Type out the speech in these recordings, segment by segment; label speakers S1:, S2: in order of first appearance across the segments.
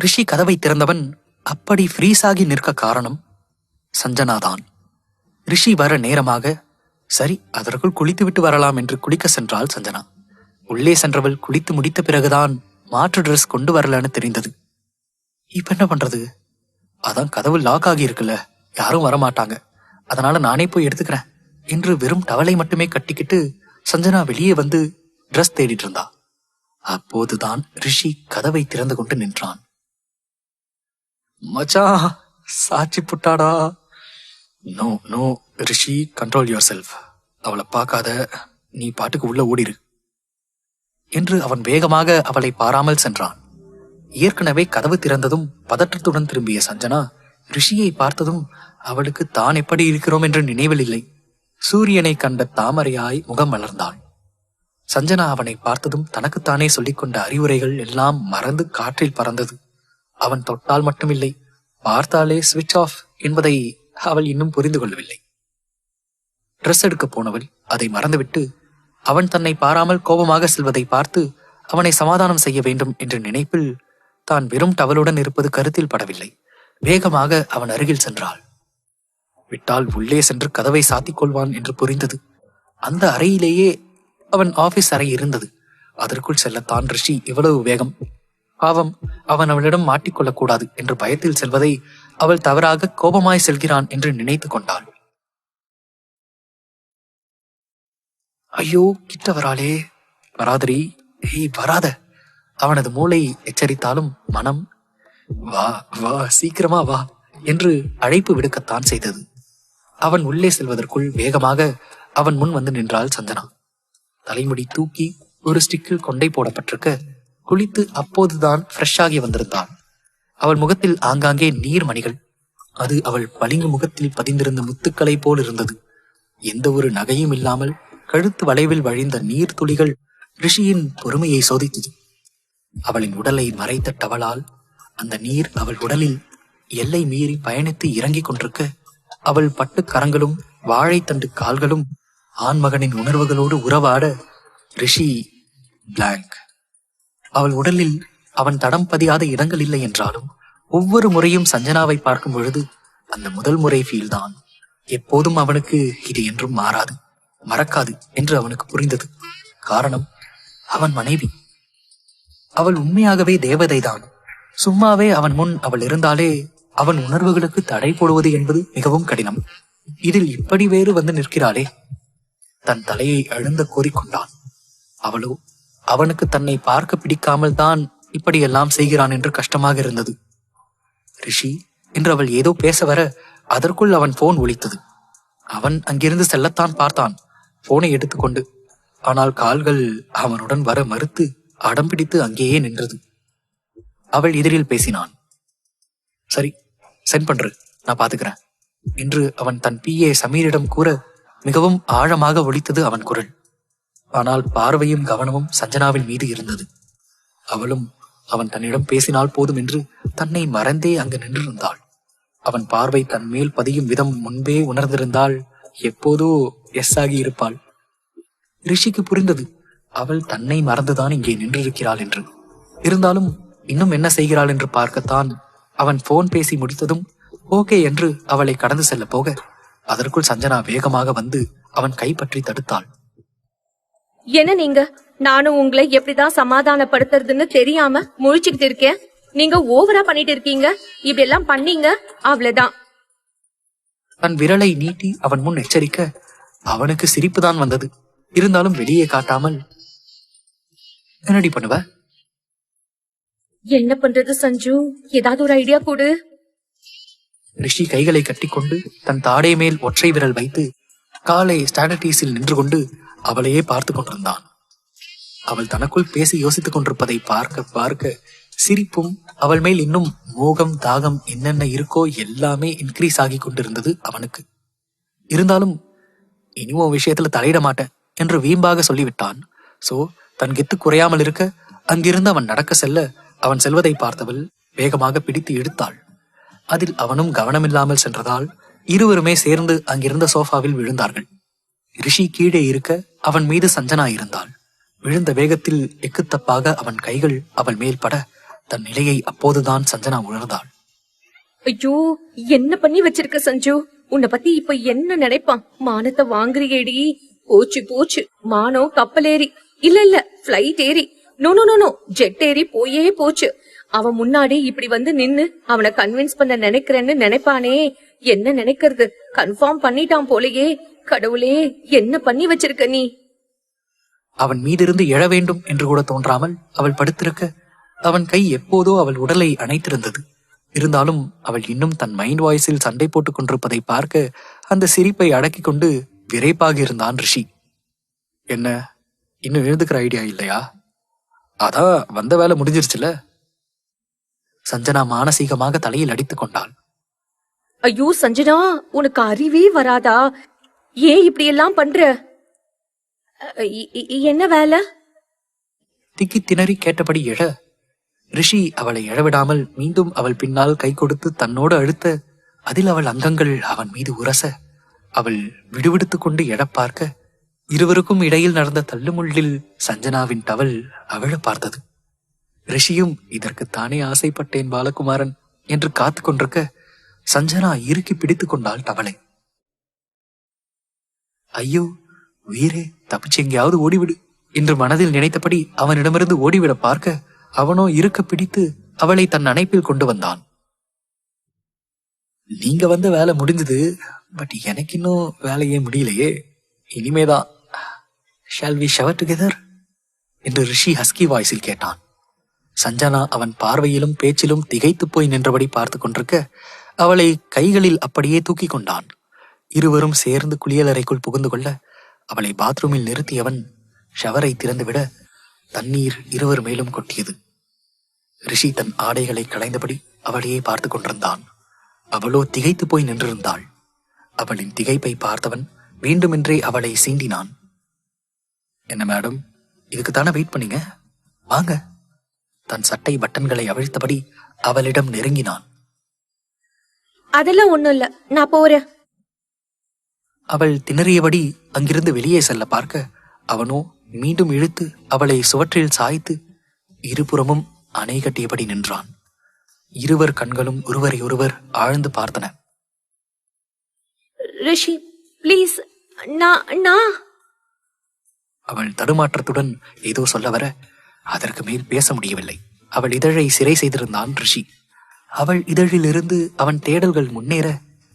S1: ரிஷி கதவை திறந்தவன் அப்படி ஃப்ரீஸாகி நிற்க காரணம் சஞ்சனாதான். ரிஷி வர நேரமாக, சரி அதற்குள் குளித்துவிட்டு வரலாம் என்று குளிக்க சென்றாள் சஞ்சனா. உள்ளே சென்றவள் குளித்து முடித்த பிறகுதான் மாற்று ட்ரெஸ் கொண்டு வரலன்னு தெரிந்தது. இப்ப என்ன பண்றது? அதான் கதவு லாக் ஆகி இருக்குல்ல, யாரும் வரமாட்டாங்க, அதனால நானே போய் எடுத்துக்கிறேன் என்று வெறும் டவலை மட்டுமே கட்டிக்கிட்டு சஞ்சனா வெளியே வந்து ட்ரெஸ் தேடிட்டு இருந்தா. அப்போதுதான் ரிஷி கதவை திறந்து கொண்டு நின்றான். மச்சான், சாட்சி புட்டாடா. No no Rishi, control yourself. அவளை பார்க்காத, நீ பாட்டுக்கு உள்ள ஓடிரு என்று அவன் வேகமாக அவளை பாராமல் சென்றான். ஏற்கனவே கதவு திறந்ததும் பதற்றத்துடன் திரும்பிய சஞ்சனா ரிஷியை பார்த்ததும் அவளுக்கு தான் எப்படி இருக்கிறோம் என்று நினைவில் இல்லை. சூரியனை கண்ட தாமரையாய் முகம் மலர்ந்தாள். சஞ்சனா அவனை பார்த்ததும் தனக்குத்தானே சொல்லிக்கொண்ட அறிவுரைகள் எல்லாம் மறந்து காற்றில் பறந்தது. அவன் தொட்டால் மட்டுமில்லை, பார்த்தாலே ஸ்விட்ச் ஆஃப் என்பதை அவள் இன்னும் புரிந்து கொள்ளவில்லை. ட்ரெஸ் எடுக்க போனவள் அதை மறந்துவிட்டு அவன் தன்னை பாராமல் கோபமாக செல்வதை பார்த்து அவனை சமாதானம் செய்ய வேண்டும் என்ற நினைப்பில் தான் வெறும் டவலுடன் இருப்பது கருத்தில் படவில்லை. வேகமாக அவன் அருகில் சென்றாள். விட்டால் உள்ளே சென்று கதவை சாத்திக் கொள்வான் என்று புரிந்தது. அந்த அறையிலேயே அவன் ஆபீஸ் அறை இருந்தது. அதற்குள் செல்லத்தான் ரிஷி இவ்வளவு வேகம். பாவம், அவன் அவளிடம் மாட்டிக்கொள்ளக் கூடாது என்று பயத்தில் செல்வதை அவள் தவறாக கோபமாய் செல்கிறான் என்று நினைத்து கொண்டாள். ஐயோ, கிட்ட வராளே, வராதரி, ஏய் வராத. அவனது மூளை எச்சரித்தாலும் மனம் வா வா சீக்கிரமா வா என்று அழைப்பு விடுக்கத்தான் செய்தது. அவன் உள்ளே செல்வதற்குள் வேகமாக அவன் முன் வந்து நின்றாள் சஞ்சனா. தலைமுடி தூக்கி ஒரு ஸ்டிக்கில் கொண்டை போடப்பட்டிருக்க, குளித்து அப்போதுதான் ஃப்ரெஷ்ஷாகி வந்திருந்தாள். அவள் முகத்தில் ஆங்காங்கே நீர் மணிகள். அது அவள் பளிங்கு முகத்தில் பதிந்திருந்த முத்துக்களை போல் இருந்தது. எந்த ஒரு நகையும் இல்லாமல் கழுத்து வளைவில் வழிந்த நீர் துளிகள் ரிஷியின் பொறுமையை சோதித்தது. அவளின் உடலை மறைத்த டவலால் அந்த நீர் அவள் உடலில் எல்லை மீறி பயணித்து இறங்கிக் கொண்டிருக்க, அவள் பட்டு கரங்களும் வாழைத்தண்டு கால்களும் ஆண்மகனின் உணர்வுகளோடு உறவாட ரிஷி பிளாங்க். அவள் உடலில் அவன் தடம் பதியாத இடங்கள் இல்லை என்றாலும் ஒவ்வொரு முறையும் சஞ்சனாவை பார்க்கும் பொழுது அந்த முதல் முறை ஃபீல் தான். எப்போதும் அவனுக்கு இது என்றும் மாறாது, மறக்காது என்று அவனுக்கு புரிந்தது. காரணம், அவன் மனைவி. அவள் உண்மையாகவே தேவதைதான். சும்மாவே அவன் முன் அவள் இருந்தாலே அவன் உணர்வுகளுக்கு தடை போடுவது என்பது மிகவும் கடினம். இதில் இப்படி வேறு வந்து நிற்கிறாளே. தன் தலையை அழுந்த கோரிக்கொண்டான். அவளோ அவனுக்கு தன்னை பார்க்க பிடிக்காமல் தான் இப்படியெல்லாம் செய்கிறான் என்று கஷ்டமாக இருந்தது. ரிஷி என்று அவள் ஏதோ பேச வர அதற்குள் அவன் போன் ஒலித்தது. அவன் அங்கிருந்து செல்லத்தான் பார்த்தான், போனை எடுத்துக்கொண்டு. ஆனால் கால்கள் அவனுடன் வர மறுத்து அடம்பிடித்து அங்கேயே நின்றது. அவள் எதிரில் பேசினான். சரி, சென்ட் பண்று, நான் பாத்துக்கிறேன் என்று அவன் தன் பிஏ சமீரிடம் கூற மிகவும் ஆழமாக ஒலித்தது அவன் குரல். ஆனால் பார்வையும் கவனமும் சஞ்சனாவின் மீது இருந்தது. அவளும் அவன் தன்னிடம் பேசினால் போதும் என்று தன்னை மறந்தே அங்கு நின்றிருந்தாள். அவன் பார்வை தன் மேல் பதியும் விதம் முன்பே உணர்ந்திருந்தால் எப்போதோ எஸ் ஆகி இருப்பாள். ரிஷிக்கு புரிந்தது, அவள் தன்னை மறந்துதான் இங்கே நின்றிருக்கிறாள் என்று. இருந்தாலும் இன்னும் என்ன செய்கிறாள் என்று பார்க்கத்தான் அவன் போன் பேசி முடித்ததும் ஓகே என்று அவளை கடந்து செல்ல போக, அதற்குள் சஞ்சனா வேகமாக வந்து அவன் கைப்பற்றி தடுத்தாள்.
S2: என்ன நீங்க? நானும் உங்களை எப்படிதான் சமாதானப்படுத்துறதுன்னு தெரியாம முழிச்சுக்கிட்டு இருக்கேன். நீங்க ஓவரா பண்ணிட்டு இருக்கீங்க. இப்படி எல்லாம் பண்ணீங்க, அவ்வளவுதான்.
S1: தன் விரலை நீட்டி அவன் முன் எச்சரிக்க அவனுக்கு சிரிப்பு தான் வந்தது. இருந்தாலும் வெளியே காட்டாமல், என்னடி பண்ணுவ?
S2: என்ன பண்றது சஞ்சு, ஏதாவது ஒரு ஐடியா கொடு.
S1: ரிஷி கைகளை கட்டிக்கொண்டு தன் தாடை மேல் ஒற்றை விரல் வைத்து காலை ஸ்டாண்டர்டீஸில் நின்று கொண்டு அவளையே பார்த்து கொண்டிருந்தான். அவள் தனக்குள் பேசி யோசித்துக் கொண்டிருப்பதை பார்க்க பார்க்க சிரிப்பும் அவள் மேல் இன்னும் மோகம் தாகம் என்னென்ன இருக்கோ எல்லாமே இன்க்ரீஸ் ஆகி கொண்டிருந்தது அவனுக்கு. இருந்தாலும் இனிமோ விஷயத்துல தலையிட மாட்டேன் என்று வீம்பாக சொல்லிவிட்டான். சோ தன் கெத்து குறையாமல் இருக்க அங்கிருந்து அவன் நடக்க செல்ல, அவன் செல்வதை பார்த்தவள் வேகமாக பிடித்து இழுத்தாள். அதில் அவனும் கவனமில்லாமல் சென்றதால் இருவருமே சேர்ந்து அங்கிருந்த சோஃபாவில் விழுந்தார்கள். ரிஷி கீழே இருக்க அவன் மீது சஞ்சனா இருந்தாள். விழுந்த வேகத்தில் எக்குத்தப்பாக அவன் கைகள் அவள் மேல் பட தன் நிலையை அப்போதுதான் சஞ்சனா உணர்ந்தாள்.
S2: ஐயோ, என்ன பண்ணி வச்சிருக்க சஞ்சு? உன்னை பத்தி இப்ப என்ன நினைப்பான்? மானத்தை வாங்குறியேடி. போச்சு போச்சு, மானம் கப்பல் ஏறி, இல்ல பிளைட் ஏறி, no no no no, jet ஏறி போயே போச்சு. அவன் முன்னாடி இப்படி வந்து நின்னு அவனை கன்வின்ஸ் பண்ண நினைக்கிறேன்னு நினைப்பானே, என்ன நினைக்கிறது? கன்ஃபார்ம் பண்ணிட்டான் போலயே. கடவுளே, என்ன பண்ணி வச்சிருக்க நீ?
S1: அவன் மீதிருந்து எழ வேண்டும் என்று கூட தோன்றாமல் அவள் படுத்திருக்க அவன் கை எப்போதோ அவள் உடலை அணைத்திருந்தது. இருந்தாலும் அவள் இன்னும் தன் மைண்ட் வாய்ஸில் சண்டை போட்டுக் கொண்டிருப்பதை பார்க்க அந்த சிரிப்பை அடக்கிக் கொண்டு விரைப்பாகி இருந்தான் ரிஷி. என்ன, இன்னும் எழுதுக்கிற ஐடியா இல்லையா? அதான் வந்த வேலை முடிஞ்சிருச்சுல. சஞ்சனா மானசீகமாக தலையில் அடித்துக் கொண்டாள்.
S2: ஐயோ சஞ்சனா, உனக்கு அறிவே வராதா? ஏன் இப்படி எல்லாம் பண்ற? என்ன வேலை?
S1: திக்கி திணறி கேட்டபடி எழ ரிஷி அவளை எழவிடாமல் மீண்டும் அவள் பின்னால் கை கொடுத்து தன்னோடு அழுத்த அதில் அவள் அங்கங்கள் அவன் மீது உரச அவள் விடுவிடுத்துக் கொண்டு எழப் பார்க்க இருவருக்கும் இடையில் நடந்த தள்ளுமுள்ளில் சஞ்சனாவின் டவல் அவிழ பார்த்தது. ரிஷியும் இதற்குத்தானே ஆசைப்பட்டேன் பாலகுமாரன் என்று காத்து கொண்டிருக்க சஞ்சனா இறுக்கி பிடித்துக் கொண்டாள் டவலை. ஐயோ வீரே, தப்பிச்சு எங்கேயாவது ஓடிவிடு என்று மனதில் நினைத்தபடி அவனிடமிருந்து ஓடிவிட பார்க்க அவனோ இருக்க பிடித்து அவளை தன் அணைப்பில் கொண்டு வந்தான். நீங்க வந்த வேலை முடிஞ்சது, பட் எனக்கு இன்னும் வேலையே முடியலையே. இனிமேதான். ஷால் வி ஷவர் டுகெதர் என்று ரிஷி ஹஸ்கி வாய்ஸில் கேட்டான். சஞ்சனா அவன் பார்வையிலும் பேச்சிலும் திகைத்து போய் நின்றபடி பார்த்து கொண்டிருக்க அவளை கைகளில் அப்படியே தூக்கி கொண்டான். இருவரும் சேர்ந்து குளியலறைக்குள் புகுந்து கொள்ள அவளை பாத்ரூமில் நிறுத்தியவன் ஷவரை திறந்துவிட தண்ணீர் இருவர் மேலும் கொட்டியது. ரிஷி தன் ஆடைகளை களைந்தபடி அவளையே பார்த்து கொண்டிருந்தான். அவளோ திகைத்து போய் நின்றிருந்தாள். அவளின் திகைப்பை பார்த்தவன் வேண்டுமென்றே அவளை சீண்டினான். என்ன மேடம், இதுக்குத்தானே வெயிட் பண்ணீங்க? வாங்க. தன் சட்டை பட்டன்களை அவிழ்த்தபடி அவளிடம் நெருங்கினான்.
S2: அதெல்லாம் ஒண்ணும் இல்ல, நான் போறேன்.
S1: அவள் திணறியபடி அங்கிருந்து வெளியே செல்ல பார்க்க அவனோ மீண்டும் இழுத்து அவளை சுவற்றில் சாய்த்து இருபுறமும் அணை கட்டியபடி நின்றான். இருவர் கண்களும் ஒருவரை ஒருவர் ஆழ்ந்து பார்த்தன.
S2: ரிஷி ப்ளீஸ், நான்
S1: அவள் தடுமாற்றத்துடன் ஏதோ சொல்ல வர அதற்கு மேல் பேச முடியவில்லை. அவள் இதழை சிறை செய்திருந்தான் ரிஷி. அவள் இதழிலிருந்து அவன் தேடல்கள் முன்னேற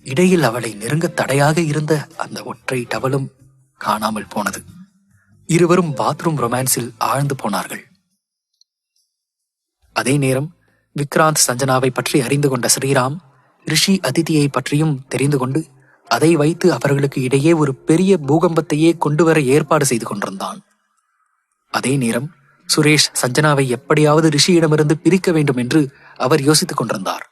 S1: இடையில் அவளை நெருங்க தடையாக இருந்த அந்த ஒற்றை டவலும் காணாமல் போனது. இருவரும் பாத்ரூம் ரொமான்ஸில் ஆழ்ந்து போனார்கள். அதே நேரம் விக்ராந்த் சஞ்சனாவை பற்றி அறிந்து கொண்ட ஸ்ரீராம் ரிஷி அதிதியை பற்றியும் தெரிந்து கொண்டு அதை வைத்து அவர்களுக்கு இடையே ஒரு பெரிய பூகம்பத்தையே கொண்டுவர ஏற்பாடு செய்து கொண்டிருந்தான். அதே நேரம் சுரேஷ் சஞ்சனாவை எப்படியாவது ரிஷியிடமிருந்து பிரிக்க வேண்டும் என்று அவர் யோசித்துக் கொண்டிருந்தார்.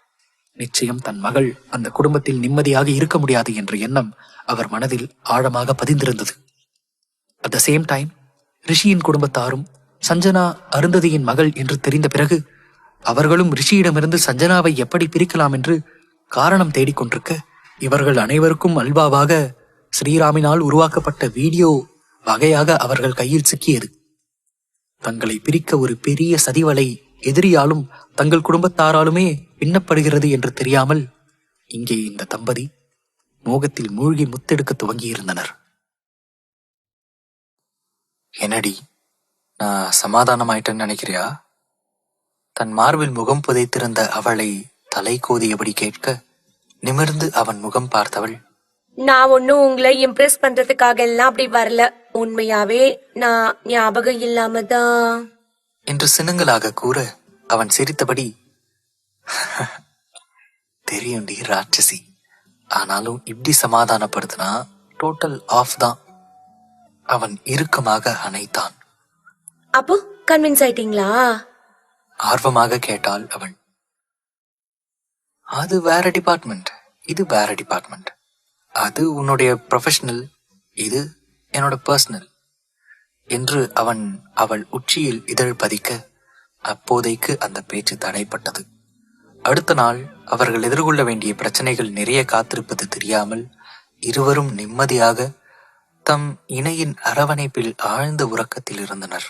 S1: நிச்சயம் தன் மகள் அந்த குடும்பத்தில் நிம்மதியாக இருக்க முடியாது என்ற எண்ணம் அவர் மனதில் ஆழமாக பதிந்திருந்தது. அட் த சேம் டைம் ரிஷியின் குடும்பத்தாரும் சஞ்சனா அருந்ததியின் மகள் என்று தெரிந்த பிறகு அவர்களும் ரிஷியிடமிருந்து சஞ்சனாவை எப்படி பிரிக்கலாம் என்று காரணம் தேடிக்கொண்டிருக்க இவர்கள் அனைவருக்கும் அல்வாவாக ஸ்ரீராமினால் உருவாக்கப்பட்ட வீடியோ வகையாக அவர்கள் கையில் சிக்கியது. தங்களை பிரிக்க ஒரு பெரிய சதிவலை எதிரியாலும் தங்கள் குடும்பத்தாராலுமே பின்னப்படுகிறது என்று தெரியாமல் இங்கே இந்த தம்பதி மோகத்தில் மூழ்கி முத்தெடுக்க துவங்கியிருந்தனர். என்னடி, நான் சமாதானமாயிட்டேன்னு நினைக்கிறியா? தன் மார்பில் முகம் புதைத்திருந்த அவளை தலை கோதியபடி கேட்க நிமிர்ந்து அவன் முகம் பார்த்தவள்,
S2: நான் ஒன்னும் உங்களை இம்ப்ரெஸ் பண்றதுக்காக எல்லாம் அப்படி வரல. உண்மையாவே நான் ஞாபகம் இல்லாம தான்
S1: என்று சினுங்கலாக கூற அவன் சிரித்தபடி, தெரியும்டி ராட்சசி, ஆனாலும் இப்படி சமாதானப்படுத்தினா டோட்டல் ஆஃப் தான். அவன் இறுக்கமாக அணைத்தான்.
S2: அப்போ கன்வின்ஸ் ஆயிட்டீங்களா?
S1: ஆர்வமாக கேட்டாள் அவள். அது வேற டிபார்ட்மெண்ட், இது வேற டிபார்ட்மெண்ட். அது உன்னுடைய ப்ரொஃபஷனல், இது என்னோட பர்சனல் என்று அவள் உச்சியில் இதழ் பதிக்க அப்போதைக்கு அந்த பேச்சு தடைப்பட்டது. அடுத்த நாள் அவர்கள் எதிர்கொள்ள வேண்டிய பிரச்சனைகள் நிறைய காத்திருப்பது தெரியாமல் இருவரும் நிம்மதியாக தம் இணையின் அரவணைப்பில் ஆழ்ந்த உறக்கத்தில் இருந்தனர்.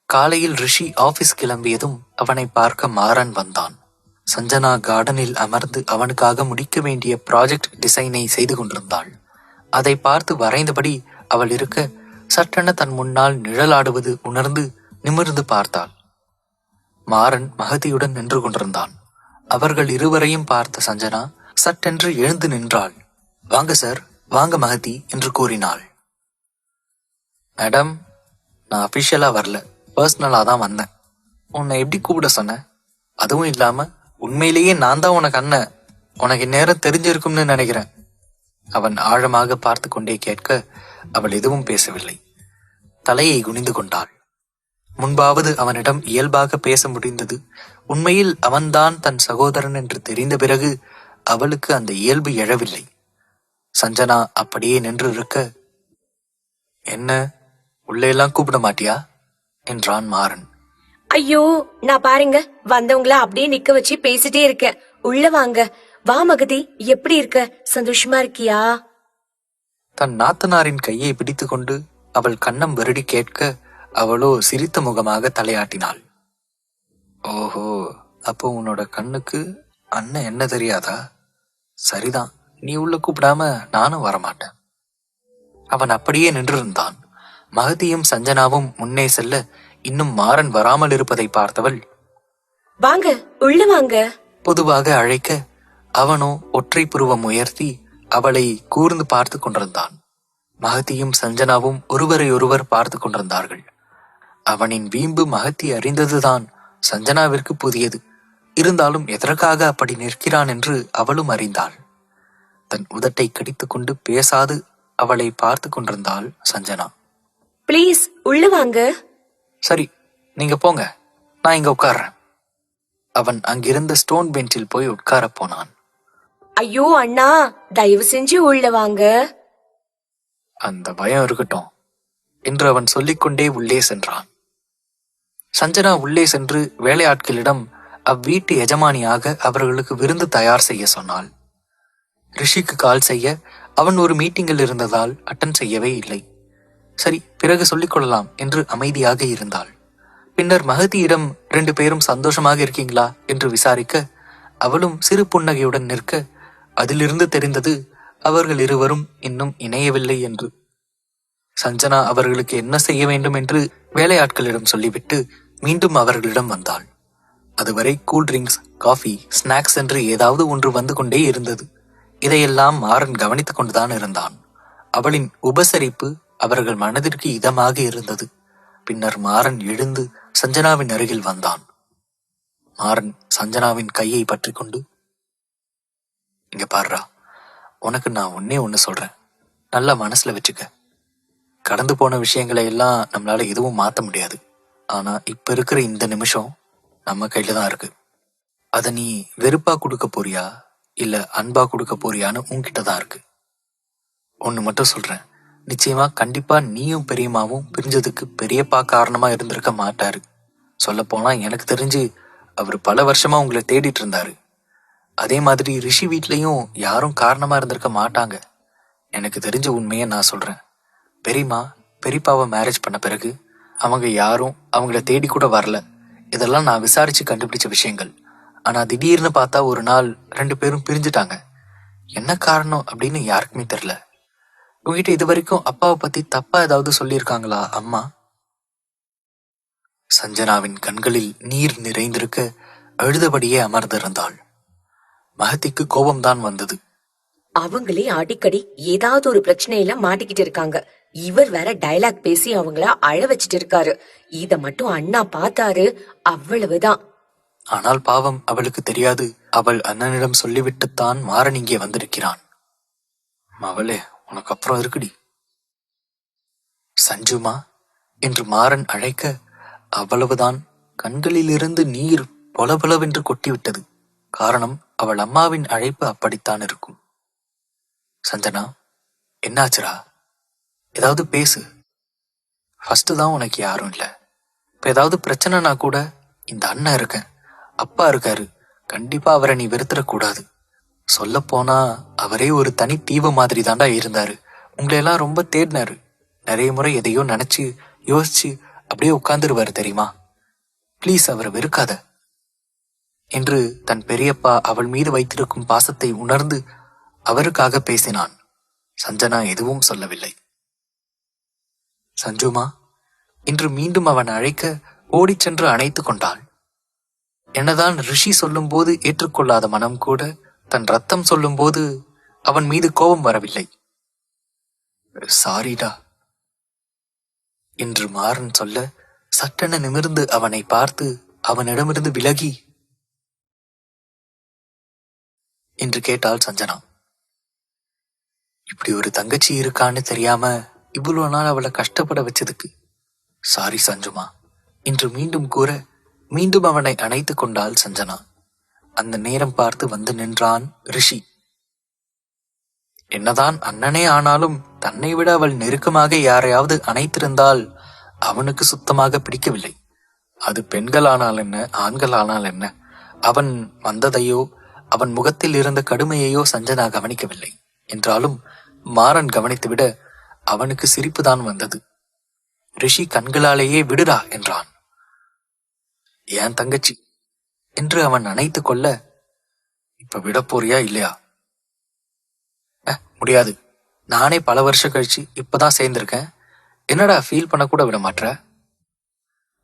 S1: காலையில் ரிஷி ஆபீஸ் கிளம்பியதும் அவனை பார்க்க மாறன் வந்தான். சஞ்சனா கார்டனில் அமர்ந்து அவனுக்காக முடிக்க வேண்டிய ப்ராஜெக்ட் டிசைனை செய்து கொண்டிருந்தாள். அதை பார்த்து வரைந்தபடி அவள் இருக்க சட்டென தன் முன்னால் நிழலாடுவது உணர்ந்து நிமிர்ந்து பார்த்தாள். மாறன் மகதியுடன் நின்று கொண்டிருந்தான். அவர்கள் இருவரையும் பார்த்த சஞ்சனா சட்டென்று எழுந்து நின்றாள். வாங்க சார், வாங்க மகதி என்று கூறினாள். மேடம், நான் அபிஷியலா வரல, பர்சனலா தான் வந்தேன். உன்னை எப்படி கூப்பிட சொன்ன? அதுவும் இல்லாம உண்மையிலேயே நான் தான் உனக்கு அண்ணன். உனக்கு இந்நேரம் தெரிஞ்சிருக்கும்னு நினைக்கிறேன். அவன் ஆழமாக பார்த்து கொண்டே கேட்க அவள் எதுவும் பேசவில்லை. தலையை குனிந்து கொண்டாள். முன்பாவது அவனிடம் இயல்பாக பேச முடிந்தது. உண்மையில் அவன்தான் தன் சகோதரன் என்று தெரிந்த பிறகு அவளுக்கு அந்த இயல்பு எழவில்லை. சஞ்சனா அப்படியே நின்று இருக்க, என்ன உள்ளேலாம் கூப்பிட மாட்டியா என்றான் மாறன்.
S2: ஐயோ, நான் பாருங்க வந்தவங்கள அப்படியே நிக்க வச்சு பேசிட்டே இருக்கேன். உள்ள வாங்க. வா மகதி, எப்படி இருக்க? சந்தோஷமா இருக்கியா?
S1: தன் நாத்தனாரின் கையை பிடித்து கொண்டு அவள் கன்னம் வருடி கேட்க அவளோ சிரித்த முகமாக தலையாட்டினாள். ஓஹோ, அப்போ உன்னோட கண்ணுக்கு அண்ணன் என்ன தெரியாதா? சரிதான், நீ உள்ள கூப்பிடாம நானும் வரமாட்டேன். அவன் அப்படியே நின்றிருந்தான். மகதியும் சஞ்சனாவும் முன்னே செல்ல இன்னும் மாறன் வராமல் இருப்பதை பார்த்தவள்,
S2: வாங்க உள்ள வாங்க
S1: பொதுவாக அழைக்க அவனோ ஒற்றை புருவம் உயர்த்தி அவளை கூர்ந்து பார்த்து கொண்டிருந்தான். மகதியும் சஞ்சனாவும் ஒருவரையொருவர் பார்த்து கொண்டிருந்தார்கள். அவனின் வீம்பு மகதி அறிந்ததுதான் சஞ்சனாவிற்கு புதியது. இருந்தாலும் எதற்காக அப்படி நிற்கிறான் என்று அவளும் அறிந்தாள். தன் உதட்டை கடித்துக் கொண்டு பேசாது அவளை பார்த்து கொண்டிருந்தாள் சஞ்சனா.
S2: ப்ளீஸ் உள்ள வாங்க.
S1: சரி, நீங்க போங்க, நான் இங்க உட்கார்றேன். அவன் அங்கிருந்த ஸ்டோன் பெஞ்சில் போய் உட்கார போனான்.
S2: ஐயோ அண்ணா, தயவு செஞ்சு உள்ள வாங்க.
S1: அந்த பயம் இருக்கட்டும் என்று அவன் சொல்லிக்கொண்டே உள்ளே சென்றான். சஞ்சனா உள்ளே சென்று வேலையாட்களிடம் அவ்வீட்டு எஜமானியாக அவர்களுக்கு விருந்து தயார் செய்ய சொன்னாள். ரிஷிக்கு கால் செய்ய அவன் ஒரு மீட்டிங்கில் இருந்ததால் அட்டன் செய்யவே இல்லை. சரி, பிறகு சொல்லிக் கொள்ளலாம் என்று அமைதியாக இருந்தாள். பின்னர் மகதியிடம் 2 பேரும் சந்தோஷமாக இருக்கீங்களா என்று விசாரிக்க அவளும் சிறு புன்னகையுடன் நிற்க அதிலிருந்து தெரிந்தது அவர்கள் இருவரும் இன்னும் இணையவில்லை என்று. சஞ்சனா அவர்களுக்கு என்ன செய்ய வேண்டும் என்று வேலையாட்களிடம் சொல்லிவிட்டு மீண்டும் அவர்களிடம் வந்தாள். அதுவரை கூல்ட்ரிங்க்ஸ், காஃபி, ஸ்நாக்ஸ் என்று ஏதாவது ஒன்று வந்து கொண்டே இருந்தது. இதையெல்லாம் மாறன் கவனித்துக் கொண்டுதான் இருந்தான். அவளின் உபசரிப்பு அவர்கள் மனதிற்கு இதமாக இருந்தது. பின்னர் மாறன் எழுந்து சஞ்சனாவின் அருகில் வந்தான். மாறன் சஞ்சனாவின் கையை பற்றி கொண்டு, இங்க பாருடா, உனக்கு நான் ஒண்ணு சொல்றேன், நல்லா மனசுல வச்சுக்க. கடந்து போன விஷயங்களை எல்லாம் நம்மளால எதுவும் மாத்த முடியாது. ஆனா இப்ப இருக்கிற இந்த நிமிஷம் நம்ம கையில தான் இருக்கு. அத நீ வெறுப்பா கொடுக்க போறியா இல்ல அன்பா கொடுக்க போறியான்னு உன்கிட்ட தான் இருக்கு. ஒண்ணு மட்டும் சொல்றேன், நிச்சயமா கண்டிப்பா நீயும் பெரியம்மாவும் பிரிஞ்சதுக்கு பெரியப்பா காரணமா இருந்திருக்க மாட்டாரு. சொல்ல போனா எனக்கு தெரிஞ்சு அவர் பல வருஷமா உங்களை தேடிட்டு இருந்தாரு. அதே மாதிரி ரிஷி வீட்லயும் யாரும் காரணமா இருந்திருக்க மாட்டாங்க. எனக்கு தெரிஞ்ச உண்மையை நான் சொல்றேன். பெரியம்மா பெரியப்பாவை மேரேஜ் பண்ண பிறகு அவங்க யாரும் அவங்கள தேடி கூட வரல. இதெல்லாம் நான் விசாரிச்சு கண்டுபிடிச்ச விஷயங்கள். ஆனா திடீர்னு பார்த்தா ஒரு நாள் 2 பேரும் பிரிஞ்சுட்டாங்க. என்ன காரணம் அப்படின்னு யாருக்குமே தெரியல. உங்ககிட்ட இது வரைக்கும் அப்பாவை பத்தி தப்பா ஏதாவது சொல்லியிருக்காங்களா அம்மா? சஞ்சனாவின் கண்களில் நீர் நிறைந்திருக்க அழுதபடியே அமர்ந்திருந்தாள். மகதிக்கு கோபம்தான் வந்தது.
S2: அவங்களே அடிக்கடி ஏதாவது ஒரு பிரச்சனையில மாட்டிக்கிட்டு இருக்காங்க. இவர் வேற டயலாக் பேசி அவங்கள அழ வச்சிட்டு இருக்காரு. இத மட்டும் அண்ணா பார்த்தாரு, அவ்வளவுதான்.
S1: ஆனால் பாவம் அவளுக்கு தெரியாது. அவள் அண்ணனிடம் சொல்லிவிட்டுத்தான் மாறன் இங்கே வந்திருக்கிறான். மவளே, உனக்கு அப்புறம் இருக்குடி. சஞ்சுமா என்று மாறன் அழைக்க அவ்வளவுதான். கண்களிலிருந்து நீர் பொலபொலவென்று கொட்டிவிட்டது. காரணம், அவள் அம்மாவின் அழைப்பு அப்படித்தான் இருக்கும். சஞ்சனா, என்னாச்சுரா? ஏதாவது பேசு. ஃபர்ஸ்ட் தான் உனக்கு யாரும் இல்ல. இப்ப ஏதாவது பிரச்சனைனா கூட இந்த அண்ணன் இருக்கேன், அப்பா இருக்காரு. கண்டிப்பா அவரை நீ வெறுத்துடக்கூடாது. சொல்ல போனா அவரே ஒரு தனி தீவு மாதிரி தாண்டா இருந்தாரு. உங்களையெல்லாம் ரொம்ப தேடினாரு. நிறைய முறை எதையோ நினைச்சு யோசிச்சு அப்படியே உட்கார்ந்துருவாரு தெரியுமா? ப்ளீஸ் அவரை வெறுக்காத என்று தன் பெரியப்பா அவள் மீது வைத்திருக்கும் பாசத்தை உணர்ந்து அவருக்காக பேசினான். சஞ்சனா எதுவும் சொல்லவில்லை. சஞ்சுமா என்று மீண்டும் அவன் அழைக்க ஓடிச் சென்று அணைத்து கொண்டாள். என்னதான் ரிஷி சொல்லும் போது ஏற்றுக்கொள்ளாத மனம் கூட தன் ரத்தம் சொல்லும் போது அவன் மீது கோபம் வரவில்லை. சாரிடா என்று மாறன் சொல்ல சட்டென நிமிர்ந்து அவனை பார்த்து அவனிடமிருந்து விலகி என்று கேட்டாள் சஞ்சனா. இப்படி ஒரு தங்கச்சி இருக்கான்னு தெரியாம இவ்வளவு நாள் அவளை கஷ்டப்பட வச்சதுக்கு சாரி சஞ்சுமா என்று மீண்டும் கூற மீண்டும் அவனை அணைத்துக் கொண்டாள் சஞ்சனா. அந்த நேரம் பார்த்து வந்து நின்றான் ரிஷி. என்னதான் அண்ணனே ஆனாலும் தன்னை விட அவள் நெருக்கமாக யாரையாவது அணைத்திருந்தால் அவனுக்கு சுத்தமாக பிடிக்கவில்லை. அது பெண்களானால் என்ன, ஆண்களானால் என்ன, அவன் வந்ததையோ அவன் முகத்தில் இருந்த கடுமையையோ சஞ்சனா கவனிக்கவில்லை. என்றாலும் மாறன் கவனித்துவிட அவனுக்கு சிரிப்புதான் வந்தது. ரிஷி கண்களாலேயே விடுடா என்றான். ஏன் தங்கச்சி என்று அவன் அணைத்து கொள்ள, இப்ப விட போறியா இல்லையா? முடியாது, நானே பல வருஷம் கழிச்சு இப்பதான் சேர்ந்திருக்கேன், என்னடா ஃபீல் பண்ண கூட விட மாட்ற?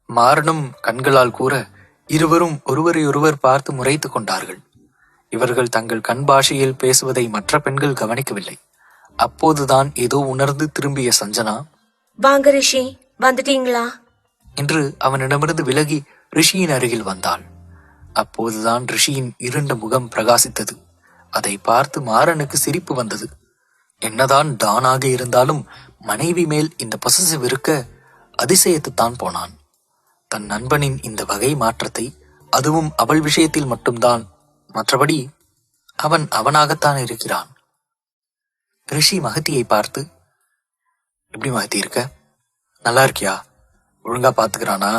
S1: மாறனும் கண்களால் கூற இருவரும் ஒருவரையொருவர் பார்த்து முறைத்து கொண்டார்கள். இவர்கள் தங்கள் கண் பாஷையில் பேசுவதை மற்ற பெண்கள் கவனிக்கவில்லை. அப்போதுதான் ஏதோ உணர்ந்து திரும்பிய சஞ்சனா,
S2: வாங்க ரிஷி, வந்துட்டீங்களா
S1: என்று அவனிடமிருந்து விலகி ரிஷியின் அருகில் வந்தாள். அப்போதுதான் ரிஷியின் இருண்ட முகம் பிரகாசித்தது. அதை பார்த்து மாறனுக்கு சிரிப்பு வந்தது. என்னதான் டானாக இருந்தாலும் மனைவி மேல் இந்த பொசசிவ் இருக்க அதிசயத்துத்தான் போனான். தன் நண்பனின் இந்த வகை மாற்றத்தை, அதுவும் அவள் விஷயத்தில் மட்டும்தான், மற்றபடி அவன் அவனாகத்தான் இருக்கிறான். ரிஷி மகத்தியை பார்த்து, எப்படி மகத்தி இருக்க, நல்லா இருக்கியா, ஒழுங்கா பாத்துக்கிறானா,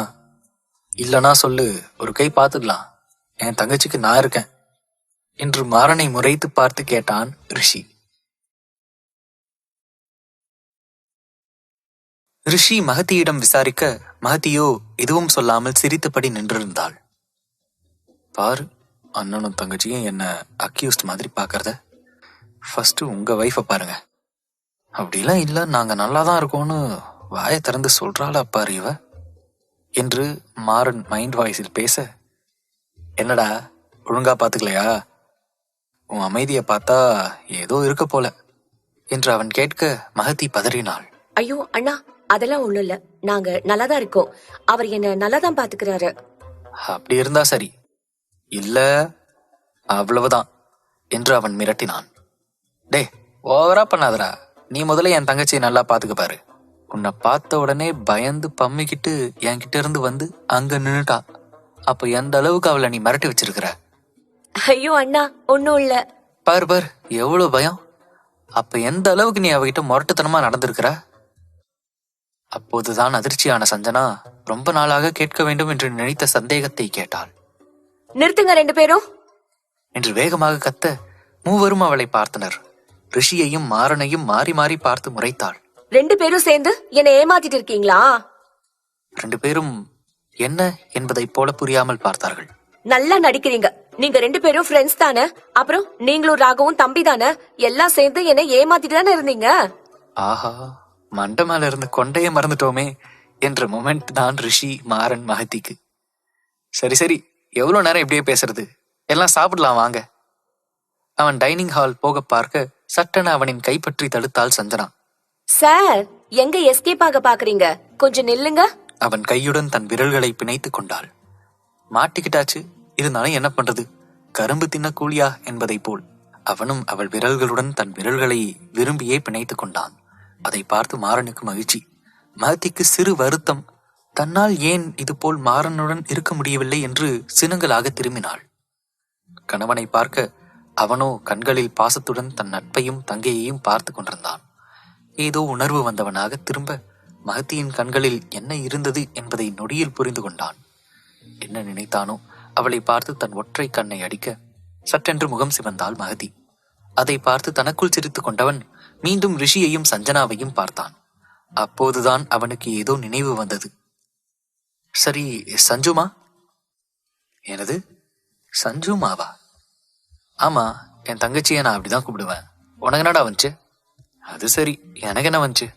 S1: இல்லனா சொல்லு, ஒரு கை பாத்துக்கலாம், என் தங்கச்சிக்கு நான் இருக்கேன் என்று மாறனை முறைத்து பார்த்து கேட்டான் ரிஷி. ரிஷி மகத்தியிடம் விசாரிக்க மகத்தியோ எதுவும் சொல்லாமல் சிரித்தபடி நின்றிருந்தாள். பாரு, அண்ணனும் தங்கச்சியும் என்ன அக்யூஸ்ட் மாதிரி பாக்கறத, ஃபர்ஸ்ட் உங்க வைஃபை பாருங்க. அப்படிலாம் இல்ல, நாங்க நல்லாதான் இருக்கோம்னு வாயை திறந்து சொல்றாளா பாரு இவ என்று மாறன் மைண்ட் வாய்ஸில் பேச, என்னடா ஒழுங்கா பாத்துக்கலையா, உன் அமைதியை பார்த்தா ஏதோ இருக்க போல என்று அவன் கேட்க மகத்தி பதறினாள்.
S2: ஐயோ அண்ணா, அதெல்லாம் ஒண்ணும் இல்ல, நாங்க நல்லாதான் இருக்கோம், அவர் என்ன நல்லாதான் பாத்துக்கிறாரு.
S1: அப்படி இருந்தா சரி, இல்ல அவ்வளவுதான் என்று அவன் மிரட்டினான். டே, ஓவரா பண்ணாதடா, நீ முதல்ல என் தங்கச்சியை நல்லா பாத்துக்க பாரு. உன்னை பார்த்த உடனே பயந்து பம்மிக்கிட்டு என்கிட்ட இருந்து வந்து அங்க நின்னுட்டா. அப்ப எந்த அளவுக்கு அவளை நீ மிரட்டி வச்சிருக்கிற?
S2: ஐயோ அண்ணா, ஒன்னும் இல்ல.
S1: பாரு பாரு, எவ்வளவு பயம். அப்ப எந்த அளவுக்கு நீ அவகிட்ட முரட்டுத்தனமா நடந்திருக்கிற? அப்போதுதான் அதிர்ச்சியான சஞ்சனா ரொம்ப நாளாக கேட்க வேண்டும் என்று நினைத்த சந்தேகத்தை கேட்டாள்.
S2: நிறுத்துங்க ரெண்டு பேரும்
S1: என்று வேகமாக கத்த மூவரும் அவளை பார்த்தனர். ரிஷியையும் மாறனையும் மாறி மாறி பார்த்து முறைத்தாள்.
S2: ரெண்டு பேரும் சேர்ந்து என்னை ஏமாத்திட்டு இருக்கீங்களா?
S1: ரெண்டு பேரும் என்ன என்பதை போல புரியாமல் பார்த்தார்கள்.
S2: நல்லா நடிக்கிறீங்க. நீங்க ரெண்டு பேரும் ஃப்ரெண்ட்ஸ் தானே? அப்புறம் நீங்களும் ராகவும் தம்பி தானே? எல்லாம் சேர்ந்து என்னை ஏமாத்திட்டு தானே இருந்தீங்க.
S1: ஆஹா, மண்ட மேல இருந்து கொண்டைய மறந்துட்டோமே என்ற மொமெண்ட் தான் ரிஷி, மாறன், மகத்திக்கு. சரி சரி, எவ்வளவு நேரம் இப்படியே பேசுறது, எல்லாம் சாப்பிடலாம் வாங்க. அவன் டைனிங் ஹால் போக பார்க்க சட்டென அவனின் கைப்பற்றி தடுத்தாள் சஞ்சனா.
S2: சார், எங்க எஸ்கேப் ஆக பாக்குறீங்க? கொஞ்சம் நில்லுங்க.
S1: அவன் கையுடன் தன் விரல்களை பிணைத்துக் கொண்டாள். மாட்டிக்கிட்டாச்சு, இருந்தாலும் என்ன பண்றது, கரும்பு தின்ன கூலியா என்பதை போல் அவனும் அவள் விரல்களுடன் தன் விரல்களை விரும்பியே பிணைத்துக் கொண்டான். அதை பார்த்து மாறனுக்கு மகிழ்ச்சி, மகத்திக்கு சிறு வருத்தம். தன்னால் ஏன் இதுபோல் மாறனுடன் இருக்க முடியவில்லை என்று சினங்களாக திரும்பினாள். கணவனை பார்க்க அவனோ கண்களில் பாசத்துடன் தன் நட்பையும் தங்கையையும் பார்த்து கொண்டிருந்தான். ஏதோ உணர்வு வந்தவனாக திரும்ப மகத்தியின் கண்களில் என்ன இருந்தது என்பதை நொடியில் புரிந்து கொண்டான். என்ன நினைத்தானோ அவளை பார்த்து தன் ஒற்றை கண்ணை அடிக்க சட்டென்று முகம் சிவந்தாள் மகதி. அதை பார்த்து தனக்குள் சிரித்துக் கொண்டவன் மீண்டும் ரிஷியையும் சஞ்சனாவையும் பார்த்தான். அப்போதுதான் அவனுக்கு ஏதோ நினைவு வந்தது. சரி, சஞ்சுமா? எனது சஞ்சுமாவா? ஆமா, என் தங்கச்சியை நான் அப்படிதான் கூப்பிடுவேன். உனக்கு என்னடா வந்துச்சு? அது சரி, எனக்கு என்ன வந்துச்சு?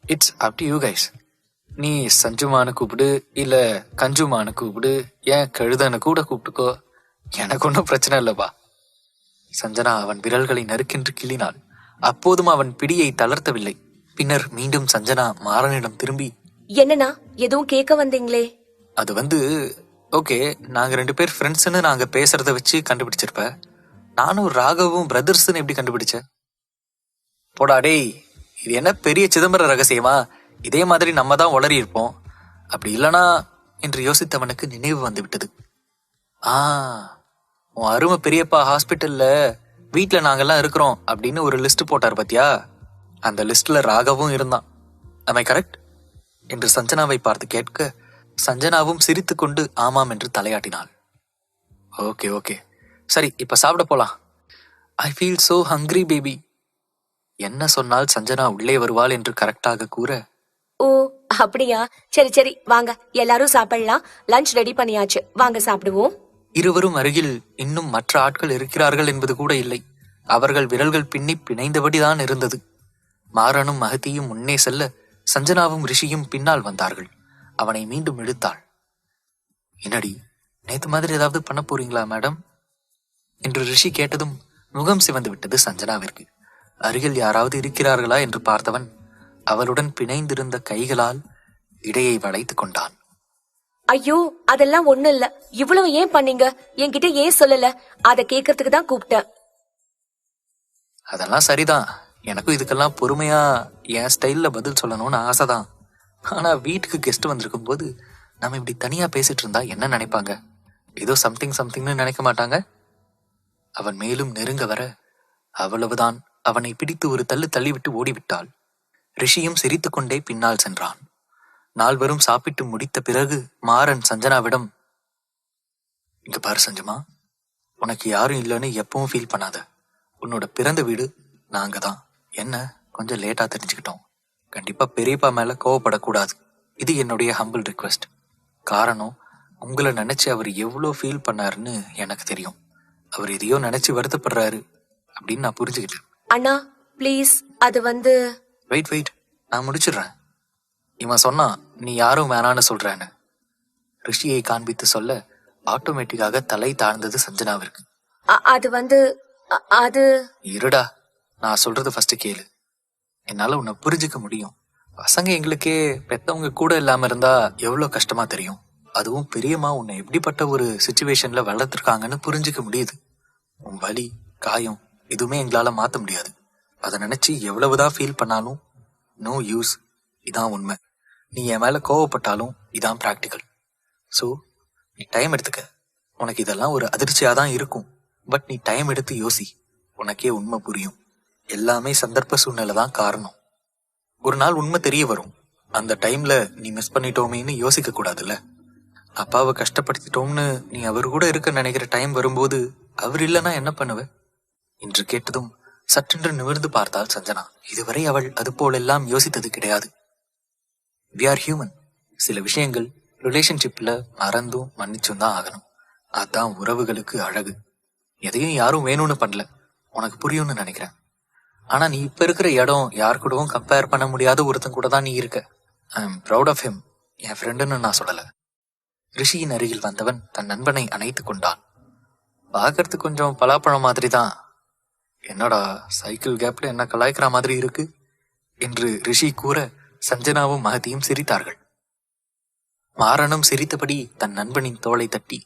S1: It's up to you guys. நீ சஞ்சுமானு கூப்பிடு, இல்ல கஞ்சுமானு கூப்பிடு, ஏன் கழுதன்னு கூட கூப்பிட்டுக்கோ, எனக்கு ஒன்றும் பிரச்சனை இல்லப்பா. சஞ்சனா அவன் விரல்களை நறுக்கென்று கிள்ளினாள். அப்போதும் அவன் பிடியை தளர்த்தவில்லை. பின்னர் மீண்டும் சஞ்சனா மாறனிடம் திரும்பி,
S2: என்னண்ணா எதுவும் கேட்க வந்தீங்களே?
S1: அது வந்து, ஓகே, நாங்க 2 பேர் ஃப்ரெண்ட்ஸ்னு நாங்க பேசுறத வச்சு கண்டுபிடிச்சிருப்ப. நானும் ராகவும் பிரதர்ஸ்ன்னு எப்படி கண்டுபிடிச்ச? போடா டேய், இது என்ன பெரிய சிதம்பர ரகசியமா? இதே மாதிரி நம்ம தான் உளறி இருப்போம். அப்படி இல்லனா என்று யோசித்தவனுக்கு நினைவு வந்து விட்டது. ஆ, உன் அருமை பெரியப்பா ஹாஸ்பிட்டல்ல வீட்ல நாங்கெல்லாம் இருக்கிறோம் அப்படின்னு ஒரு லிஸ்ட் போட்டார் பாத்தியா? அந்த லிஸ்ட்ல ராகவும் இருந்தான். am I கரெக்ட் என்று சஞ்சனாவை பார்த்து கேட்க, சஞ்சனாவும் சிரித்துக்கொண்டு ஆமாம் என்று தலையாட்டினாள். ஓகே ஓகே, சரி, இப்ப சாப்பிட போலாம். I feel so hungry baby. என்ன சொன்னால் சஞ்சனா உள்ளே வருவாள் என்று கரெக்டாக கூற,
S2: ஓ அப்படியா, சரி சரி வாங்க எல்லாரும் சாப்பிடலாம். லஞ்ச் ரெடி பண்ணியாச்சு, வாங்க சாப்பிடுவோம்.
S1: இருவரும் அருகில் இன்னும் மற்ற ஆட்கள் இருக்கிறார்கள் என்பது கூட இல்லை. அவர்கள் விரல்கள் பின்னி பிணைந்தபடிதான் இருந்தது. மாறனும் மகதியும் முன்னே செல்ல, சஞ்சனாவும் ரிஷியும் பின்னால் வந்தார்கள். அவனை மீண்டும் இழுத்தாள். என்னடி, நேத்து மாதிரி ஏதாவது பண்ண போறீங்களா மேடம் என்று ரிஷி கேட்டதும் முகம் சிவந்து விட்டது சஞ்சனாவிற்கு. அருகில் யாராவது இருக்கிறார்களா என்று பார்த்தவன் அவளுடன் பிணைந்திருந்த கைகளால் இடையை வளைத்து கொண்டான்.
S2: ஐயோ அதெல்லாம் ஒண்ணு இல்ல. இவ்வளவு ஏன் பண்ணீங்க? என்கிட்ட ஏன் சொல்லல? அத கேக்குறதுக்கு தான் கூப்பிட்டேன்.
S1: அதெல்லாம் சரிதான், எனக்கும் இதுக்கெல்லாம் பொறுமையா என் ஸ்டைல்ல பதில் சொல்லணும்னு ஆசைதான். ஆனா வீட்டுக்கு கெஸ்ட் வந்திருக்கும் போது நம்ம இப்படி தனியா பேசிட்டு இருந்தா என்ன நினைப்பாங்க? ஏதோ சம்திங்னு நினைக்க மாட்டாங்க? அவன் மேலும் நெருங்க வர அவ்வளவுதான், அவனை பிடித்து ஒரு தள்ளு தள்ளிவிட்டு ஓடிவிட்டாள். ரிஷியும் சிரித்துக்கொண்டே பின்னால் சென்றான். நால்வரும் சாப்பிட்டு முடித்த பிறகு மாறன் சஞ்சனாவிடம், இங்க பாரு சஞ்சமா, உனக்கு யாரும் இல்லைன்னு எப்பவும் ஃபீல் பண்ணாத. உன்னோட பிறந்த வீடு நாங்க தான். என்ன கொஞ்சம் லேட்டா தெரிஞ்சுக்கிட்டோம். கண்டிப்பா பெரியப்பா மேல கோவப்படக்கூடாது. இது என்னுடைய ஹம்பிள் ரிக்வெஸ்ட். காரணம், உங்களை நினைச்சு அவர் எவ்வளோ ஃபீல் பண்ணாருன்னு எனக்கு தெரியும். அவர் எதையோ நினைச்சு வருத்தப்படுறாரு அப்படின்னு நான் புரிஞ்சுக்கிட்டேன்.
S2: அண்ணா ப்ளீஸ், அது வந்து.
S1: வெயிட், நான் முடிச்சிடுறேன். இவன் சொன்னா நீ யாரும் வேணான்னு சொல்றேன்னு. ரிஷியை காண்பித்து சொல்ல ஆட்டோமேட்டிக்காக தலை தாழ்ந்தது சஞ்சனாவிற்கு.
S2: அது வந்து அது.
S1: இருடா, நான் சொல்றது ஃபர்ஸ்ட் கேளு. என்னால உன்னை புரிஞ்சுக்க முடியும். பசங்க எங்களுக்கே பெத்தவங்க கூட இல்லாம இருந்தா எவ்வளவு கஷ்டமா தெரியும். அதுவும் பெரியம்மா உன்னை எப்படிப்பட்ட ஒரு சிச்சுவேஷன்ல வளர்த்துருக்காங்கன்னு புரிஞ்சுக்க முடியுது. உன் வலி, காயம் எதுவுமே எங்களால மாத்த முடியாது. அதை நினைச்சு எவ்வளவுதான் ஃபீல் பண்ணாலும் நோ யூஸ். இதான் உண்மை. நீ என் மேல கோவப்பட்டாலும் இதான் பிராக்டிக்கல். ஸோ நீ டைம் எடுத்துக்க. உனக்கு இதெல்லாம் ஒரு அதிர்ச்சியா தான் இருக்கும். பட் நீ டைம் எடுத்து யோசி, உனக்கே உண்மை புரியும். எல்லாமே சந்தர்ப்ப சூழ்நிலை தான் காரணம். ஒரு நாள் உண்மை தெரிய வரும். அந்த டைம்ல நீ மிஸ் பண்ணிட்டோமேன்னு யோசிக்க கூடாதுல்ல. அப்பாவை கஷ்டப்படுத்திட்டோம்னு நீ அவர் கூட இருக்க நினைக்கிற டைம் வரும்போது அவர் இல்லைன்னா என்ன பண்ணுவ என்று கேட்டதும் சற்றென்று நிமிர்ந்து பார்த்தாள் சஞ்சனா. இதுவரை அவள் அது போலெல்லாம் யோசித்தது கிடையாது. We are human. சில விஷயங்கள் ரிலேஷன்ஷிப்ல மறந்தும் மன்னிச்சும் தான் ஆகணும். அதான் உறவுகளுக்கு அழகு. எதையும் யாரும் வேணும்னு பண்ணல, உனக்கு புரியும்னு நினைக்கிறேன். ஆனா நீ இப்ப இருக்கிற இடம் யார் கூடவும் கம்பேர் பண்ண முடியாத ஒருத்தன் கூட தான் நீ இருக்க. I am proud of him. என் ஃப்ரெண்டுன்னு நான் சொல்லல. ரிஷியின் அருகில் வந்தவன் தன் நண்பனை அணைத்து கொண்டான். பார்க்கறதுக்கு கொஞ்சம் பலாப்பழம் மாதிரி தான். என்னடா சைக்கிள் கேப்ல என்ன கலாய்க்கிற மாதிரி இருக்கு என்று ரிஷி கூற சஞ்சனாவும் மகதியும் சிரித்தார்கள். மாறனும் சிரித்தபடி தன் நண்பனின் தோளை தட்டி,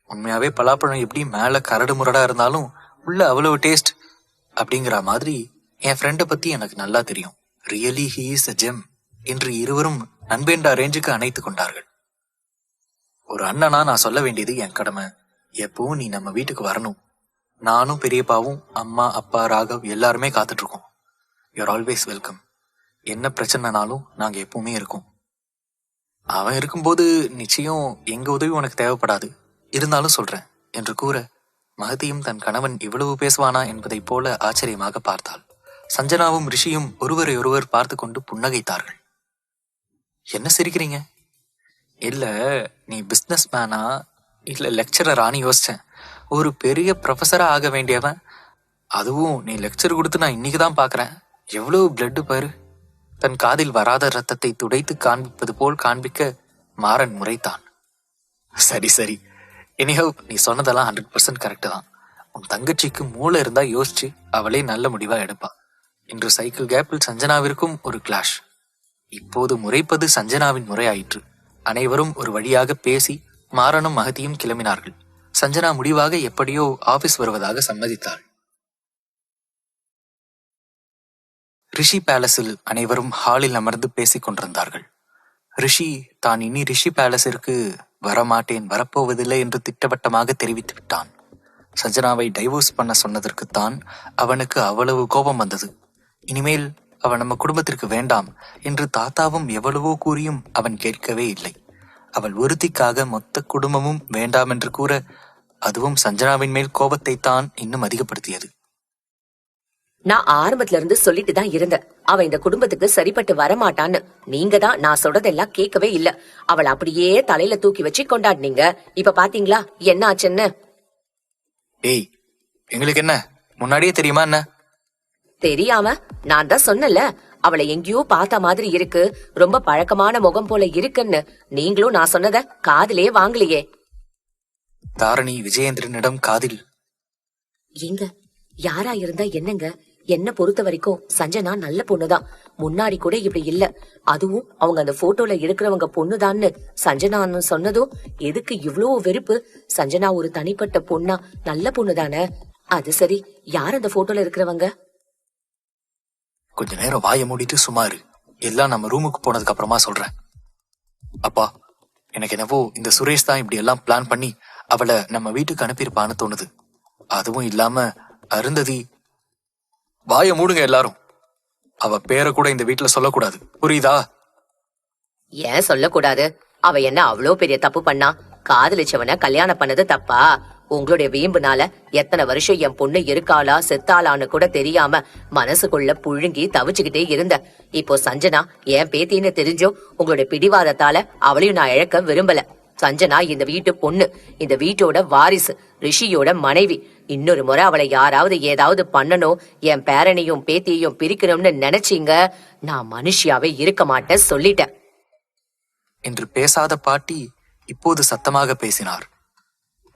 S1: உண்மையாவே பலாப்பழம் எப்படி மேல கரடு முரடா இருந்தாலும் உள்ள அவ்வளவு டேஸ்ட் அப்படிங்கிற மாதிரி என் ஃப்ரெண்டை பத்தி எனக்கு நல்லா தெரியும். Really he is a GeM என்று இருவரும் நண்பேண்டா ரேஞ்சுக்கு அணைத்து கொண்டார்கள். ஒரு அண்ணனா நான் சொல்ல வேண்டியது என் கடமை. எப்பவும் நீ நம்ம வீட்டுக்கு வரணும். நானும் பெரியப்பாவும் அம்மா அப்பா ராகவ் எல்லாருமே காத்துட்டு இருக்கோம். You are always welcome. என்ன பிரச்சனைனாலும் நாங்க எப்பவுமே இருக்கோம். அவன் இருக்கும்போது நிச்சயம் எங்க உதவி உனக்கு தேவைப்படாது, இருந்தாலும் சொல்றேன் என்று கூற மகதியும் தன் கணவன் இவ்வளவு பேசுவானா என்பதைப் போல ஆச்சரியமாக பார்த்தாள். சஞ்சனாவும் ரிஷியும் ஒருவரை ஒருவர் பார்த்து கொண்டு புன்னகைத்தார்கள். என்ன சிரிக்கிறீங்க? இல்ல, நீ பிசினஸ் மேனா இல்ல லெக்சரரான்னு யோசிச்சேன். ஒரு பெரிய ப்ரொஃபஸரா ஆக வேண்டியவன், அதுவும் நீ லெக்சர் கொடுத்து நான் இன்னைக்கு தான் பாக்குறேன். எவ்வளவு பிளட் பாரு. தன் காதில் வராத ரத்தத்தை துடைத்து காண்பிப்பது போல் காண்பிக்க மாறன் முறைத்தான். சரி சரி, எனிஹவ் நீ சொன்னதெல்லாம் 100% கரெக்ட் தான். உன் தங்கச்சிக்கு மூளை இருந்தா யோசிச்சு அவளே நல்ல முடிவா எடுப்பா. இன்று சைக்கிள் கேப்பில் சஞ்சனாவிற்கும் ஒரு கிளாஷ். இப்போது முறைப்பது சஞ்சனாவின் முறையாயிற்று. அனைவரும் ஒரு வழியாக பேசி மாறனும் மகதியும் கிளம்பினார்கள். சஞ்சனா முடிவாக எப்படியோ ஆபீஸ் வருவதாக சம்மதித்தாள். ரிஷி பேலஸில் அனைவரும் ஹாலில் அமர்ந்து பேசிக் கொண்டிருந்தார்கள். ரிஷி தான் இனி ரிஷி பேலஸிற்கு வரமாட்டேன், வரப்போவதில்லை என்று திட்டவட்டமாக தெரிவித்து விட்டான். சஞ்சனாவை டைவோர்ஸ் பண்ண சொன்னதற்குத்தான் அவனுக்கு அவ்வளவு கோபம் வந்தது. இனிமேல் அவன் நம்ம குடும்பத்திற்கு வேண்டாம் என்று தாத்தாவும் எவ்வளவோ கூறியும் அவன் கேட்கவே இல்லை. அவள் ஒருத்திக்காக மொத்த குடும்பமும் வேண்டாம் என்று கூற அதுவும் சஞ்சனாவின் மேல் கோபத்தை தான் இன்னும் அதிகப்படுத்தியது.
S3: நான் ஆரம்பத்துல இருந்து சொல்லிட்டு தான் இருந்தேன், அவ இந்த குடும்பத்துக்கு சரிப்பட்டு வரமாட்டான்னு. நீங்க தான் நான் சொல்றதெல்லாம் கேட்கவே இல்ல. அவளை அப்படியே தலையில தூக்கி வச்சு கொண்டாடினீங்க. இப்ப பாத்தீங்களா என்ன ஆச்சுன்னு?
S1: ஏய், எங்களுக்கு என்ன முன்னாடியே தெரியுமா என்ன?
S3: தெரியாம நான் தான் சொன்னல, அவளை எங்கேயோ பார்த்த மாதிரி இருக்கு, ரொம்ப பழக்கமான முகம் போல இருக்குன்னு. நீங்களும் நான் சொன்னத காதிலே வாங்கலையே.
S1: தாரணி விஜயேந்திரனிடம் காதில்,
S3: எங்க யாரா இருந்தா என்னங்க, என்ன பொறுத்த வரைக்கும் சஞ்சனா நல்ல பொண்ணுதான். முன்னாடி கூட இப்படி இல்ல. அதுவும் அவங்க அந்த போட்டோல இருக்கிறவங்க பொண்ணுதான்னு சஞ்சனான்னு சொன்னதும் எதுக்கு இவ்ளோ வெறுப்பு? சஞ்சனா ஒரு தனிப்பட்ட பொண்ணா, நல்ல பொண்ணுதானே. அது சரி, யார் அந்த போட்டோல இருக்கிறவங்க?
S1: கொஞ்ச நேரம் வாயை மூடிட்டு சுமாரு, எல்லாம் நம்ம ரூமுக்கு போனதுக்கு அப்புறமா சொல்றேன். அப்பா, எனக்கு என்னவோ இந்த சுரேஷ் தான் இப்படி எல்லாம் பிளான் பண்ணி அவளை நம்ம வீட்டுக்கு அனுப்பியிருப்பான்னு தோணுது. அதுவும் இல்லாம அருந்ததி. வாயை மூடுங்க எல்லாரும். அவ பேரை கூட இந்த வீட்டுல சொல்லக்கூடாது, புரியுதா?
S3: ஏன் சொல்லக்கூடாது? அவ என்ன அவ்வளோ பெரிய தப்பு பண்ணா? காதலிச்சவன கல்யாணம் பண்ணது தப்பா? உங்களுடைய வீம்புனால எத்தனை வருஷம் என் பொண்ணு இருக்காளா செத்தாளான்னு கூட தெரியாம மனசுக்குள்ள புழுங்கி தவிச்சுக்கிட்டே இருந்த. இப்போ சஞ்சனா என் பேத்தின்னு தெரிஞ்சும் உங்களுடைய பிடிவாதத்தால அவளையும் நான் இழக்க விரும்பல. சஞ்சனா இந்த வீட்டு பொண்ணு, இந்த வீட்டோட வாரிசு, ரிஷியோட மனைவி. இன்னொரு முறை அவளை யாராவது ஏதாவது பண்ணணும், என் பேரனையும் பேத்தியையும் பிரிக்கணும்னு நினைச்சீங்க, நான் மனுஷியாவே இருக்க மாட்டேன் சொல்லிட்டேன்
S1: என்று பேசாத பாட்டி இப்போது சத்தமாக பேசினார்.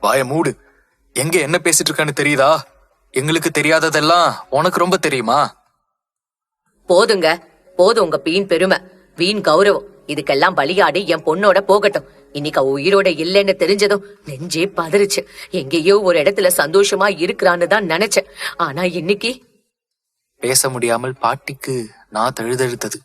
S1: வாய மூடு. எங்க என்ன பேசிட்டு இருக்கான்னு தெரியுதா? எங்களுக்கு தெரியாததெல்லாம் உனக்கு ரொம்ப தெரியுமா?
S3: போதுங்க, போதும் உங்க வீண் பெருமை, வீண் கௌரவம். இதுக்கெல்லாம் பலியாடி என் பொண்ணோட போகட்டும். இன்னைக்கு அவ உயிரோட இல்லைன்னு தெரிஞ்சதும் நெஞ்சே பதறிச்சு. எங்கேயோ ஒரு இடத்துல சந்தோஷமா இருக்கிறான்னு தான் நினைச்சேன். ஆனா இன்னைக்கு
S1: பேச முடியாமல் பாட்டிக்கு நான் தழுதழுத்தது.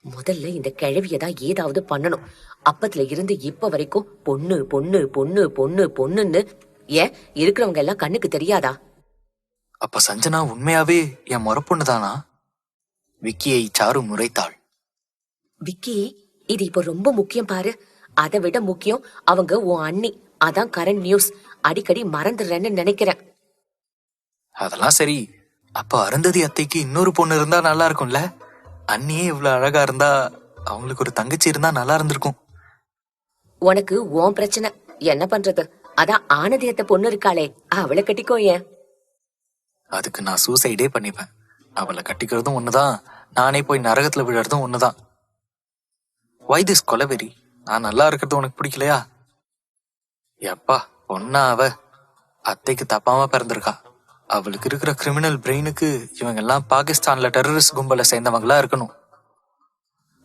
S3: முதல்ல இந்த கிழவியதான் ஏதாவது பண்ணணும். அப்பத்துல இருந்து இப்ப வரைக்கும் பொண்ணு பொண்ணு பொண்ணு பொண்ணு பொண்ணுன்னு ஏன் இருக்கிறவங்க எல்லாம் கண்ணுக்கு தெரியாதா?
S1: அப்ப சஞ்சனா உண்மையாவே என் முறப்பொண்ணுதானா? விக்கியை சாரு முறைத்தாள்.
S3: விக்கி, இது இப்ப ரொம்ப முக்கியம் பாரு. அதை விட முக்கியம் அவங்க உன் அண்ணி. அதான் கரண்ட் நியூஸ். அடிக்கடி மறந்துடுறேன்னு நினைக்கிறேன்.
S1: அதெல்லாம் சரி. அப்ப அருந்ததி அத்தைக்கு இன்னொரு பொண்ணு இருந்தா நல்லா இருக்கும்ல? அண்ணியே இவ்வளவு அழகா இருந்தா அவங்களுக்கு ஒரு தங்கச்சி இருந்தா நல்லா இருந்திருக்கும்.
S3: உனக்கு உன் பிரச்சனை, என்ன பண்றது? அதான் ஆனதியத்த பொண்ணு இருக்காளே, அவளை கட்டிக்கோ. ஏன்?
S1: அதுக்கு நான் சூசைடே பண்ணிப்பேன். அவளை கட்டிக்கிறதும் ஒண்ணுதான், நானே போய் நரகத்துல விழுறதும் ஒண்ணுதான். Why this கொலவெறி? நான் நல்லா இருக்கிறது உனக்கு பிடிக்கலையா? எப்பா பொண்ணா அவ? அத்தைக்கு தப்பாம பிறந்திருக்கா. அவளுக்கு இருக்கிற கிரிமினல் பிரெயினுக்கு இவங்க எல்லாம் பாகிஸ்தான்ல டெரரிஸ்ட் கும்பல சேர்ந்தவங்களா இருக்கணும்.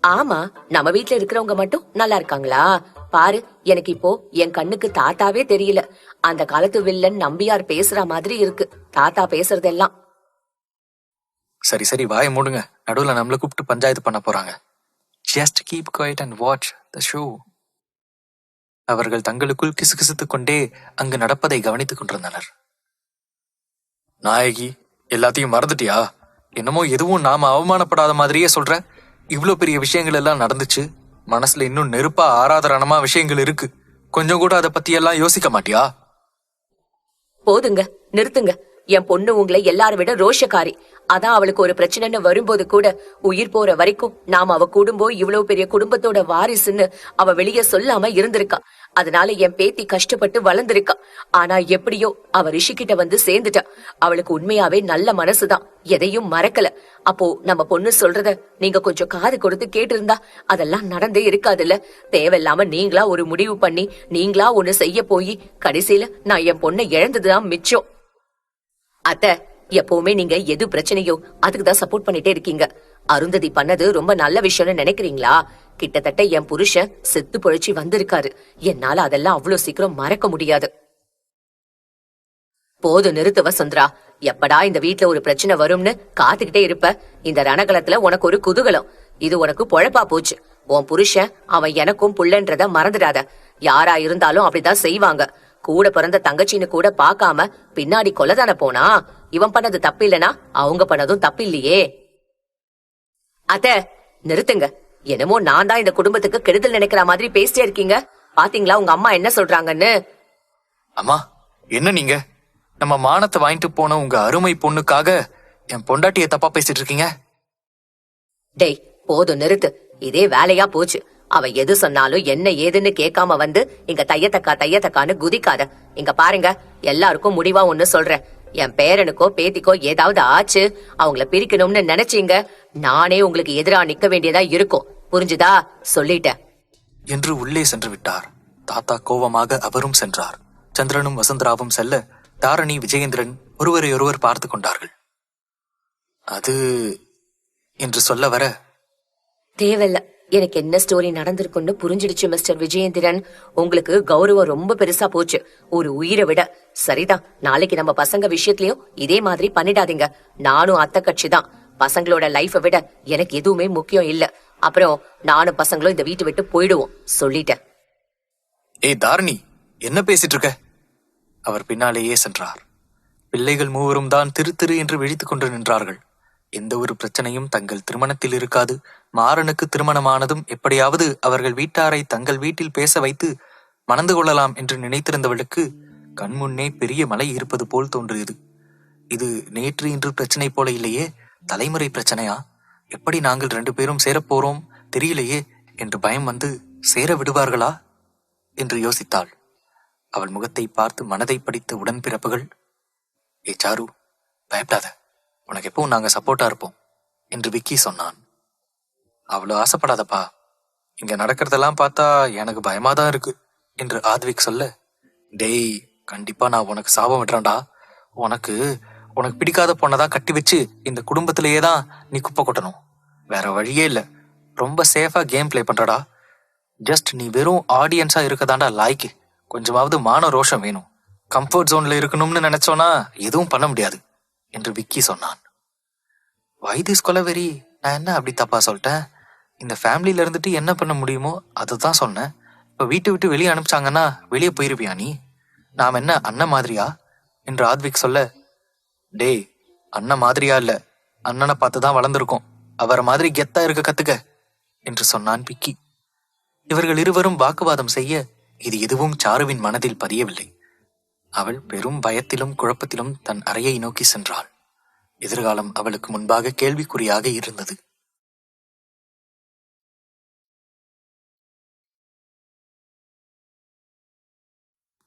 S3: ஆமா, நம்ம வீட்டுல இருக்கிறவங்க மட்டும் நல்லா இருக்காங்களா? பாரு, எனக்கு இப்போ என் கண்ணுக்கு தாத்தாவே தெரியல. அந்த காலத்து வில்லன் நம்பியார் பேசுற மாதிரி இருக்கு தாத்தா பேசுறதெல்லாம்.
S1: சரி சரி, வாயை மூடுங்க. நடுவுல நம்மள கூப்பிட்டு பஞ்சாயத்து பண்ண போறாங்க. Just keep quiet and watch the show. அவர்கள் தங்களுக்குள் கிசுகிசுத்துக் கொண்டே அங்கு நடப்பதை கவனித்துக் கொண்டிருந்தனர். நாயகி, எல்லாத்தையும் மறந்துட்டியா? என்னமோ எதுவும் நாம அவமானப்படாத மாதிரியே சொல்ற. இவ்வளவு பெரிய விஷயங்கள் எல்லாம் நடந்துச்சு. மனசுல இன்னும் நெருப்பா ஆராதரணமா விஷயங்கள் இருக்கு. கொஞ்சம் கூட அதை பத்தி எல்லாம் யோசிக்க மாட்டியா?
S3: போதுங்க, நிறுத்துங்க. என் பொண்ணு உங்களை எல்லாரை விட ரோஷக்காரி. அதான் அவளுக்கு ஒரு பிரச்சனைன்னு வரும்போது கூட உயிர் போற வரைக்கும் நாம அவ குடும்பம் இவ்வளவு பெரிய குடும்பத்தோட வாரிசுன்னு அவ வெளியே சொல்லாம இருந்திருக்கா. அதனால என் பேத்தி கஷ்டப்பட்டு வளர்ந்திருக்கா. ஆனா எப்படியோ அவ ரிஷி கிட்ட வந்து சேர்ந்துட்டா. அவளுக்கு உண்மையாவே நல்ல மனசுதான், எதையும் மறக்கல. அப்போ நம்ம பொண்ணு சொல்றத நீங்க கொஞ்சம் காது கொடுத்து கேட்டு இருந்தா அதெல்லாம் நடந்தே இருக்காதுல்ல. தேவையில்லாம நீங்களா ஒரு முடிவு பண்ணி நீங்களா ஒண்ணு செய்ய போய் கடைசியில நான் என் பொண்ணை இழந்ததுதான் மிச்சம். அத்த, எப்பவுமே நீங்க எது பிரச்சனையோ அதுக்குதான் சப்போர்ட் பண்ணிட்டே இருக்கீங்க. அருந்ததி பண்ணது ரொம்ப நல்ல விஷயம்னு நினைக்கிறீங்களா? கிட்டத்தட்ட என் புருஷன் செத்து பொழைச்சி வந்திருக்காரு. என்னால அதெல்லாம் அவ்வளவு சீக்கிரம் மறக்க முடியாது. போது நிறுத்து வசுந்தரா. எப்படா இந்த வீட்ல ஒரு பிரச்சனை வரும்னு காத்துக்கிட்டே இருப்ப. இந்த ரணகலத்துல உனக்கு ஒரு குதூகலம். இது உனக்கு பொழப்பா போச்சு. உன் புருஷன் அவன் எனக்கும் புள்ளன்றத மறந்துடாத. யாரா இருந்தாலும் அப்படிதான் செய்வாங்க. கூட பிறந்த தங்கச்சின்னு கூட பாக்காம பின்னாடி கொலைதான போனா இவன் பண்ணது தப்பு இல்லனா அவங்க பண்ணதும் தப்பு இல்லையே. அத்த, நிறுத்துங்க. என்னமோ நான் தான் இந்த குடும்பத்துக்கு கெடுதல் நினைக்கிற மாதிரி பேசிட்டே இருக்கீங்க. பாத்தீங்களா உங்க அம்மா என்ன சொல்றாங்கன்னு?
S1: அம்மா, என்ன நீங்க நம்ம மானத்தை வாங்கிட்டு போன உங்க அருமை பொண்ணுக்காக என் பொண்டாட்டிய தப்பா பேசிட்டு இருக்கீங்க?
S3: டேய், போதும் நிறுத்து. இதே வேலையா போச்சு. அவ எது சொன்னாலும் என்ன ஏதுன்னு கேட்காம வந்து இங்க தையத்தக்கான்னு குதிக்காத. இங்க பாருங்க, எல்லாருக்கும் முடிவா ஒண்ணு சொல்றேன். என் பேரனுக்கோ பேத்திக்கோ ஏதாவது ஆச்சு, அவங்கள பிரிக்கணும்னு நினைச்சீங்க, நானே உங்களுக்கு எதிரா நிக்க வேண்டியதா இருக்கும். புரிஞ்சுதா? சொல்லிட்டேன்
S1: என்று உள்ளே சென்று விட்டார். தாத்தா கோவமாக அவரும் சென்றார். சந்திரனும் வசுந்தராவும் செல்ல தாரணி விஜயேந்திரன் ஒருவரையொருவர் பார்த்து கொண்டார்கள். அது என்று சொல்ல வர,
S3: தேவையில்ல, எனக்கு என்ன ஸ்டோரி நடந்திருக்குன்னு புரிஞ்சிடுச்சு மிஸ்டர் விஜயேந்திரன். உங்களுக்கு கௌரவம் ரொம்ப பெருசா போச்சு, ஒரு உயிரை விட. சரிதான், நாளைக்கு நம்ம பசங்க விஷயத்திலயும் இதே மாதிரி பண்ணிடாதீங்க. நானும் அத்தை கட்சி தான். பசங்களோட லைஃபை விட எனக்கு எதுவுமே முக்கியம் இல்ல. அப்புறம் நானும் பசங்களும் இந்த வீட்டை விட்டு போயிடுவோம். சொல்லிட்டேன்.
S1: ஏய் தாரணி, என்ன பேசிட்டு இருக்க? அவர் பின்னாலேயே சென்றார். பிள்ளைகள் மூவரும் தான் திரு திரு என்று விழித்துக் கொண்டு நின்றார்கள். எந்த ஒரு பிரச்சனையும் தங்கள் திருமணத்தில் இருக்காது. மாறனுக்கு திருமணமானதும் எப்படியாவது அவர்கள் வீட்டாரை தங்கள் வீட்டில் பேச வைத்து மணந்து கொள்ளலாம் என்று நினைத்திருந்தவளுக்கு கண்முன்னே பெரிய மலை இருப்பது போல் தோன்றியது. இது நேற்று இன்று பிரச்சனை போல இல்லையே, தலைமுறை பிரச்சனையா? எப்படி நாங்கள் 2 பேரும் சேரப்போறோம் தெரியலையே என்று பயம் வந்து சேர விடுவார்களா என்று யோசித்தாள். அவள் முகத்தை பார்த்து மனதை படித்த உடன்பிறப்புகள், ஏ சாரு, பயப்படாத, உனக்கு எப்பவும் நாங்க சப்போர்ட்டா இருப்போம் என்று விக்கி சொன்னான். அவ்வளவு ஆசைப்படாதப்பா, இங்க நடக்கிறதெல்லாம் பார்த்தா எனக்கு பயமாதான் இருக்கு என்று ஆத்விக் சொல்ல, டேய், கண்டிப்பா நான் உனக்கு சாபம் விடுறேன்டா. உனக்கு உனக்கு பிடிக்காத பொண்ணதான் கட்டி வச்சு இந்த குடும்பத்திலேயே தான் நீ குப்பை கொட்டணும். வேற வழியே இல்ல. ரொம்ப சேஃபா கேம் பிளே பண்றடா. ஜஸ்ட் நீ வெறும் ஆடியன்ஸா இருக்கதாண்டா லாய்க்கு. கொஞ்சமாவது மான ரோஷம் வேணும். கம்ஃபர்ட் ஜோன்ல இருக்கணும்னு நினைச்சோன்னா எதுவும் பண்ண முடியாது என்று விக்கி சொன்னான். வைத்திஸ் கொலவெறி, நான் என்ன அப்படி தப்பா சொல்லிட்டேன்? இந்த ஃபேமிலியில இருந்துட்டு என்ன பண்ண முடியுமோ அதுதான் சொன்னேன். இப்ப வீட்டை விட்டு வெளியே அனுப்பிச்சாங்கன்னா வெளியே போயிருப்பியா நீ? நாம் என்ன அண்ணன் மாதிரியா என்று ஆத்விக் சொல்ல, டேய், அண்ணன் மாதிரியா இல்ல, அண்ணனை பார்த்துதான் வளர்ந்துருக்கோம். அவரை மாதிரி கெத்தா இருக்க கத்துக்க என்று சொன்னான் விக்கி. இவர்கள் இருவரும் வாக்குவாதம் செய்ய இது எதுவும் சாருவின் மனதில் பதியவில்லை. அவள் பெரும் பயத்திலும் குழப்பத்திலும் தன் அறையை நோக்கி சென்றாள். எதிர்காலம் அவளுக்கு முன்பாக கேள்விக்குறியாக இருந்தது.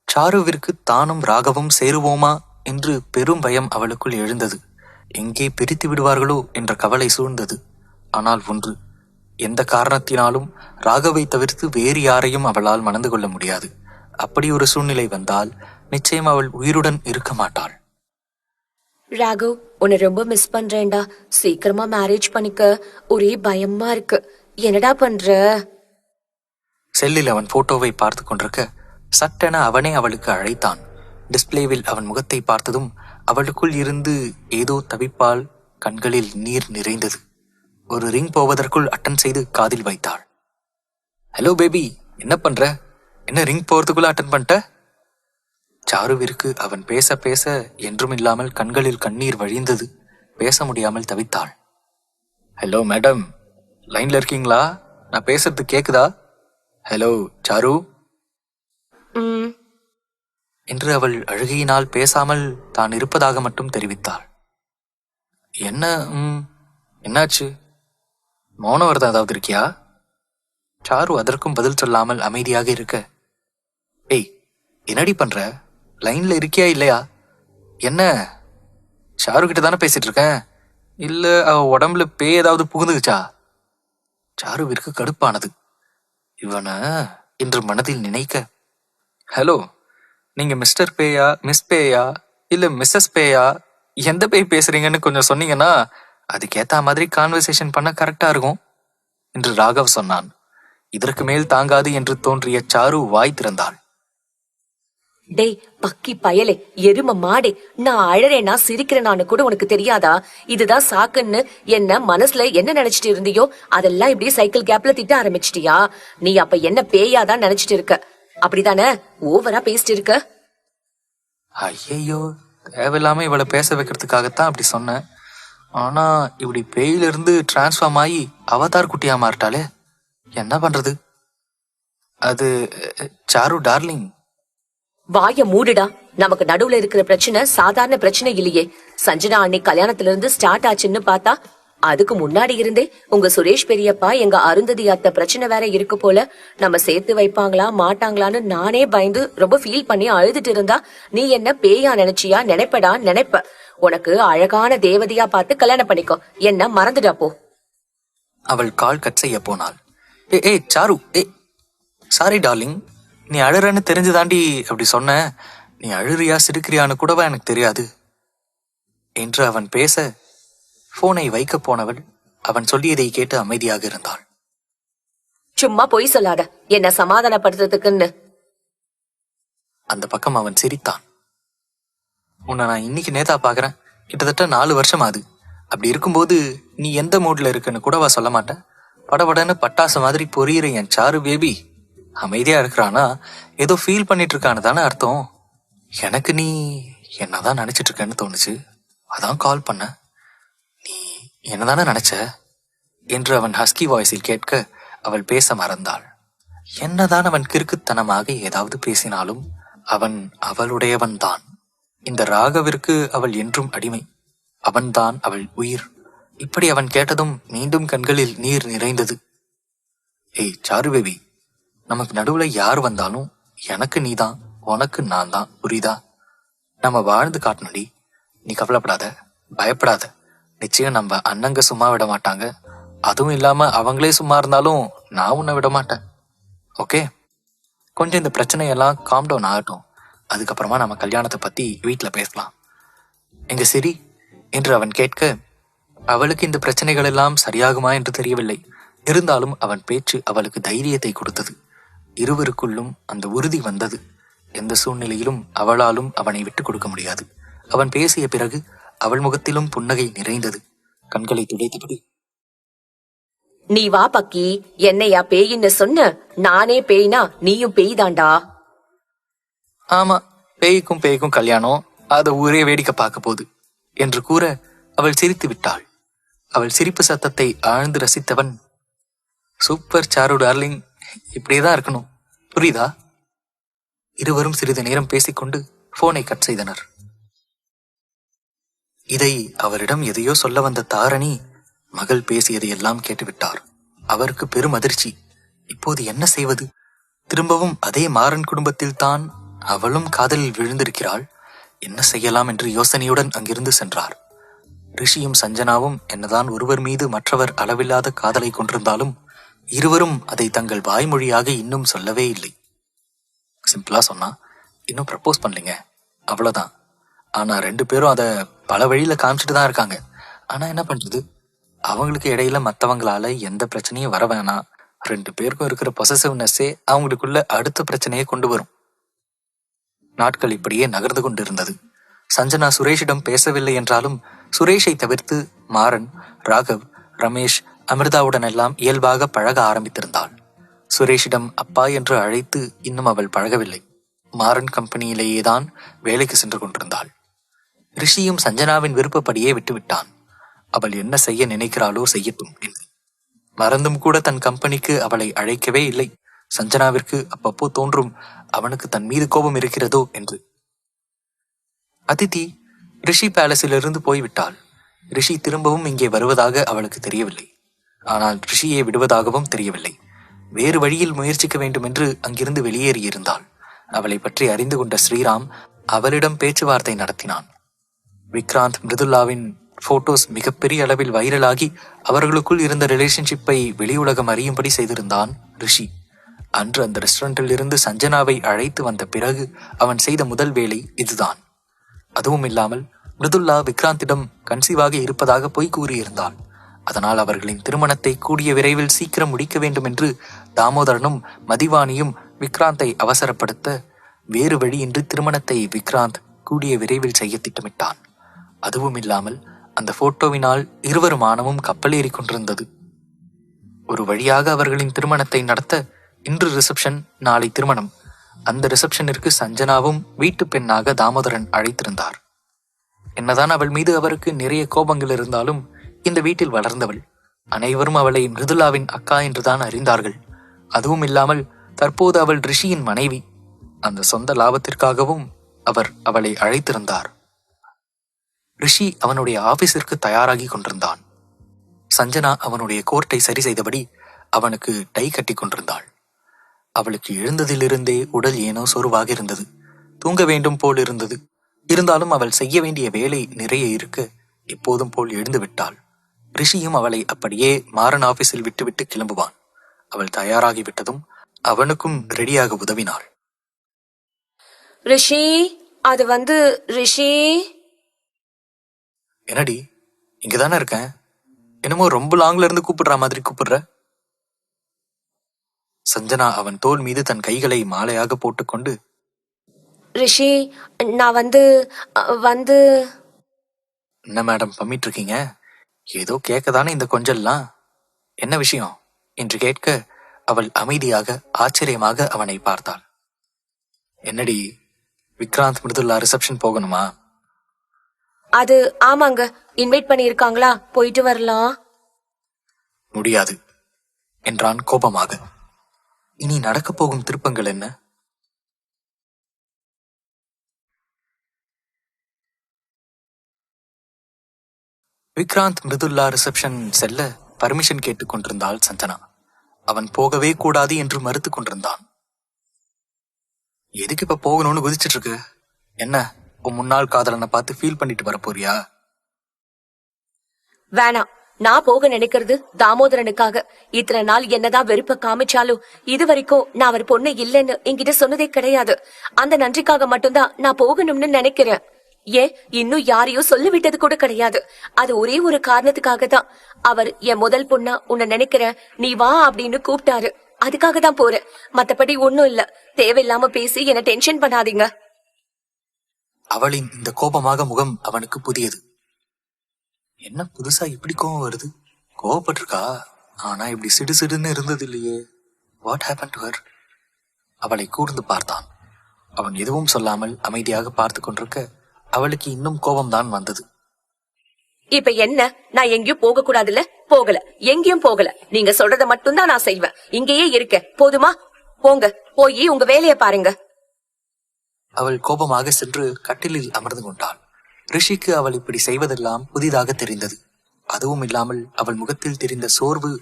S1: சாருவிற்கு தானும் ராகவும் சேருவோமா என்று பெரும் பயம் அவளுக்குள் எழுந்தது. எங்கே பிரித்து விடுவார்களோ என்ற கவலை சூழ்ந்தது. ஆனால் ஒன்று, எந்த காரணத்தினாலும் ராகவை தவிர்த்து வேறு யாரையும் அவளால் மணந்து கொள்ள முடியாது. அப்படி ஒரு சூழ்நிலை வந்தால் நிச்சயம் அவள் உயிருடன் இருக்க மாட்டாள்.
S3: ராகவ், உன்னை ரொம்ப மிஸ் பண்றேன்டா. சீக்கிரமா மேரேஜ் பண்ணிக்க. ஒரே பயமா இருக்கு. என்னடா பண்ற?
S1: செல்லில் அவன் போட்டோவை பார்த்து கொண்டிருக்க சட்டென அவனே அவளுக்கு அழைத்தான். டிஸ்பிளேவில் அவன் முகத்தை பார்த்ததும் அவளுக்குள் இருந்து ஏதோ தவிப்பால் கண்களில் நீர் நிறைந்தது. ஒரு ரிங் போவதற்குள் அட்டன் செய்து காதில் வைத்தாள். ஹலோ பேபி, என்ன பண்ற? என்ன ரிங் போறதுக்குள்ள அட்டன் பண்ணிட்ட? சாருவிற்கு அவன் பேச பேச என்றுமில்லாமல் கண்களில் கண்ணீர் வழிந்தது. பேச முடியாமல் தவித்தாள். ஹலோ மேடம், லைன்ல இருக்கீங்களா? நான் பேசுறது கேக்குதா? ஹலோ சாரு என்று அவள் அழுகையினால் பேசாமல் தான் இருப்பதாக மட்டும் தெரிவித்தாள். என்ன? என்னாச்சு? மௌன விரதம் ஏதாவது இருக்கியா? சாரு அதற்கும் பதில் சொல்லாமல் அமைதியாக இருக்க, ஏய் என்னடி பண்ற? லைன்ல இருக்கியா இல்லையா? என்ன? சாரு கிட்ட தானே பேசிட்டு இருக்கேன். இல்ல அவ உடம்புல பேய் ஏதாவது புகுந்துச்சா? சாருவிற்கு கடுப்பானது. இவன என்று மனதில் நினைக்க, ஹலோ, நீங்க மிஸ்டர் பேயா, மிஸ் பேயா, இல்ல மிஸ்ஸஸ் பேயா, எந்த பேய் பேசுறீங்கன்னு கொஞ்சம் சொன்னீங்கன்னா அதுக்கேத்த மாதிரி கான்வர்சேஷன் பண்ண கரெக்டா இருக்கும் என்று ராகவ் சொன்னான். இதற்கு மேல் தாங்காது என்று தோன்றிய சாரு வாய் திறந்தாள்.
S3: டேய் பக்கி பயலே, எரும மாடே, நான் அழறேனா சிரிக்கிறேனான்னு கூட உனக்கு தெரியாதா? இதுதான் சாக்குன்னு என்ன மனசுல என்ன நினைச்சிட்டு இருந்தியோ அதெல்லாம் இப்படியே சைக்கிள் கேப்ல திட்ட ஆரம்பிச்சிட்டியா? நீ அப்ப என்ன பேயாதான் நினைச்சிட்டு இருக்க, அப்படிதானே? ஓவரா பேசிட்டு இருக்க.
S1: ஐயையோ, தேவையில்லாம இவளை பேச வைக்கிறதுக்காகத்தான் அப்படி சொன்னேன். ஆனா இப்படி பேயிலிருந்து டிரான்ஸ்ஃபார்ம் ஆகி அவதார் குட்டியா மாறிட்டாலே, என்ன பண்றது? அது சாரு டார்லிங்.
S3: வாய மூடுடா. நமக்கு நடுவுல இருக்கிற பிரச்சனை சாதாரண பிரச்சனை இல்லையே. சஞ்சனா அன்னைக்கு கல்யாணத்துல இருந்து ஸ்டார்ட் ஆச்சுன்னு பார்த்தா அதுக்கு முன்னாடி இருந்தே உங்க சுரேஷ் பெரியப்பா எங்க அருந்ததி அத்தை பிரச்சனை வேற இருக்கு போல, நம்ம சேர்த்து வைப்பாங்களா மாட்டாங்களான்னு நானே பயந்து ரொம்ப ஃபீல் பண்ணி அழுதுட்டு இருந்தா நீ என்ன பேயா நினைச்சியா? நினைப்படா நினைப்ப. உனக்கு அழகான தேவதையா பார்த்து கல்யாணம் பண்ணிக்கோ, என்ன மறந்துடா போ.
S1: அவள் கால் கட் செய்ய போனாள். ஏ சாரு, சாரி டார்லிங், நீ அழுறன்னு தெரிஞ்சுதாண்டி அப்படி சொன்ன. நீ அழுறியா சிரிக்கிறியான்னு கூடவா எனக்கு தெரியாது என்று அவன் பேச, போனை வைக்க போனவள் அவன் சொல்லியதை கேட்டு அமைதியாக இருந்தாள்.
S3: சும்மா பொய் சொல்லாத, என்ன சமாதானப்படுத்துறதுக்குன்னு.
S1: அந்த பக்கம் அவன் சிரித்தான். உன்னை நான் இன்னைக்கு நேத்தா பாக்குறேன். கிட்டத்தட்ட 4 வருஷம் ஆகுது. அப்படி இருக்கும்போது நீ எந்த மூட்ல இருக்குன்னு கூடவா சொல்ல மாட்டேன்? படபடன்னு பட்டாசு மாதிரி பொரியிற என் சாரு பேபி அமைதியா இருக்கிறானா ஏதோ ஃபீல் பண்ணிட்டு இருக்கான்னு தானே அர்த்தம். எனக்கு நீ என்னதான் நினைச்சிட்டு இருக்கேன்னு தோணுச்சு, அதான் கால் பண்ண. நீ என்னதானே நினைச்ச என்று அவன் ஹஸ்கி வாய்ஸில் கேட்க அவள் பேச மறந்தாள். என்னதான் அவன் கிறுக்குத்தனமாக ஏதாவது பேசினாலும் அவன் அவளுடையவன் தான். இந்த ராகவிற்கு அவள் என்றும் அடிமை. அவன்தான் அவள் உயிர். இப்படி அவன் கேட்டதும் மீண்டும் கண்களில் நீர் நிறைந்தது. ஏய் சாரு பேபி, நமக்கு நடுவுல யார் வந்தாலும் எனக்கு நீதான், உனக்கு நான் தான், புரியுதா? நம்ம வாழ்ந்து காட்டணும்டி. நீ கவலைப்படாத, பயப்படாத. நிச்சயம் நம்ம அண்ணங்க சும்மா விட மாட்டாங்க. அதுவும் இல்லாம அவங்களே சும்மா இருந்தாலும் நான் உன்னை விட மாட்டேன். ஓகே, கொஞ்சம் இந்த பிரச்சனையெல்லாம் காம் டவுன் ஆகட்டும். அதுக்கப்புறமா நம்ம கல்யாணத்தை பத்தி வீட்டுல பேசலாம். எங்க சரி என்று அவன் கேட்க, அவளுக்கு இந்த பிரச்சனைகள் எல்லாம் சரியாகுமா என்று தெரியவில்லை. இருந்தாலும் அவன் பேச்சு அவளுக்கு தைரியத்தை கொடுத்தது. இருவருக்குள்ளும் அந்த உறுதி வந்தது. எந்த சூழ்நிலையிலும் அவளாலும் அவனை விட்டுக் கொடுக்க முடியாது. அவன் பேசிய பிறகு அவள் முகத்திலும் புன்னகை நிறைந்தது. கண்களை துடைத்தபடி,
S3: நீ வா பக்கி, என்னையா பேயின்னு சொன்ன? நானே பேய்னா நீயும் பேய்தாண்டா.
S1: ஆமா, பேய்க்கும் கல்யாணம், அதை ஊரே வேடிக்கை பார்க்க போகுது என்று கூற அவள் சிரித்து விட்டாள். அவள் சிரிப்பு சத்தத்தை ஆழ்ந்து ரசித்தவன், சூப்பர் சாரு டார்லிங், இப்படியேதான் இருக்கணும், புரியுதா? இருவரும் சிறிது நேரம் பேசிக்கொண்டு போனை கட் செய்தனர். இதை அவரிடம் எதையோ சொல்ல வந்த தாரணி மகள் பேசியதை எல்லாம் கேட்டுவிட்டார். அவருக்கு பெரும் அதிர்ச்சி. இப்போது என்ன செய்வது? திரும்பவும் அதே மாறன் குடும்பத்தில் தான் அவளும் காதலில் விழுந்திருக்கிறாள். என்ன செய்யலாம் என்று யோசனையுடன் அங்கிருந்து சென்றார். ரிஷியும் சஞ்சனாவும் என்னதான் ஒருவர் மீது மற்றவர் அளவில்லாத காதலை கொண்டிருந்தாலும் இருவரும் அதை தங்கள் வாய்மொழியாக இன்னும் சொல்லவே இல்லை. சிம்பிளா சொன்னா, இன்னும் ப்ரப்போஸ் பண்ணலீங்க, அவ்வளவுதான். ஆனா 2 பேரும் அதை பல வழியில காமிச்சிட்டு தான் இருக்காங்க. ஆனா என்ன பண்றது, அவங்களுக்கு இடையில மத்தவங்களால எந்த பிரச்சனையும் வர வேணாம். 2 பேருக்கும் இருக்கிற பொசசிவ்னஸே அவங்களுக்குள்ள அடுத்த பிரச்சனையை கொண்டு வரும். நாட்கள் இப்படியே நகர்ந்து கொண்டிருந்தது. சஞ்சனா சுரேஷிடம் பேசவில்லை என்றாலும் சுரேஷை தவிர்த்து மாறன், ராகவ், ரமேஷ், அமிர்தாவுடன் எல்லாம் இயல்பாக பழக ஆரம்பித்திருந்தாள். சுரேஷிடம் அப்பா என்று அழைத்து இன்னும் அவள் பழகவில்லை. மாறன் கம்பெனியிலேயேதான் வேலைக்கு சென்று கொண்டிருந்தாள். ரிஷியும் சஞ்சனாவின் விருப்பப்படியே விட்டுவிட்டான். அவள் என்ன செய்ய நினைக்கிறாளோ செய்யட்டும் என்று. மறந்தும் கூட தன் கம்பெனிக்கு அவளை அழைக்கவே இல்லை. சஞ்சனாவிற்கு அப்பப்போ தோன்றும் அவனுக்கு தன் மீது கோபம் இருக்கிறதோ என்று. அதித்தி ரிஷி பேலஸிலிருந்து போய்விட்டாள். ரிஷி திரும்பவும் இங்கே வருவதாக அவளுக்கு தெரியவில்லை. ஆனால் ரிஷியை விடுவதாகவும் தெரியவில்லை. வேறு வழியில் முயற்சிக்க வேண்டும் என்று அங்கிருந்து வெளியேறியிருந்தாள். அவளை பற்றி அறிந்து கொண்ட ஸ்ரீராம் அவளிடம் பேச்சுவார்த்தை நடத்தினான். விக்ராந்த் மிருதுல்லாவின் போட்டோஸ் மிகப்பெரிய அளவில் வைரலாகி அவர்களுக்குள் இருந்த ரிலேஷன்ஷிப்பை வெளி உலகம் அறியும்படி செய்திருந்தான் ரிஷி. அன்று அந்த ரெஸ்டாரண்டில் இருந்து சஞ்சனாவை அழைத்து வந்த பிறகு அவன் செய்த முதல் வேலை இதுதான். அதுவும் இல்லாமல் மிருதுல்லா விக்ராந்திடம் கன்சீவாக இருப்பதாக பொய் கூறியிருந்தாள். அதனால் அவர்களின் திருமணத்தை கூடிய விரைவில் சீக்கிரம் முடிக்க வேண்டும் என்று தாமோதரனும் மதிவானியும் விக்ராந்தை அவசரப்படுத்த வேறு வழியின்றி திருமணத்தை விக்ராந்த் கூடிய விரைவில் செய்ய திட்டமிட்டான். அதுவும் இல்லாமல் அந்த போட்டோவினால் இருவர் மானமும் கப்பலேறி கொண்டிருந்தது. ஒரு வழியாக அவர்களின் திருமணத்தை நடத்த இன்று ரிசப்ஷன், நாளை திருமணம். அந்த ரிசப்ஷனிற்கு சஞ்சனாவும் வீட்டு பெண்ணாக தாமோதரன் அழைத்திருந்தார். என்னதான் அவள் மீது அவருக்கு நிறைய கோபங்கள் இருந்தாலும் இந்த வீட்டில் வளர்ந்தவள். அனைவரும் அவளை மிருதுலாவின் அக்கா என்றுதான் அறிந்தார்கள். அதுவும் இல்லாமல் தற்போது அவள் ரிஷியின் மனைவி. அந்த சொந்த லாபத்திற்காகவும் அவர் அவளை அழைத்திருந்தார். ரிஷி அவனுடைய ஆபீஸிற்கு தயாராகி கொண்டிருந்தான். சஞ்சனா அவனுடைய கோர்ட்டை சரி செய்தபடி அவனுக்கு டை கட்டி கொண்டிருந்தாள். அவளுக்கு எழுந்ததிலிருந்தே உடல் ஏனோ சோர்வாக இருந்தது. தூங்க வேண்டும் போல் இருந்தது. இருந்தாலும் அவள் செய்ய வேண்டிய வேலை நிறைய இருக்க எப்போதும் போல் எழுந்து விட்டாள். ரிஷியும் அவளை அப்படியே மாறன் ஆபீஸில் விட்டுவிட்டு கிளம்புவான். அவள் தயாராகிவிட்டதும் அவனுக்கும் ரெடியாக உதவினாள்.
S2: ரிஷி, அது ரிஷி.
S1: என்னடி, இங்கதானே இருக்கேன். என்னமோ ரொம்ப லாங்ல இருந்து கூப்பிடுற மாதிரி கூப்பிடுற. சஞ்சனா அவன் தோள் மீது தன் கைகளை மாலையாக போட்டுக்கொண்டு,
S2: ரிஷி, நான் வந்து
S1: என்ன மேடம் பண்ணிட்டு இருக்கீங்க? ஏதோ கேட்கதானே இந்த கொஞ்சல்லாம். என்ன விஷயம் என்று கேட்க அவள் அமைதியாக ஆச்சரியமாக அவனை பார்த்தாள். என்னடி, விக்ராந்த் மிருதுல்லா ரிசப்ஷன் போகணுமா?
S2: அது ஆமாங்க, இன்வைட் பண்ணியிருக்காங்களா, போயிட்டு வரலாம்.
S1: முடியாது என்றான் கோபமாக. இனி நடக்கப் போகும் திருப்பங்கள் என்ன? விக்ராந்த் மிருதுல்லா ரிசப்ஷன் செல்ல பர்மிஷன் கேட்டுக் கொண்டிருந்தாள் சஞ்சனா. அவன் போகவே கூடாது என்று மறுத்து கொண்டிருந்தான். எதுக்கு இப்ப போகணும்னு குதிச்சிட்டு இருக்கு? என்ன, உன் முன்னாள் காதலனை பார்த்து ஃபீல் பண்ணிட்டு வர போறியா?
S2: வேணாம், நான் போக நினைக்கிறது தாமோதரனுக்காக. இத்தனை நாள் என்னதான் வெறுப்ப காமிச்சாலும் இது வரைக்கும் நான் அவர் பொண்ணு இல்லைன்னு என்கிட்ட சொன்னதே கிடையாது. அந்த நன்றிக்காக மட்டும்தான் நான் போகணும்னு நினைக்கிறேன். ஏன், இன்னும் யாரையும் சொல்ல விட்டது கூட கிடையாது. அது ஒரே ஒரு காரணத்துக்காக தான். அவர் என் முதல் பொண்ணா உன்னை நினைக்கிறேன், நீ வா அப்படின்னு கூப்பிட்டாரு. அதுக்காக தான் போறேன். மத்தபடி ஒண்ணும் இல்ல. தேவையில்லாம பேசி என்ன டென்ஷன் பண்ணாதீங்க.
S1: அவளின் இந்த கோபமாக முகம் அவனுக்கு புதியது. என்ன புதுசா இப்படி கோபம் வருது? கோபப்பட்டிருக்கா? ஆனா இப்படி சிடு சிடுன்னு இருந்தது இல்லையே. What happen to her? அவளை கூர்ந்து பார்த்தான். அவன் எதுவும் சொல்லாமல் அமைதியாக பார்த்து கொண்டிருக்க அவளுக்கு இன்னும் கோபம்தான் வந்தது.
S2: இப்ப என்ன, நான் எங்கேயும் போக கூடாதுல்ல? போகல, எங்கேயும் போகல. நீங்க சொல்றத மட்டும்தான் நான் செய்வேன். இங்கேயே இருக்க போதுமா? போங்க, போய் உங்க வேலைய பாருங்க.
S1: அவள் கோபமாக சென்று கட்டிலில் அமர்ந்து கொண்டாள். ரிஷிக்கு அவள் இப்படி செய்வதெல்லாம் புதிதாக தெரிந்தது. அதுவும் இல்லாமல் அவள் முகத்தில் தெரிந்த சோர்வு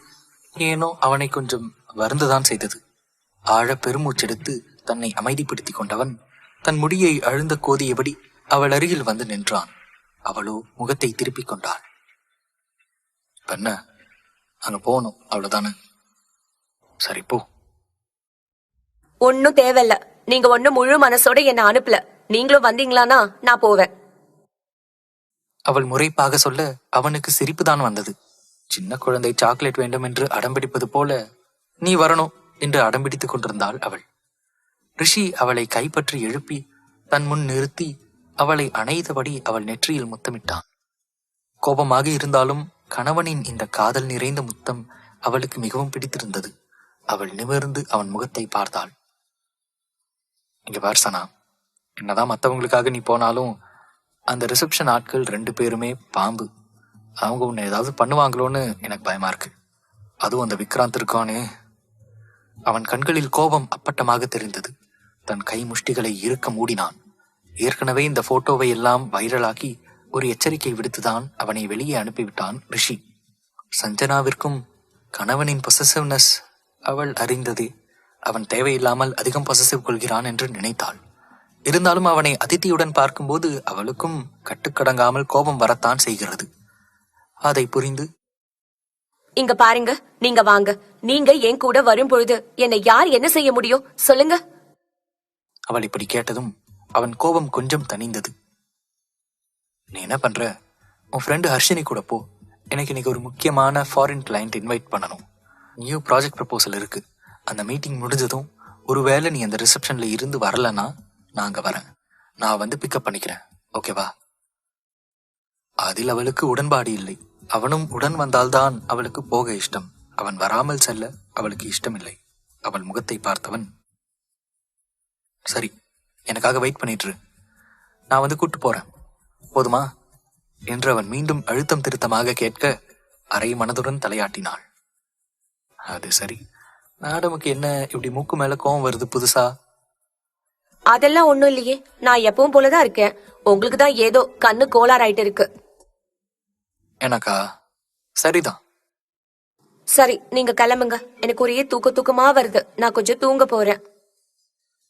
S1: ஏனோ அவனை கொஞ்சம் வருந்துதான் செய்தது. ஆழ பெருமூச்செடுத்து தன்னை அமைதிப்படுத்திக் கொண்டவன் தன் முடியை அழுந்த கோதியபடி அவள் அருகில் வந்து நின்றான். அவளோ முகத்தை திருப்பிக் கொண்டாள். என்ன, அங்க போகணும் அவ்வளவுதானே? சரி போ.
S2: ஒன்னும் தேவையில்ல. நீங்க ஒன்னும் முழு மனசோட என்ன அனுப்பல. நீங்களும் வந்தீங்களானா நான் போவேன்.
S1: அவள் முறைப்பாக சொல்ல அவனுக்கு சிரிப்புதான் வந்தது. சின்ன குழந்தை சாக்லேட் வேண்டும் என்று அடம்பிடிப்பது போல நீ வரணும் என்று அடம்பிடித்துக் கொண்டிருந்தாள் அவள். ரிஷி அவளை கைப்பற்றி எழுப்பி தன் முன் நிறுத்தி அவளை அணைத்தபடி அவள் நெற்றியில் முத்தமிட்டான். கோபமாக இருந்தாலும் கணவனின் இந்த காதல் நிறைந்த முத்தம் அவளுக்கு மிகவும் பிடித்திருந்தது. அவள் நிமிர்ந்து அவன் முகத்தை பார்த்தாள். இங்க பார் சனா, என்னதான் மற்றவங்களுக்காக நீ போனாலும் அந்த ரிசப்ஷன் ஆட்கள் 2 பேருமே பாம்பு. அவங்க உன்னை ஏதாவது பண்ணுவாங்களோன்னு எனக்கு பயமா இருக்கு. அதுவும் அந்த விக்ராந்த் இருக்கானே. அவன் கண்களில் கோபம் அப்பட்டமாக தெரிந்தது. தன் கை முஷ்டிகளை இறுக்க மூடினான். ஏற்கனவே இந்த போட்டோவை எல்லாம் வைரலாக்கி ஒரு எச்சரிக்கை விடுத்துதான் அவனை வெளியே அனுப்பிவிட்டான் ரிஷி. சஞ்சனாவிற்கும் கணவனின் பொசசிவ்னஸ் அவள் அறிந்தது. அவன் தேவையில்லாமல் அதிகம் பொசசிவ் கொள்கிறான் என்று நினைத்தாள். இருந்தாலும் அவனை அதித்தியுடன் பார்க்கும்போது அவளுக்கும் கட்டுக்கடங்காமல் கோபம் வரத்தான் செய்கிறது. அதை புரிந்து,
S3: இங்க பாருங்க, நீங்க வாங்க. நீங்க என் கூட வரும் பொழுது என்னை யார் என்ன செய்ய முடியும் சொல்லுங்க.
S1: அவள் இப்படி கேட்டதும் அவன் கோபம் கொஞ்சம் தணிந்தது. நீ என்ன பண்ற? உன் ஃப்ரெண்டு ஹர்ஷினி கூட போ. எனக்கு இன்னைக்கு ஒரு முக்கியமான ஃபாரின் கிளையண்ட் இன்வைட் பண்ணணும். நியூ ப்ராஜெக்ட் ப்ரப்போசல் இருக்கு. அந்த மீட்டிங் முடிஞ்சதும் ஒருவேளை நீ அந்த ரிசப்ஷன்ல இருந்து வரலன்னா நான் அங்க வரேன். நான் வந்து பிக்கப் பண்ணிக்கிறேன், ஓகேவா? அதில் அவளுக்கு உடன்பாடு இல்லை. அவனும் உடன் வந்தால்தான் அவளுக்கு போக இஷ்டம். அவன் வராமல் செல்ல அவளுக்கு இஷ்டமில்லை. அவள் முகத்தை பார்த்தவன், சரி, எனக்காக வெயிட் பண்ணிட்டு இரு. நான் வந்து கூட்டு போறேன், போதுமா என்று அவன் மீண்டும் அழுத்தம் திருத்தமாக கேட்க அரை மனதுடன் தலையாட்டினாள். அது சரி, மேடமுக்கு என்ன இப்படி மூக்கு மேல கோவம் வருது புதுசா?
S3: அதெல்லாம் ஒண்ணும் இல்லையே, நான் எப்பவும் போலதான் இருக்கேன். உங்களுக்கு தான் ஏதோ கண்ணு கோளாறாயிட்டு இருக்கு.
S1: எனக்கா? சரிதான்.
S3: சரி, நீங்க கிளம்புங்க. எனக்கு ஒரே தூக்கமா வருது. நான் கொஞ்சம் தூங்க போறேன்.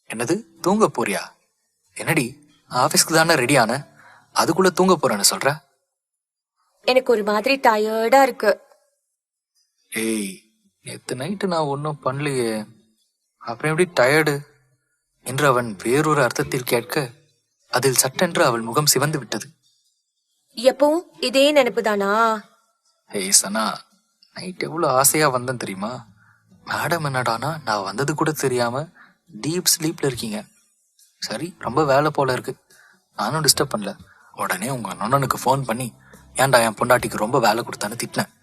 S1: என்னது, தூங்க போறியா? என்னடி, ஆபீஸ்க்கு தானே ரெடி ஆன, அதுக்குள்ள தூங்க போறேன்னு சொல்ற?
S3: எனக்கு ஒரு மாதிரி டயர்டா இருக்கு.
S1: ஏய், நேத்து நைட்டு நான் ஒன்னும் பண்ணலையே, அப்புறம் எப்படி டயர்டு என்று அவன் வேறொரு அர்த்தத்தில் கேட்க அதில் சட்டென்று அவள் முகம் சிவந்து விட்டது.
S3: எப்பவும் இதே நினைப்புதானா?
S1: ஏய் சனா, நைட் எவ்வளவு ஆசையா வந்தேன் தெரியுமா? மேடம் என்னடானா நான் வந்தது கூட தெரியாம டீப் ஸ்லீப்ல இருக்கீங்க. சரி, ரொம்ப வேலை போல இருக்கு, நானும் டிஸ்டர்ப் பண்ணல. உடனே உங்க அண்ணனுக்கு ஃபோன் பண்ணி ஏன்டா என் பொண்டாட்டிக்கு ரொம்ப வேலை கொடுத்தான்னு திட்டினேன்.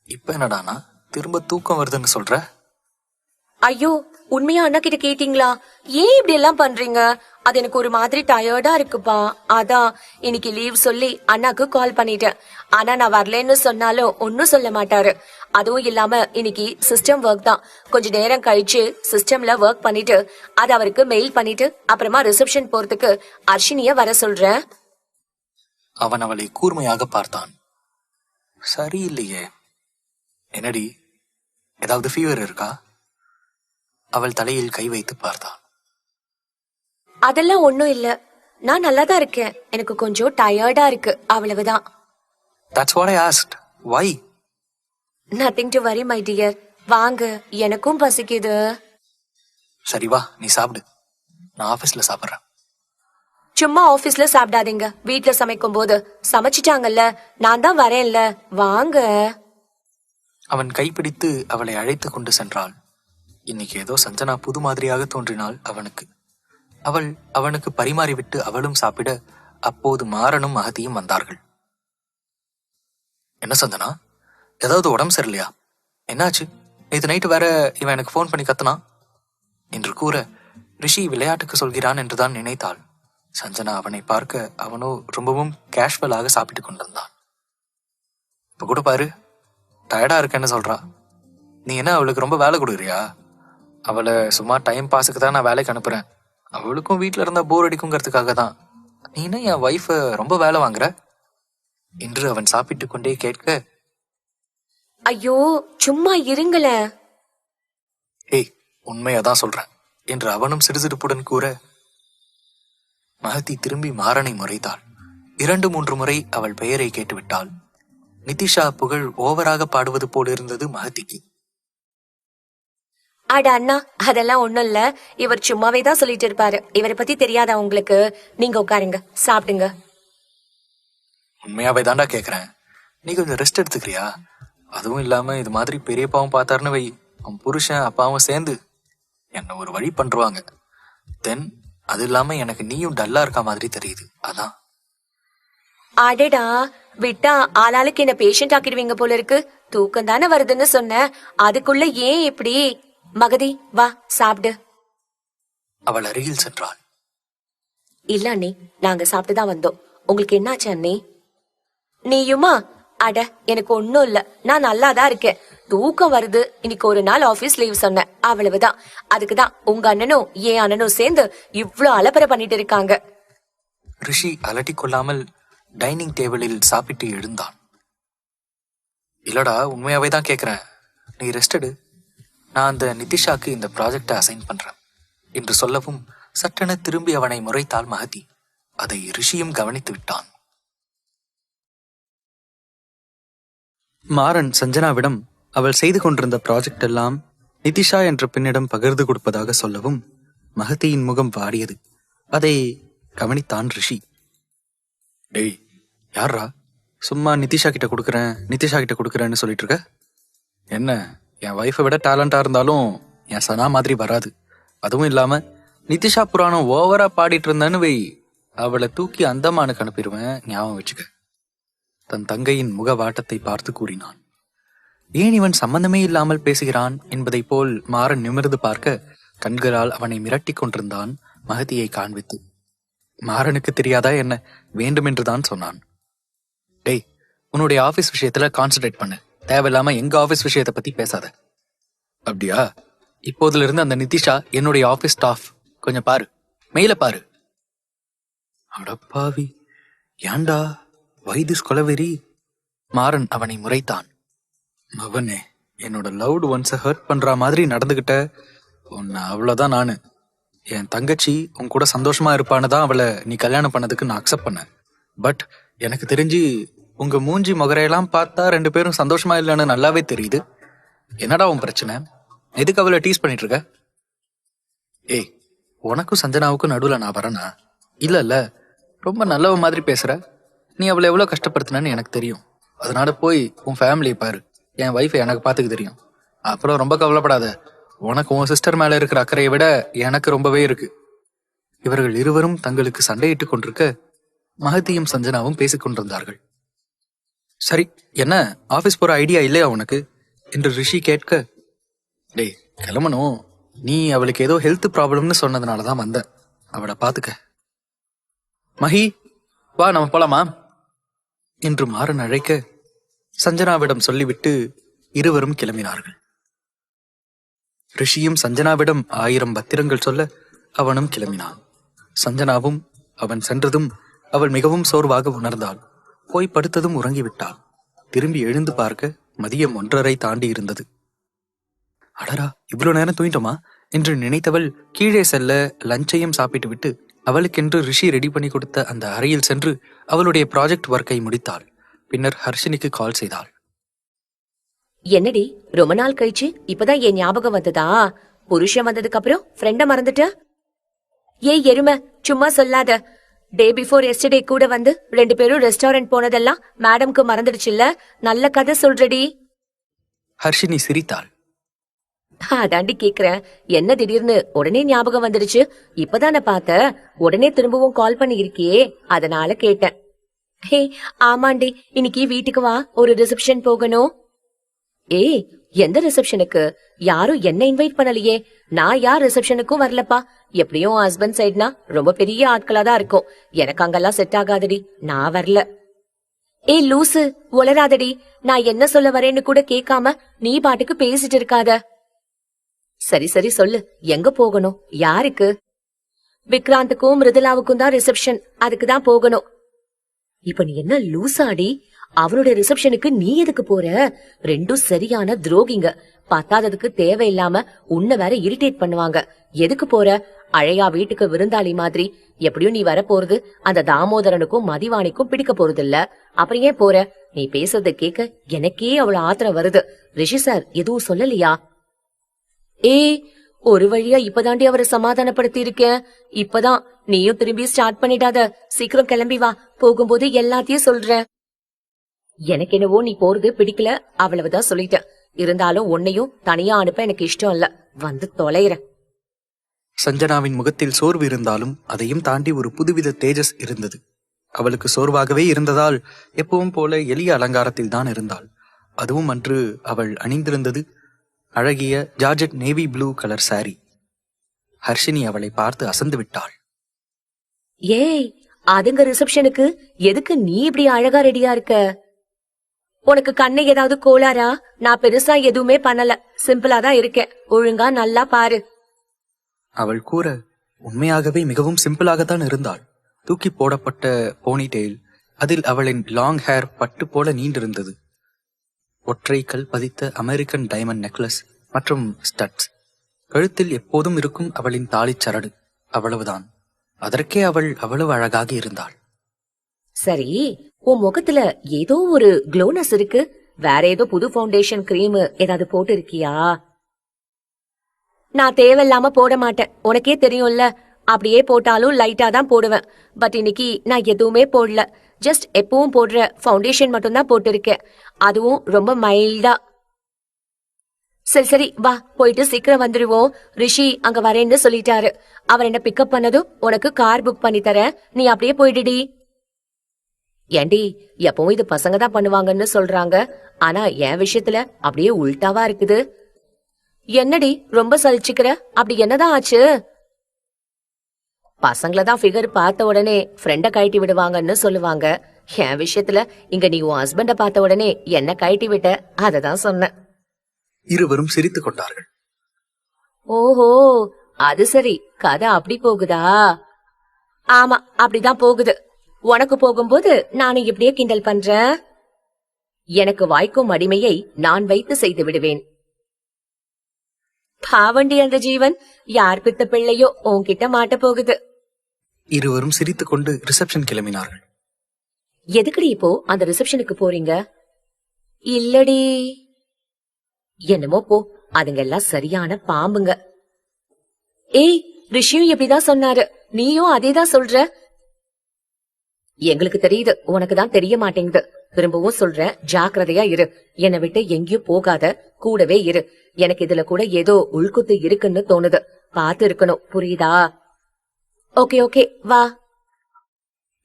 S1: இப்ப என்னடானா திரும்ப தூக்கம் வருதுன்னு சொல்ற?
S3: ஐயோ, உண்மையா அண்ணா கிட்ட கேட்டீங்களா? ஏன் இப்படி எல்லாம் பண்றீங்க? அது எனக்கு ஒரு மாதிரி டயர்டா இருக்குப்பா. அதான் இன்னைக்கு லீவ் சொல்லி அண்ணாக்கு கால் பண்ணிட்டேன். ஆனா நான் வரலன்னு சொன்னாலும் ஒன்னும் சொல்ல மாட்டாரு. அதுவும் இல்லாம இன்னைக்கு சிஸ்டம் ஒர்க் தான். கொஞ்ச நேரம் கழிச்சு சிஸ்டம்ல ஒர்க் பண்ணிட்டு அது அவருக்கு மெயில் பண்ணிட்டு அப்புறமா ரிசப்ஷன் போறதுக்கு அர்ஷினிய வர சொல்றேன்.
S1: அவன் அவளை கூர்மையாக பார்த்தான். சரியில்லையே. என்னடி, ஏதாவது ஃபீவர் இருக்கா? அவள் தலையில் கை வைத்து பார்த்தான்.
S3: அதெல்லாம் ஒண்ணும் இல்ல, நான் நல்லாதான் இருக்கேன். எனக்கு கொஞ்சம் டயர்டா இருக்கு, அவ்வளவுதான்.
S1: That's what I asked. Why?
S3: Nothing to worry, my dear. வாங்க, எனக்கும் பசிக்குது.
S1: சரி வா, நீ சாப்பிடு, நான் ஆபீஸ்ல சாப்பிடுறேன்.
S3: சும்மா ஆபீஸ்ல சாப்பிடாதீங்க, வீட்ல சமைக்கும் போது. சமைச்சிட்டாங்கல்ல, நான் தான் வரேன்ல, வாங்க.
S1: அவன் கைப்பிடித்து அவளை அழைத்து கொண்டு சென்றாள். இன்னைக்கு ஏதோ சஞ்சனா புது மாதிரியாக தோன்றினாள் அவனுக்கு. அவள் அவனுக்கு பரிமாறிவிட்டு அவளும் சாப்பிட அப்போது மாறனும் அகதியும் வந்தார்கள். என்ன சந்தனா, ஏதாவது உடம்பு சரியில்லையா? என்னாச்சு? நேற்று நைட்டு வேற இவன் எனக்கு போன் பண்ணி கத்துனான் என்று கூற ரிஷி விளையாட்டுக்கு சொல்கிறான் என்றுதான் நினைத்தாள். சஞ்சனா அவனை பார்க்க அவனோ ரொம்பவும் கேஷுவலாக சாப்பிட்டு கொண்டிருந்தான். இப்ப கூட பாரு, டயர்டா இருக்கேன்னு சொல்றா. நீ என்ன அவளுக்கு ரொம்ப வேலை கொடுக்குறியா? அவளை சும்மா டைம் பாஸுக்கு தான் நான் வேலைக்கு அனுப்புறேன். அவளுக்கும் வீட்டுல இருந்தா போர் அடிக்குங்கிறதுக்காக தான். நீ என்ன என் வைஃப ரொம்ப வேலை வாங்குற என்று அவன் சாப்பிட்டு கொண்டே கேட்க,
S3: ஐயோ சும்மா இருங்கள.
S1: ஏய், உண்மையாதான் சொல்றேன் என்று அவனும் சிறுசிறுப்புடன் கூற மகதி திரும்பி மாறனை முறைத்தாள். 2-3 முறை அவள் பெயரை கேட்டுவிட்டாள். நிதிஷா புகழ் ஓவராக பாடுவது போல் இருந்தது மகதிக்கு.
S3: அட அண்ணா, அதெல்லாம் ஒண்ணும் இல்ல. இவர் சும்மாவே தான் சொல்லிட்டு இருப்பாரு. இவரை பத்தி தெரியாதா உங்களுக்கு? நீங்க உட்காருங்க, சாப்பிடுங்க.
S1: உண்மையாவே தாண்டா கேக்குறேன், நீ கொஞ்சம் ரெஸ்ட் எடுத்துக்கிறியா? அதுவும் இல்லாம இது மாதிரி பெரியப்பாவும் பார்த்தாருன்னு வை, அவன் புருஷன் அப்பாவும் சேர்ந்து என்ன ஒரு வழி பண்றாங்க. தென் அது இல்லாம எனக்கு நீயும் டல்லா இருக்க மாதிரி தெரியுது, அதான்.
S3: அடடா, விட்டா ஆளாளுக்கு என்ன பேஷண்ட் ஆக்கிடுவீங்க போல இருக்கு. தூக்கம் தானே வருதுன்னு சொன்ன, அதுக்குள்ள ஏன் இப்படி? மகதி வா சாப்பிடு.
S1: அவள் அருகில் சென்றாள்.
S3: இல்ல அண்ணி, நாங்க சாப்பிட்டுதான் வந்தோம். உங்களுக்கு என்னாச்சு அண்ணி? நீயுமா? அட எனக்கு ஒன்னும் இல்ல, நான் நல்லாதான் இருக்கேன். தூக்கம் வருது, இன்னைக்கு ஒரு நாள் ஆபீஸ் லீவ் சொன்னேன், அவ்வளவுதான். அதுக்குதான் உங்க அண்ணனும் என் அண்ணனும் சேர்ந்து இவ்ளோ அலப்பறை பண்ணிட்டு இருக்காங்க.
S1: ரிஷி அலட்டி கொள்ளாமல், டைனிங் டேபிளில் சாப்பிட்டு எழுந்தான். இல்லடா, உண்மையாவே தான் கேட்குறேன். நீ ரெஸ்ட் எடு. நான் அந்த நிதிஷாக்கு இந்த ப்ராஜெக்டை அசைன் பண்றேன் என்று சொல்லவும் சட்டென திரும்பி அவனை முறைத்தாள் மகதி. அதை ரிஷியும் கவனித்து விட்டான். மாறன் சஞ்சனாவிடம் அவள் செய்து கொண்டிருந்த ப்ராஜெக்ட் எல்லாம் நிதிஷா என்ற பெண்ணிடம் பகிர்ந்து கொடுப்பதாக சொல்லவும் மகதியின் முகம் வாடியது. அதை கவனித்தான் ரிஷி. டேய், யாரா சும்மா நிதிஷா கிட்ட கொடுக்குறேன்னு சொல்லிட்டு இருக்க? என்ன, என் ஒய்ஃபை விட டேலண்டா இருந்தாலும் என் சனா மாதிரி வராது. அதுவும் இல்லாம நிதிஷா புராணம் ஓவரா பாடிட்டு இருந்தேன்னு வை, அவளை தூக்கி அந்தமானுக்கு அனுப்பிடுவேன், ஞாபகம் வச்சுக்க. தன் தங்கையின் முகவாட்டத்தை பார்த்து கூறினான். ஏன் இவன் சம்பந்தமே இல்லாமல் பேசுகிறான் என்பதை போல் மாறன் நிமிர்ந்து பார்க்க கண்களால் அவனை மிரட்டி கொண்டிருந்தான் மகதியை காண்பித்து. மாறனுக்கு தெரியாதா என்ன, வேண்டுமென்றுதான் சொன்னான். டேய், உன்னுடைய ஆபீஸ் விஷயத்துல கான்சென்ட்ரேட் பண்ணு, தேவையில்லாம எங்க ஆபீஸ் விஷயத்தை பத்தி பேசாத. அப்படியா? இப்போதுல இருந்து அந்த நிதிஷா என்னுடைய ஆபீஸ் ஸ்டாஃப். கொஞ்சம் பாரு, மெயில பாரு. அடப்பாவி, ஏண்டா வைதிஸ் கொலவெறி? மாறன் அவனை முறைத்தான். மவனே, என்னோட லவ்டு ஒன்ஸை ஹர்ட் பண்ற மாதிரி நடந்துகிட்ட உன்னை அவ்வளவுதான். நானு என் தங்கச்சி உன் கூட சந்தோஷமா இருப்பான்னு தான் அவளை நீ கல்யாணம் பண்ணதுக்கு நான் அக்செப்ட் பண்ணேன். பட் எனக்கு தெரிஞ்சு உங்க மூஞ்சி முகரையெல்லாம் பார்த்தா 2 பேரும் சந்தோஷமா இல்லைன்னு நல்லாவே தெரியுது. என்னடா உன் பிரச்சனை? எதுக்கு அவளை டீஸ் பண்ணிட்டு இருக்க? ஏய், உனக்கும் சஞ்சனாவுக்கும் நடுவுல நான் வரேனா? இல்ல, ரொம்ப நல்லவ மாதிரி பேசுற. நீ அவளை எவ்வளவு கஷ்டப்படுத்தினு எனக்கு தெரியும். அதனால போய் உன் ஃபேமிலியை பாரு. என் வைஃபை எனக்கு பார்த்துக்க தெரியும். அப்புறம் ரொம்ப கவலைப்படாத, உனக்கு உன் சிஸ்டர் மேல இருக்கிற அக்கறையை விட எனக்கு ரொம்பவே இருக்கு. இவர்கள் இருவரும் தங்களுக்கு சண்டையிட்டுக் கொண்டிருக்க மகதியும் சஞ்சனாவும் பேசிக் கொண்டிருந்தார்கள். சரி, என்ன ஆபீஸ் போற ஐடியா இல்லையா உனக்கு என்று ரிஷி கேட்க, டேய் கிளம்பணும், நீ அவளுக்கு ஏதோ ஹெல்த் ப்ராப்ளம்னு சொன்னதுனாலதான் வந்த, அவளை பாத்துக்க. மஹி, வா நம்ம போலாமா என்று மாறன் அழைக்க சஞ்சனாவிடம் சொல்லிவிட்டு இருவரும் கிளம்பினார்கள். ரிஷியும் சஞ்சனாவிடம் 1000 பத்திரங்கள் சொல்ல அவனும் கிளம்பினான். சஞ்சனாவும் அவன் சென்றதும் அவள் மிகவும் சோர்வாக உணர்ந்தாள். போய் படுத்ததும் உறங்கிவிட்டாள். திரும்பி எழுந்து பார்க்க மதியம் 1:30 தாண்டி இருந்தது. அடரா, இவ்வளவு நேரம் தூங்கிட்டோமா என்று நினைத்தவள் கீழே செல்ல லஞ்சையும் சாப்பிட்டு விட்டு அவளுக்கென்று ரிஷி ரெடி பண்ணி கொடுத்த அந்த அறையில் சென்று அவளுடைய ப்ராஜெக்ட் ஒர்க்கை முடித்தாள். பின்னர் ஹர்ஷினிக்கு கால் செய்தாள்.
S3: என்னடி, ரொம்ப நாள் கழிச்சு இப்பதான் என் ஞாபகம் வந்ததா? புருஷன் வந்ததுக்கு அப்புறம் ஃப்ரெண்ட மறந்துட்ட? ஏய் எருமை, சும்மா சொல்லாத. டே பிஃபோர் எஸ்டர்டே கூட வந்து 2 பேரும் ரெஸ்டாரண்ட் போனதெல்லாம் மேடம்க்கு மறந்துடுச்சுல்ல. நல்ல கதை சொல்றடி.
S1: ஹர்ஷினி சிரித்தாள்.
S3: அதாண்டி கேக்குறேன், என்ன திடீர்னு உடனே ஞாபகம் வந்துடுச்சு? இப்பதானே பார்த்த, உடனே திரும்பவும் கால் பண்ணி இருக்கியே, அதனால கேட்டேன். ஹே ஆமாண்டி, இன்னைக்கு வீட்டுக்கு வா, ஒரு ரிசப்ஷன் போகணும். ஏய், எந்த ரிசப்ஷனுக்கு? யாரும் என்ன இன்வைட் பண்ணலையே. நான் யார் ரிசப்ஷனுக்கும் வரலப்பா. எப்படியும் ஹஸ்பண்ட் சைட்னா ரொம்ப பெரிய ஆட்களா தான் இருக்கும். எனக்கு அங்கெல்லாம் செட் ஆகாதடி, நான் வரல. ஏய் லூசு, உளராதடி. நான் என்ன சொல்ல வரேன்னு கூட கேட்காம நீ பாட்டுக்கு பேசிட்டு இருக்காத. சரி சரி சொல்லு, எங்க போகணும்? யாருக்கு? விக்ராந்துக்கும் மிருதுலாவுக்கும் தான் ரிசப்ஷன், அதுக்கு தான் போகணும். இப்ப நீ என்ன லூசாடி? அவனுடைய ரிசப்ஷனுக்கு நீ எதுக்கு போற? ரெண்டும் சரியான துரோகிங்க. பத்தாததுக்கு தேவையில்லாம உன்னை வேற இரிட்டேட் பண்ணுவாங்க. எதுக்கு போற? அழையா வீட்டுக்கு விருந்தாளி மாதிரி. எப்படியும் நீ வர போறது அந்த தாமோதரனுக்கும் மதிவாணிக்கும் பிடிக்க போறது இல்ல. அப்புறம் ஏன் போற? நீ பேசுறத கேட்க எனக்கே அவ்வளவு ஆத்திரம் வருது. ரிஷி சார் எதுவும் சொல்லலையா? ஏய், ஒரு வழியா இப்பதாண்டி அவரை சமாதானப்படுத்தி இருக்கேன். இப்பதான். நீயும் திரும்பி ஸ்டார்ட் பண்ணிடாத. சீக்கிரம் கிளம்பி வா, போகும்போது எல்லாத்தையும் சொல்றேன். எனக்கு என்னவோ நீ போறது பிடிக்கல, அவ்வளவுதான் சொல்லிட்டேன். இருந்தாலும் உன்னையும் தனியா அனுப்ப எனக்கு இஷ்டம் இல்ல. வந்து தொலைற.
S1: சஞ்சனாவின் முகத்தில் சோர்வு இருந்தாலும் அதையும் தாண்டி ஒரு புதுவித தேஜஸ் இருந்தது. அவளுக்கு சோர்வாகவே இருந்ததால் எப்பவும் போல எளிய அலங்காரத்தில் தான் இருந்தாள். அதுவும் அன்று அவள் அணிந்திருந்தது அழகிய georgette navy blue colour sorry. Harshini அவளை பார்த்து அசந்து விட்டாள்.
S3: ஏய், அதுங்க ரிசப்ஷனுக்கு எதுக்கு நீ இப்படி அழகா ரெடியா இருக்க? உனக்கு கண்ணை ஏதாவது கோளாரா? நான் பெருசா எதுவுமே பண்ணல, சிம்பிளா தான் இருக்கேன். ஒழுங்கா நல்லா பாரு.
S1: அவள் கூற உண்மையாகவே மிகவும் சிம்பிளாகத்தான் இருந்தாள். தூக்கி போடப்பட்ட போனி டெயில்,
S4: அதில் அவளின் லாங் ஹேர் பட்டு போல நீண்டிருந்தது. ஒற்றை கல் பதித்த அமெரிக்கன் டைமண்ட் நெக்லஸ் மற்றும் ஸ்டட்ஸ். கழுத்தில் எப்போதும் இருக்கும் அவளின் தாலிச் சரடு. அவ்வளவுதான். அதற்கே அவள் அவ்வளவு அழகாக இருந்தாள்.
S3: சரி, உன் முகத்துல ஏதோ ஒரு க்ளோனஸ் இருக்கு. வேற ஏதோ புது ஃபவுண்டேஷன் கிரீம் ஏதாவது போட்டு இருக்கியா? நான் தேவையில்லாம போட மாட்டேன், உனக்கே தெரியும்ல. அப்படியே போட்டாலும் லைட்டா தான் போடுவேன். பட் இன்னைக்கு நான் எதுவுமே போடல. ஜஸ்ட் எப்பவும் போடுற ஃபவுண்டேஷன் மட்டும் தான் போட்டிருக்கேன். அதுவும் ரொம்ப மைல்டா. சரி சரி, வா போயிட்டு சீக்கிரம் வந்துருவோம். ரிஷி அங்க வரேன்னு சொல்லிட்டாரு. அவர் என்ன பிக்கப் பண்ணதும் உனக்கு கார் புக் பண்ணி தரேன். நீ அப்படியே போயிடுடி. ஏண்டி, எப்பவும் இது பசங்க தான் பண்ணுவாங்கன்னு சொல்றாங்க. ஆனா என் விஷயத்துல அப்படியே உல்டாவா இருக்குது. என்னடி ரொம்ப சலிச்சுக்கிற? அப்படி என்னதான் ஆச்சு? பசங்களதான் ஃபிகர் பார்த்த உடனே ஃப்ரெண்ட கழட்டி விடுவாங்கன்னு சொல்லுவாங்க. என் விஷயத்துல இங்க நீ உன் ஹஸ்பண்ட பார்த்த உடனே என்ன கழட்டி விட்ட, அததான் சொன்னேன்.
S4: இருவரும் சிரித்துக் கொண்டார்கள்.
S3: ஓஹோ, அது சரி, கதை அப்படி போகுதா? ஆமா, அப்படிதான் போகுது. உனக்கு போகும்போது நானும் இப்படியே கிண்டல் பண்றேன். எனக்கு வாய்க்கும் அடிமையை நான் வைத்து செய்து விடுவேன். பாவண்டி அந்த ஜீவன், யார் பித்த பிள்ளையோ உன்கிட்ட மாட்ட போகுது.
S4: இருவரும் சிரித்துக் கொண்டு ரிசப்ஷன் கிளம்பினார்கள்.
S3: எதுக்குடி இப்போ அந்த ரிசப்ஷனுக்கு போறீங்க? இல்லடி. என்னமோ போ, அதுங்க எல்லாம் சரியான பாம்புங்க. ஏய், ரிஷியும் இப்படிதான் சொன்னாரு, நீயும் அதேதான் சொல்ற. எங்களுக்கு தெரியுது, உனக்கு தான் தெரிய மாட்டேங்குது. திரும்பவும் சொல்றேன், ஜாக்கிரதையா இரு. என்னை விட்டு எங்கேயும் போகாத, கூடவே இரு. எனக்கு இதுல கூட ஏதோ உள்குத்து இருக்குன்னு தோணுது. பாத்து இருக்கணும், புரியுதா? ஓகே ஓகே, வா.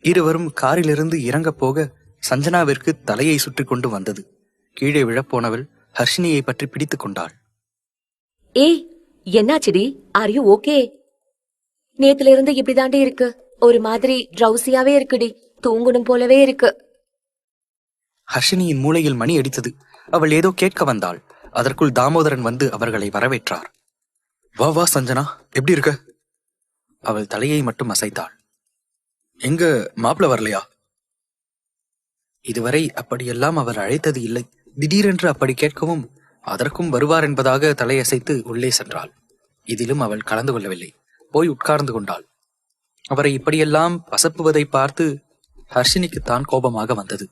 S4: இருவரும் காரிலிருந்து இறங்க போக சஞ்சனாவிற்கு தலையை சுற்றி கொண்டு வந்தது. கீழே விழப்போனவள் ஹர்ஷினியை பற்றி பிடித்துக் கொண்டாள்.
S3: ஏய், என்னாச்சுடி? Are you okay? நேத்துல இருந்து இப்படிதாண்டி இருக்கு. ஒரு மாதிரி ட்ரௌசியாவே இருக்குடி. தூங்கணும் போலவே இருக்கு.
S4: ஹர்ஷினியின் மூளையில் மணி அடித்தது. அவள் ஏதோ கேட்க வந்தாள். அதற்குள் தாமோதரன் வந்து அவர்களை வரவேற்றார். வா வா சஞ்சனா, எப்படி இருக்க? அவள் தலையை மட்டும் அசைத்தாள். எங்க மாப்பிள வரலையா? இதுவரை அப்படியெல்லாம் அவர் அழைத்தது இல்லை. திடீரென்று அப்படி கேட்கவும் அதற்கும் வருவார் என்பதாக தலையசைத்து உள்ளே சென்றாள். இதிலும் அவள் கலந்து கொள்ளவில்லை. போய் உட்கார்ந்து கொண்டாள். அவரை இப்படியெல்லாம் பசப்புவதை பார்த்து ஹர்ஷினிக்கு தான் கோபமாக வந்தது.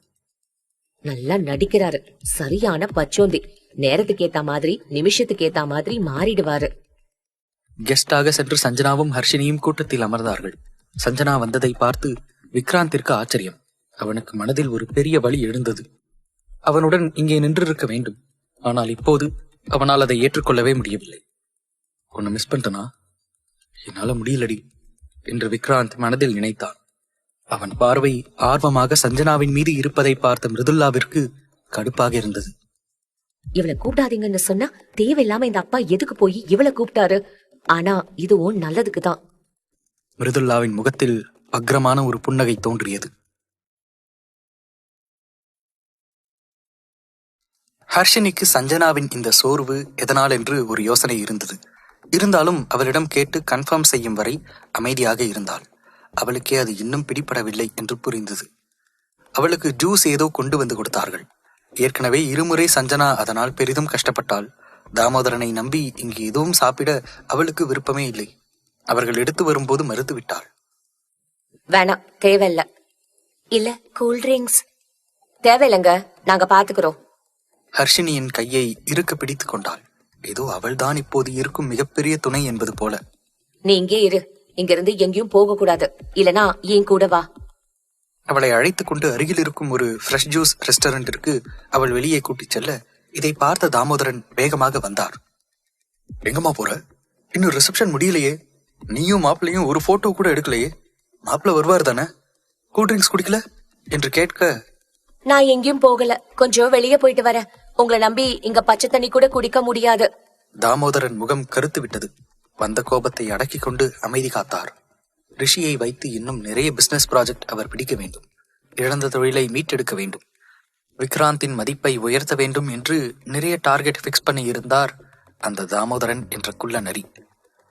S3: நல்லா நடிக்கிறாரு. சரியான பச்சோந்தி. நேரத்துக்கு ஏத்த மாதிரி, நிமிஷத்துக்கு ஏத்த மாதிரி மாறிடுவாரு.
S4: கெஸ்டாக சென்று சஞ்சனாவும் ஹர்ஷினியும் கூட்டத்தில் அமர்ந்தார்கள். சஞ்சனா வந்ததை பார்த்து விக்ராந்திற்கு ஆச்சரியம். அவனுக்கு மனதில் ஒரு பெரிய வலி எழுந்தது. அவனுடன் இங்கே நின்றிருக்க வேண்டும். ஆனால் இப்போது அவனால் அதை ஏற்றுக்கொள்ளவே முடியவில்லை. உன்னை மிஸ் பண்ணிட்டனா? என்னால முடியலடி என்று விக்ராந்த் மனதில் நினைத்தான். அவன் பார்வை ஆர்வமாக சஞ்சனாவின் மீது இருப்பதை பார்த்த மிருதுல்லாவிற்கு கடுப்பாக இருந்தது.
S3: இவளை கூப்பிடாதீங்கன்னு சொன்னா தேவையில்லாம இந்த அப்பா எதுக்கு போய் இவளை கூப்பிட்டாரு? ஆனா இதுவும் நல்லதுக்குதான்.
S4: மிருதுல்லாவின் முகத்தில் அக்ரமான ஒரு புன்னகை தோன்றியது. ஹர்ஷினிக்கு சஞ்சனாவின் இந்த சோர்வு எதனால் என்று ஒரு யோசனை இருந்தது. இருந்தாலும் அவளிடம் கேட்டு கன்ஃபார்ம் செய்யும் வரை அமைதியாக இருந்தாள். அவளுக்கே அது இன்னும் பிடிபடவில்லை என்று புரிந்தது. அவளுக்கு ஜூஸ் ஏதோ கொண்டு வந்து கொடுத்தார்கள். ஏற்கனவே இருமுறை சஞ்சனா அதனால் பெரிதும் கஷ்டப்பட்டாள். தாமோதரனை நம்பி இங்கு எதுவும் சாப்பிட அவளுக்கு விருப்பமே இல்லை. அவர்கள் எடுத்து வரும்போது மறுத்து விட்டாள்.
S3: வேணாம், தேவையில்ல. இல்ல, கூல்ட்ரிங்க்ஸ் தேவையில்லைங்க, நாங்க பாத்துக்கிறோம்.
S4: ஹர்ஷினியின் கையை இறுக்க பிடித்துக் கொண்டாள். ஏதோ அவள்தான் இப்போது இருக்கும் மிகப்பெரிய துணை என்பது போல.
S3: நீ இங்கே இரு, இங்கிருந்து எங்கேயும் போக கூடாது. இல்லனா ஏன் கூட வா.
S4: அவளை அழைத்துக் கொண்டு அருகில் இருக்கும் ஒரு ஃப்ரெஷ் ஜூஸ் ரெஸ்டாரண்டிற்கு அவள் வெளியே கூட்டிச் செல்ல இதை பார்த்த தாமோதரன் வேகமாக வந்தார். எங்கம்மா போற? இன்னும் ரிசப்ஷன் முடியலையே. நீயும் மாப்பிள்ளையும் ஒரு போட்டோ கூட எடுக்கலையே. மாப்பிள்ள வருவார் தானே? கூல்ட்ரிங்க்ஸ் குடிக்கல என்று கேட்க,
S3: நான் எங்கேயும் போகல, கொஞ்சம் வெளியே போயிட்டு வரேன். உங்களை நம்பி இங்க பச்சை தண்ணி கூட குடிக்க முடியாது.
S4: தாமோதரன் முகம் கருத்து விட்டது. வந்த கோபத்தை அடக்கிக் கொண்டு அமைதி காத்தார். ரிஷியை வைத்து இன்னும் நிறைய பிசினஸ் ப்ராஜெக்ட் அவர் பிடிக்க வேண்டும். இழந்த தொழிலை மீட்டெடுக்க வேண்டும். விக்ராந்தின் மதிப்பை உயர்த்த வேண்டும் என்று நிறைய டார்கெட் பிக்ஸ் பண்ணி இருந்தார் அந்த தாமோதரன் என்ற குள்ள நரி.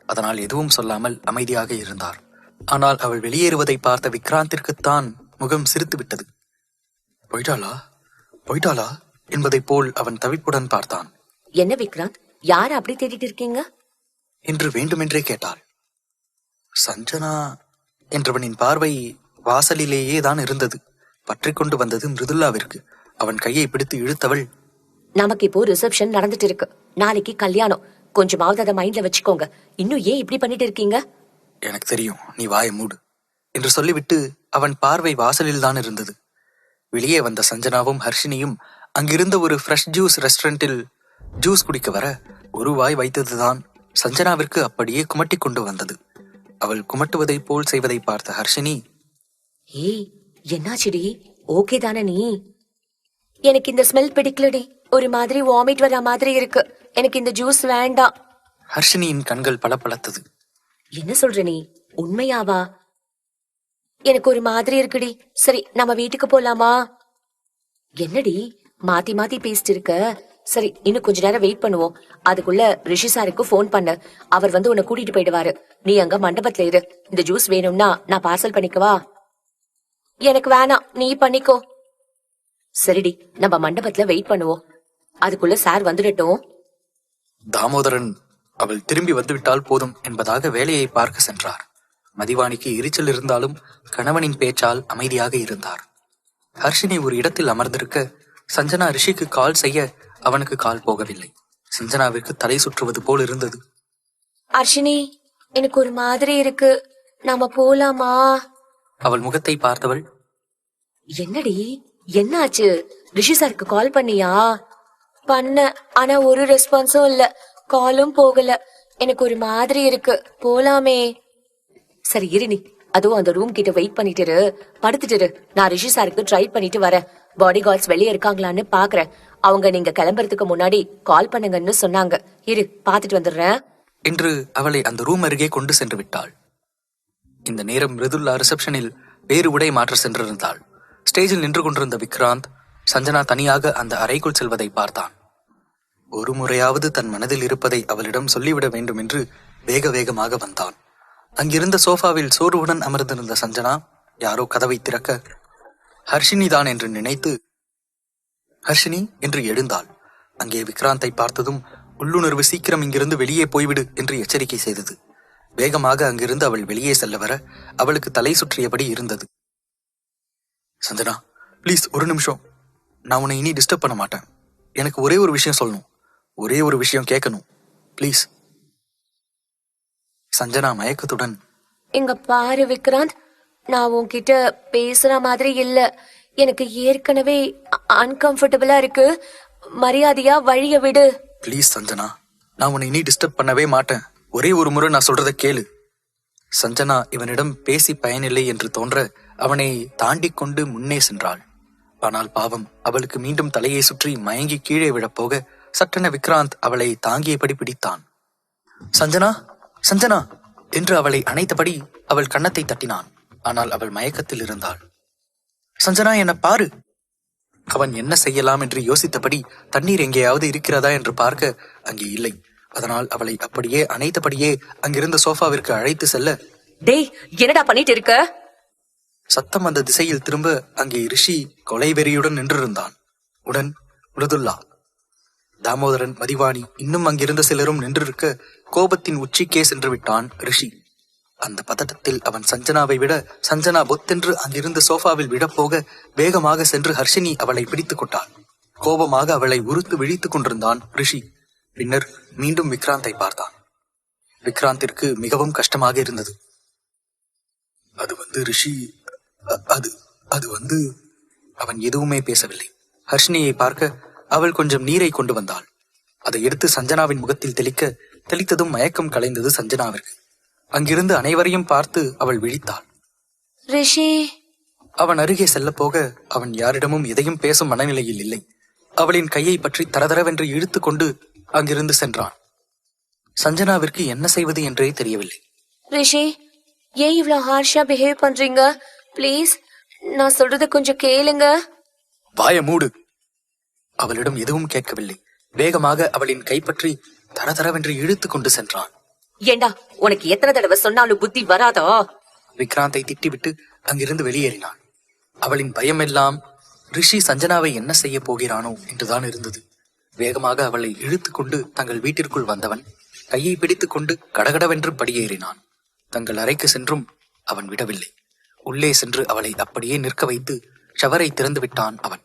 S4: அதனால் எதுவும் சொல்லாமல் அமைதியாக இருந்தார். ஆனால் அவள் வெளியேறுவதை பார்த்த விக்ராந்திற்குத்தான் முகம் சிரித்து விட்டது. போயிட்டாளா என்பதைப் போல் அவன் தவிப்புடன் பார்த்தான்.
S3: என்ன விக்ராந்த், யார அப்படி தேடிட்டு இருக்கீங்க
S4: என்று வேண்டுமென்றே கேட்டாள். சஞ்சனா என்றவனின் பார்வை வாசலிலேயே தான் இருந்தது. பற்றிக் கொண்டு வந்தது மிருதுல்லாவிற்கு. அவன் கையை பிடித்து இழுத்தவள்,
S3: நமக்கு இப்போ ரிசப்ஷன் நடந்துட்டு இருக்கு, நாளைக்கு கல்யாணம், கொஞ்சமாவது அதை மைண்ட்ல வச்சுக்கோங்க. இன்னும் ஏன் இப்படி பண்ணிட்டு இருக்கீங்க?
S4: எனக்கு தெரியும், நீ வாயை மூடு என்று சொல்லிவிட்டு அவன் பார்வை வாசலில் தான் இருந்தது. வெளியே வந்த சஞ்சனாவும் ஹர்ஷினியும் அங்கிருந்த ஒரு ஃப்ரெஷ் ஜூஸ் ரெஸ்டாரண்டில் ஜூஸ் குடிக்க வர ஒரு வாய் வைத்ததுதான் சஞ்சனாவிற்கு அப்படியே குமட்டி கொண்டு வந்தது. அவள் குமட்டுவதைப் போல் செய்வதை பார்த்த ஹர்ஷினி,
S3: ஏய் என்னாச்சுடி, ஓகே தானே நீ? எனக்கு இந்த ஸ்மெல் பிடிக்கலடி, ஒரு மாதிரி வாமிட் வர மாதிரி இருக்கு, எனக்கு இந்த ஜூஸ் வேண்டாம்.
S4: ஹர்ஷினியின் கண்கள் பளபளத்தது.
S3: என்ன சொல்ற நீ, உண்மையாவா? எனக்கு ஒரு மாதிரி இருக்குடி. சரி நம்ம வீட்டுக்கு போலாமா? என்னடி மாத்தி மாத்தி பேசிட்டு இருக்க? சரி இன்னும் கொஞ்ச நேரம் வெயிட் பண்ணுவோம். அதுக்குள்ள ரிஷி சாருக்கு போன் பண்ண, அவர் வந்து உன்னை கூட்டிட்டு போயிடுவாரு. நீ அங்க மண்டபத்துல இரு. இந்த ஜூஸ் வேணும்னா நான் பார்சல் பண்ணிக்கவா? எனக்கு வேணாம், நீ பண்ணிக்கோ. சரிடி, நம்ம மண்டபத்துல வெயிட் பண்ணுவோம். அதுக்குள்ள சார் வந்துடட்டும்.
S4: தாமோதரன் அவள் திரும்பி வந்துவிட்டால் போதும் என்பதாக வேலையை பார்க்க சென்றார். மதிவாணிக்கு எரிச்சல் இருந்தாலும் கணவனின் பேச்சால் அமைதியாக இருந்தார். ஹர்ஷினி ஒரு இடத்தில் அமர்ந்திருக்க சஞ்சனா ரிஷிக்கு கால் செய்ய அவனுக்கு கால் போகவில்லை. சஞ்சனாவிற்கு தலை சுற்றுவது போல் இருந்தது.
S3: ஹர்ஷினி, எனக்கு ஒரு மாதிரி இருக்கு, நாம போலாமா?
S4: அவள் முகத்தை பார்த்தவள்,
S3: என்னடி என்னாச்சு? ரிஷி சாருக்கு கால் பண்ணியா? பண்ண, ஆனா ஒரு ரெஸ்பான்ஸும் இல்ல, காலும் போகல. எனக்கு ஒரு மாதிரி இருக்கு, போலாமே? சரி இருநி, அதுவும் அந்த ரூம் கிட்ட வெயிட் பண்ணிட்டு படுத்துட்டு, நான் ரிஷி சாருக்கு ட்ரை பண்ணிட்டு வரேன். பாடி கார்ட்ஸ் வெளியே இருக்காங்களான்னு பாக்குறேன். அவங்க நீங்க கிளம்புறதுக்கு முன்னாடி கால் பண்ணுங்கன்னு சொன்னாங்க. இரு பாத்துட்டு வந்துடுறேன்
S4: என்று அவளை அந்த ரூம் அருகே கொண்டு சென்று விட்டாள். இந்த நேரம் மிருதுல்லா ரிசப்ஷனில் வேறு உடை மாற்ற சென்றிருந்தாள். ஸ்டேஜில் நின்று கொண்டிருந்த விக்ராந்த் சஞ்சனா தனியாக அந்த அறைக்குள் செல்வதை பார்த்தான். ஒரு முறையாவது தன் மனதில் இருப்பதை அவளிடம் சொல்லிவிட வேண்டும் என்று வேக வேகமாக வந்தான். அங்கிருந்த சோஃபாவில் சோர்வுடன் அமர்ந்திருந்த சஞ்சனா யாரோ கதவை திறக்க ஹர்ஷினி தான் என்று நினைத்து ஹர்ஷினி என்று எழுந்தாள். அங்கே விக்ராந்தை பார்த்ததும் உள்ளுணர்வு சீக்கிரம் இங்கிருந்து வெளியே போய்விடு என்று எச்சரிக்கை செய்தது. வேகமாக அங்கிருந்து அவள் வெளியே செல்ல வர அவளுக்கு தலை சுற்றியபடி இருந்தது. சஞ்சனா, பிளீஸ் ஒரு நிமிஷம், நான் உன்னை இனி டிஸ்டர்ப் பண்ண மாட்டேன். எனக்கு ஒரே ஒரு விஷயம் சொல்லணும், ஒரே ஒரு விஷயம் கேட்கணும், ப்ளீஸ். சஞ்சனா மயக்கத்துடன்,
S3: இங்க பாரு விக்ராந்த், நான் உன்கிட்ட பேசுற மாதிரி இல்ல, எனக்கு ஏற்கனவே அன்கம்ஃபர்டபுளா இருக்கு, மரியாதையா வழிய விடு.
S4: ப்ளீஸ் சஞ்சனா, நான் உன்னை இனி டிஸ்டர்ப் பண்ணவே மாட்டேன், ஒரே ஒரு முறை நான் சொல்றத கேளு. சஞ்சனா இவனிடம் பேசி பயனில்லை என்று தோன்ற அவனை தாண்டி கொண்டு முன்னே சென்றாள். ஆனால் பாவம், அவளுக்கு மீண்டும் தலையை சுற்றி மயங்கி கீழே விழப்போக சட்டென விக்ராந்த் அவளை தாங்கியபடி பிடித்தான். சஞ்சனா, சஞ்சனா என்று அவளை அணைத்தபடி அவள் கன்னத்தை தட்டினான். ஆனால் அவள் மயக்கத்தில் இருந்தாள். சஞ்சனா, என்ன பாரு. அவன் என்ன செய்யலாம் என்று யோசித்தபடி தண்ணீர் எங்கேயாவது இருக்கிறதா என்று பார்க்க அங்கே இல்லை. அதனால் அவளை அப்படியே அணைத்தபடியே அங்கிருந்த சோஃபாவிற்கு அழைத்து செல்ல,
S3: டேய் என்னடா பண்ணிட்டு இருக்க?
S4: சத்தம் அந்த திசையில் திரும்ப அங்கே ரிஷி கொலைவெறியுடன் நின்றிருந்தான். உடன் மிருதுல்லா, தாமோதரன், மதிவாணி, இன்னும் அங்கிருந்த சிலரும் நின்றிருக்க கோபத்தின் உச்சிக்கே சென்று விட்டான் ரிஷி. அந்த பதட்டத்தில் அவன் சஞ்சனாவை விட சஞ்சனா பொத்தென்று அங்கிருந்த சோஃபாவில் விடப்போக வேகமாக சென்று ஹர்ஷினி அவளை பிடித்துக் கொண்டாள். கோபமாக அவளை உறுத்து விழித்துக் கொண்டிருந்தான் ரிஷி. பின்னர் மீண்டும் விக்ராந்தை பார்த்தான். விக்ராந்திற்கு மிகவும் கஷ்டமாக இருந்தது. அது ரிஷி, அது அவன் எதுவுமே பேசவில்லை. ஹர்ஷினியை பார்க்க அவள் கொஞ்சம் நீரை கொண்டு வந்தாள். அதை எடுத்து சஞ்சனாவின் முகத்தில் தெளித்ததும் மயக்கம் கலைந்தது சஞ்சனாவிற்கு. அங்கிருந்து அனைவரையும் பார்த்து அவள் விழித்தாள்.
S3: ரிஷி.
S4: அவன் அருகே செல்ல போக அவன் யாரிடமும் எதையும் பேசும் மனநிலையில் இல்லை. அவளின் கையை பற்றி தரதரவென்று இழுத்து கொண்டு அங்கிருந்து சென்றான். சஞ்சனாவிற்கு என்ன செய்வது என்றே தெரியவில்லை.
S3: ரிஷி, ஏன் இவ்வளவு ஹார்ஷா பிஹேவ் பண்றீங்க? பிளீஸ், நான் சொல்றத கொஞ்சம் கேளுங்க.
S4: வாய மூடு. அவளிடம் எதுவும் கேட்கவில்லை. வேகமாக அவளின் கைப்பற்றி தரதரவென்று இழுத்து கொண்டு சென்றான்.
S3: ஏண்டா, உனக்கு எத்தனை தடவை சொன்னாலும் புத்தி வராதா?
S4: விக்ராந்தை திட்டிவிட்டு அங்கிருந்து வெளியேறினான். அவளின் பயமெல்லாம் ரிஷி சஞ்சனாவை என்ன செய்ய போகிறானோ என்றுதான் இருந்தது. வேகமாக அவளை இழுத்து கொண்டு தங்கள் வீட்டிற்குள் வந்தவன் கையை பிடித்துக் கொண்டு கடகடவென்று படியேறினான். தங்கள் அறைக்கு சென்றும் அவன் விடவில்லை. உள்ளே சென்று அவளை அப்படியே நிற்க வைத்து ஷவரை திறந்து விட்டான் அவன்.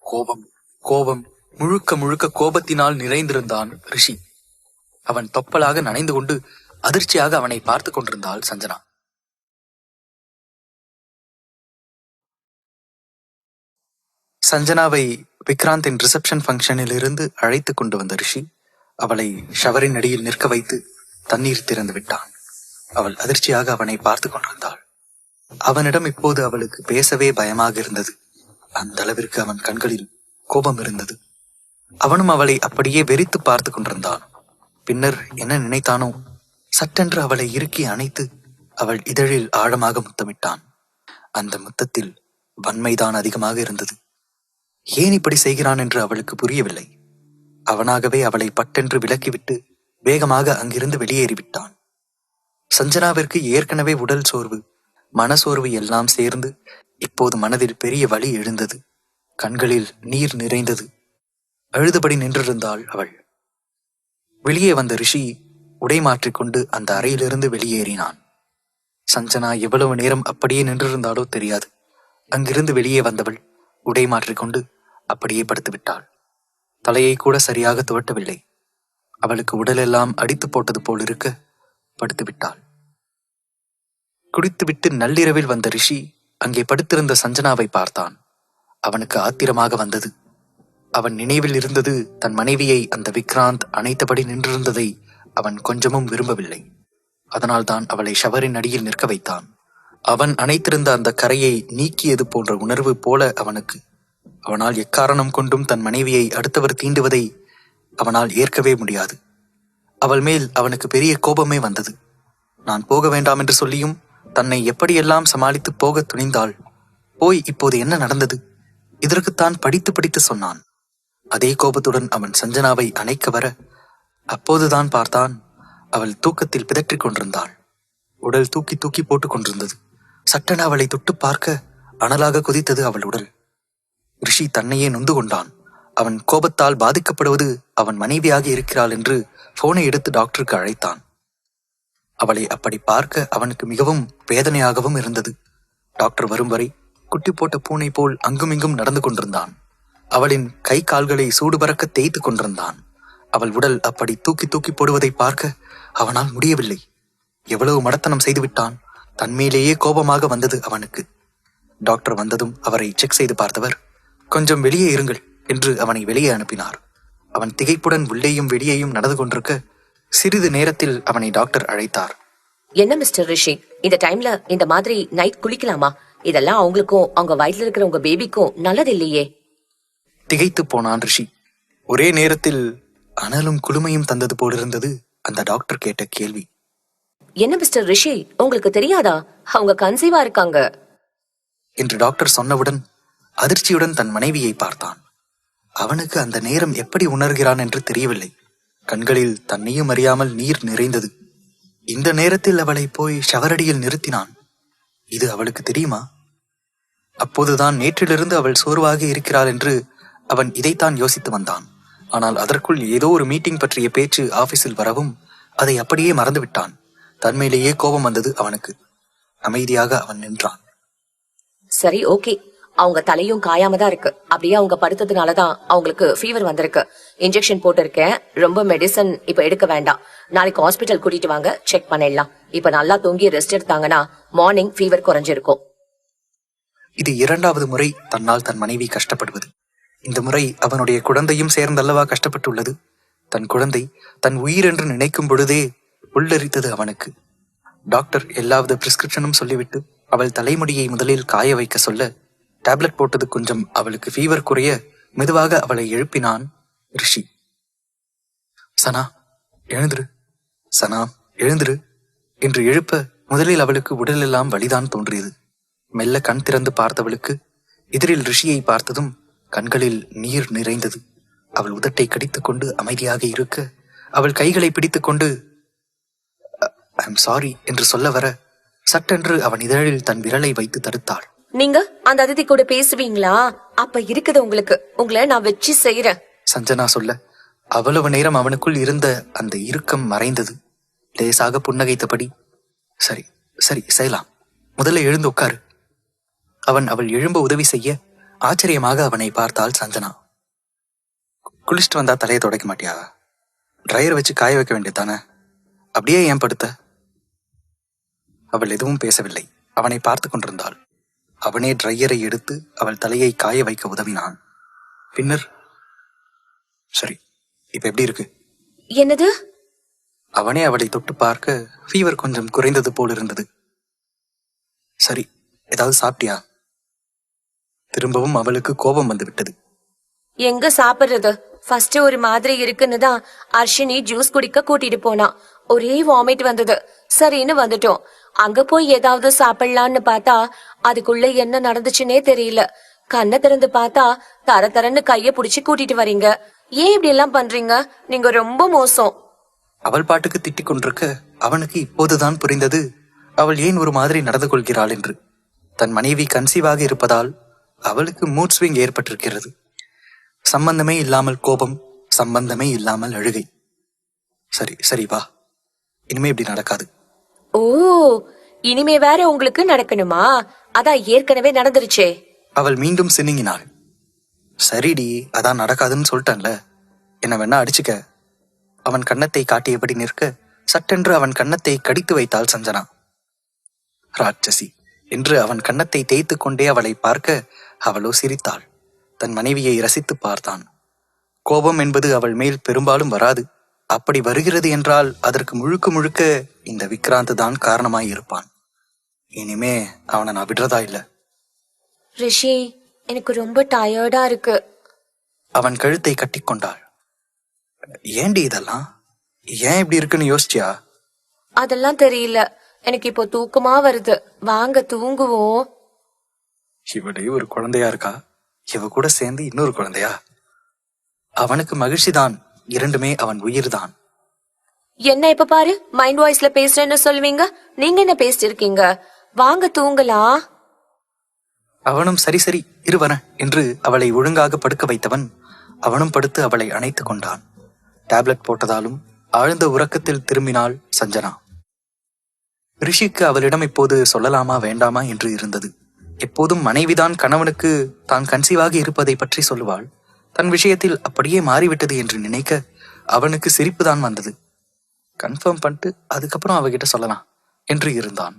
S4: கோபம் கோபம் முழுக்க முழுக்க கோபத்தினால் நிறைந்திருந்தான் ரிஷி. அவன் தொப்பலாக நனைந்து கொண்டு அதிர்ச்சியாக அவனை பார்த்து கொண்டிருந்தாள் சஞ்சனா. சஞ்சனாவை விக்ராந்தின் ரிசப்ஷன் ஃபங்க்ஷனில் இருந்து அழைத்து கொண்டு வந்த ரிஷி அவளை ஷவரின் அடியில் நிற்க வைத்து தண்ணீர் திறந்து விட்டான். அவள் அதிர்ச்சியாக அவனை பார்த்து கொண்டிருந்தாள். அவனிடம் இப்போது அவளுக்கு பேசவே பயமாக இருந்தது. அந்த அளவிற்கு அவன் கண்களில் கோபம் இருந்தது. அவனும் அவளை அப்படியே வெறித்து பார்த்து கொண்டிருந்தான். பின்னர் என்ன நினைத்தானோ, சட்டென்று அவளை இறுக்கி அணைத்து அவள் இதழில் ஆழமாக முத்தமிட்டான். அந்த முத்தத்தில் வன்மைதான் அதிகமாக இருந்தது. ஏன் இப்படி செய்கிறான் என்று அவளுக்கு புரியவில்லை. அவனாகவே அவளை பட்டென்று விலக்கிவிட்டு வேகமாக அங்கிருந்து வெளியேறிவிட்டான். சஞ்சனாவிற்கு ஏற்கனவே உடல் சோர்வு, மனசோர்வு எல்லாம் சேர்ந்து இப்போது மனதில் பெரிய வலி எழுந்தது. கண்களில் நீர் நிறைந்தது. அழுதுபடி நின்றிருந்தாள் அவள். வெளியே வந்த ரிஷி உடை மாற்றிக்கொண்டு அந்த அறையிலிருந்து வெளியேறினான். சஞ்சனா எவ்வளவு நேரம் அப்படியே நின்றிருந்தாலோ தெரியாது. அங்கிருந்து வெளியே வந்தவள் உடை மாற்றிக்கொண்டு அப்படியே படுத்து விட்டாள். தலையை கூட சரியாக துவட்டவில்லை. அவளுக்கு உடலெல்லாம் அடித்து போட்டது போல் இருக்க படுத்து விட்டாள். குடித்துவிட்டு நள்ளிரவில் வந்த ரிஷி அங்கே படுத்திருந்த சஞ்சனாவை பார்த்தான். அவனுக்கு ஆத்திரமாக வந்தது. அவன் நினைவில் இருந்தது தன் மனைவியை அந்த விக்ராந்த் அணைத்தபடி நின்றிருந்ததை அவன் கொஞ்சமும் விரும்பவில்லை. அதனால்தான் அவளை ஷவரின் அடியில் நிற்க வைத்தான். அவன் அணைத்திருந்த அந்த கரையை நீக்கியது போன்ற உணர்வு போல அவனுக்கு. அவனால் எக்காரணம் கொண்டும் தன் மனைவியை அடுத்தவர் தீண்டுவதை அவனால் ஏற்கவே முடியாது. அவள் மேல் அவனுக்கு பெரிய கோபமே வந்தது. நான் போக வேண்டாம் என்று சொல்லியும் தன்னை எப்படியெல்லாம் சமாளித்து போக துணிந்தாள். போய் இப்போது என்ன நடந்தது? இதற்குத்தான் படித்து படித்து சொன்னான். அதே கோபத்துடன் அவன் சஞ்சனாவை அணைக்க வர அப்போதுதான் பார்த்தான், அவள் தூக்கத்தில் பிதற்றிக் கொண்டிருந்தாள். உடல் தூக்கி தூக்கி போட்டுக் கொண்டிருந்தது. சட்டென அவளை தொட்டு பார்க்க அனலாக கொதித்தது அவள் உடல். ரிஷி தன்னையே நொந்து கொண்டான். அவன் கோபத்தால் பாதிக்கப்படுவது அவன் மனைவியாக இருக்கிறாள் என்று போனை எடுத்து டாக்டருக்கு அழைத்தான். அவளை அப்படி பார்க்க அவனுக்கு மிகவும் வேதனையாகவும் இருந்தது. டாக்டர் வரும் வரை குட்டி போட்ட பூனை போல் அங்குமிங்கும் நடந்து கொண்டிருந்தான். அவளின் கை கால்களை சூடு பறக்க தேய்த்து கொண்டிருந்தான். அவள் உடல் அப்படி தூக்கி தூக்கி போடுவதை பார்க்க அவனால் முடியவில்லை. எவ்வளவு மடத்தனம் செய்துவிட்டான். தன்மேலேயே கோபமாக வந்தது அவனுக்கு. டாக்டர் வந்ததும் அவரை செக் செய்து பார்த்தவர், கொஞ்சம் வெளியே இருங்கள் என்று அவனை வெளியே அனுப்பினார். அவன் திகைப்புடன் உள்ளேயும் வெளியேயும் நடந்து கொண்டிருக்க சிறிது நேரத்தில் அவனை டாக்டர் அழைத்தார்.
S3: என்ன மிஸ்டர் ரிஷி, இந்த டைம்ல இந்த மாதிரி நைட் குளிக்கலாமா? இதெல்லாம் அவங்களுக்கும் அவங்க வயிற்றுல இருக்கிற உங்க பேபிக்கும் நல்லது இல்லையே.
S4: திகைத்து போனான் ரிஷி. ஒரே நேரத்தில் அனலும் குளுமையும் தந்தது போலிருந்தது அந்த டாக்டர் கேட்ட கேள்வி.
S3: என்ன மிஸ்டர் ரிஷி, உங்களுக்கு தெரியாதா அவங்க கன்சீவா இருக்காங்க
S4: என்று டாக்டர் சொன்னவுடன் அதிர்ச்சியுடன் தன் மனைவியை பார்த்தான். அவனுக்கு அந்த நேரம் எப்படி உணர்கிறான் என்று தெரியவில்லை. கண்களில் தன்னையும் அறியாமல் நீர் நிறைந்தது. இந்த நேரத்தில் அவளை போய் ஷவரடியில் நிறுத்தினான். இது அவளுக்கு தெரியுமா? அப்போதுதான் நேற்றிலிருந்து அவள் சோர்வாக இருக்கிறாள் என்று அவன் இதைத்தான் யோசித்து வந்தான். ஆனால் அதற்குள் ஏதோ ஒரு மீட்டிங் பற்றிய பேச்சு ஆபீஸில் வரவும் அதை அப்படியே மறந்துவிட்டான். தன்மையிலேயே கோபம் வந்தது அவனுக்கு. அமைதியாக அவன் நின்றான்.
S3: சரி, ஓகே, அவங்க தலையும் காயாம தான் இருக்கு. அப்படியே அவங்க படுத்ததுனாலதான் அவங்களுக்கு ஃபீவர் வந்திருக்கு. இன்ஜெக்ஷன் போட்டிருக்கேன். ரொம்ப மெடிசன் இப்ப எடுக்க வேண்டாம். நாளைக்கு ஹாஸ்பிட்டல் கூட்டிட்டு வாங்க, செக் பண்ணிடலாம். இப்ப நல்லா தூங்கி ரெஸ்ட் எடுத்தாங்கன்னா மார்னிங் ஃபீவர் குறைஞ்சிருக்கும்.
S4: இது 2வது முறை தன்னால் தன் மனைவி கஷ்டப்படுவது. இந்த முறை அவனுடைய குழந்தையும் சேர்ந்தல்லவா கஷ்டப்பட்டுள்ளது. தன் குழந்தை தன் உயிர் என்று நினைக்கும் பொழுதே உள்ளரித்தது அவனுக்கு. டாக்டர் எல்லாவித பிரிஸ்கிரிப்ஷனும் சொல்லிவிட்டு அவள் தலைமுடியை முதலில் காய வைக்க சொல்ல டேப்லெட் போட்டது கொஞ்சம் அவளுக்கு ஃபீவர் குறைய மெதுவாக அவளை எழுப்பினான் ரிஷி. சனா எழுந்துரு, சனா எழுந்துரு என்று எழுப்ப முதலில் அவளுக்கு உடலெல்லாம் வலிதான் தோன்றியது. மெல்ல கண் திறந்து பார்த்தவளுக்கு எதிரில் ரிஷியை பார்த்ததும் கண்களில் நீர் நிறைந்தது. அவள் உதட்டை கடித்துக் கொண்டு அமைதியாக இருக்க அவள் கைகளை பிடித்துக் கொண்டு ஐ எம் சாரி என்று சொல்ல வர சட்டென்று அவன் இதழில் தன் விரலை வைத்து தடுத்தாள்.
S2: நீங்க அந்த அதிதி கூட பேசுவீங்களா? அப்ப இருக்குது உங்களுக்கு. உங்களை நான் வச்சு செய்யறேன்.
S4: சஞ்சனா சொல்ல அவ்வளவு நேரம் அவனுக்குள் இருந்த அந்த இறுக்கம் மறைந்தது. லேசாக புன்னகைத்தபடி, சரி சரி செய்யலாம், முதல்ல எழுந்து உட்காரு. அவள் எழும்ப உதவி செய்ய ஆச்சரியமாக அவனை பார்த்தாள் சஞ்சனா. குளிச்சுட்டு வந்தா தலையை துடைக்க மாட்டியா? ட்ரையர் வச்சு காய வைக்க வேண்டியதானே, அப்படியே ஏன் படுத்த? அவள் எதுவும் பேசவில்லை. அவனை பார்த்து கொண்டிருந்தாள். அவனே ட்ரையரை எடுத்து அவள் தலையை காய வைக்க உதவினான். பின்னர், சரி இப்ப எப்படி இருக்கு?
S2: என்னது?
S4: அவனே அவளை தொட்டு பார்க்க ஃபீவர் கொஞ்சம் குறைந்தது போல் இருந்தது. சரி, ஏதாவது சாப்பிட்டியா? திரும்பவும் அவளுக்கு கோபம் வந்து விட்டது.
S2: எங்க சாப்பிடுறது? ஃபர்ஸ்ட் ஒரு மாதிரி இருக்குன்னு தான் அர்ஷினி ஜூஸ் குடிக்க கூட்டிட்டு போனா. ஒரே வாமிட் வந்தது. சரின்னு வந்துட்டோம். அங்க போய் ஏதாவது சாப்பிடலான்னு பார்த்தா அதுக்குள்ள என்ன நடந்துச்சுன்னே தெரியல. கண்ணை திறந்து பார்த்தா தர தரன்னு கைய புடிச்சு கூட்டிட்டு வரீங்க. ஏன் இப்படி எல்லாம் பண்றீங்க? நீங்க ரொம்ப மோசம்.
S4: அவள் பாட்டுக்கு திட்டிக் கொண்டிருக்க அவனுக்கு இப்போதுதான் புரிந்தது அவள் ஏன் ஒரு மாதிரி நடந்து கொள்கிறாள் என்று. தன் மனைவி கன்சீவாக இருப்பதால் அவளுக்கு மூட் ஸ்விங் ஏற்பட்டிருக்கிறது. சம்பந்தமே இல்லாமல் கோபம், சம்பந்தமே இல்லாமல் அழுகை. சரி சரி வா, இனிமே இப்படி நடக்காது.
S2: ஓ, இனிமே வேற உங்களுக்கு நடக்கணுமா? அதான் ஏற்கனவே நடந்துருச்சே.
S4: அவள் மீண்டும் சினுங்கினாள். சரிடி, அதான் நடக்காதுன்னு சொல்லிட்டேன்ல, என்ன வேணா அடிச்சுக்க. அவன் கன்னத்தை காட்டியபடி நிற்க சட்டென்று அவன் கன்னத்தை கடித்து வைத்தாள் சஞ்சனா. ராட்சசி என்று அவன் கன்னத்தை தேய்த்து கொண்டே அவளை பார்க்க அவளோ சிரித்தாள். தன் மனைவியை ரசித்து பார்த்தான். கோபம் என்பது அவள் மேல் பெரும்பாலும் வராது. அப்படி வருகிறது என்றால் அதற்கு முழுக்க முழுக்க இந்த விக்ராந்த் தான் காரணமாயிருப்பான். இனிமே அவனை நான் விடுறதா இல்ல.
S2: ரிஷி, எனக்கு ரொம்ப டயர்டா இருக்கு.
S4: அவன் கழுத்தை கட்டிக்கொண்டாள். ஏண்டி இதெல்லாம்? ஏன் இப்படி இருக்குன்னு யோசிச்சியா?
S2: அதெல்லாம் தெரியல, எனக்கு இப்போ தூக்கமா வருது. வாங்க தூங்குவோம்.
S4: இவளே ஒரு குழந்தையா இருக்கா, இவ கூட சேர்ந்து இன்னொரு குழந்தையா? அவனுக்கு மகிழ்ச்சிதான், இரண்டுமே அவன் உயிர்தான்.
S2: என்ன இப்ப பாரு, மைண்ட் வாய்ஸ்ல பேசுறேன்னு சொல்லுவீங்க. நீங்க என்ன பேசிட்டு இருக்கீங்க? வாங்க தூங்கலாம்.
S4: அவனும் சரி சரி இருவன என்று அவளை ஒழுங்காக படுக்க வைத்தவன் அவனும் படுத்து அவளை அணைத்துக் கொண்டான். டேப்லெட் போட்டதாலும் ஆழ்ந்த உறக்கத்தில் திரும்பினாள் சஞ்சனா. ரிஷிக்கு அவளிடம் இப்போது சொல்லலாமா வேண்டாமா என்று இருந்தது. எப்போதும் மனைவிதான் கணவனுக்கு தான் கன்சீவாக இருப்பதை பற்றி சொல்லுவாள். தன் விஷயத்தில் அப்படியே மாறிவிட்டது என்று நினைக்க அவனுக்கு சிரிப்புதான் வந்தது. கன்ஃபார்ம் பண்ணிட்டு அதுக்கப்புறம் அவகிட்ட சொல்லலாம் என்று இருந்தான்.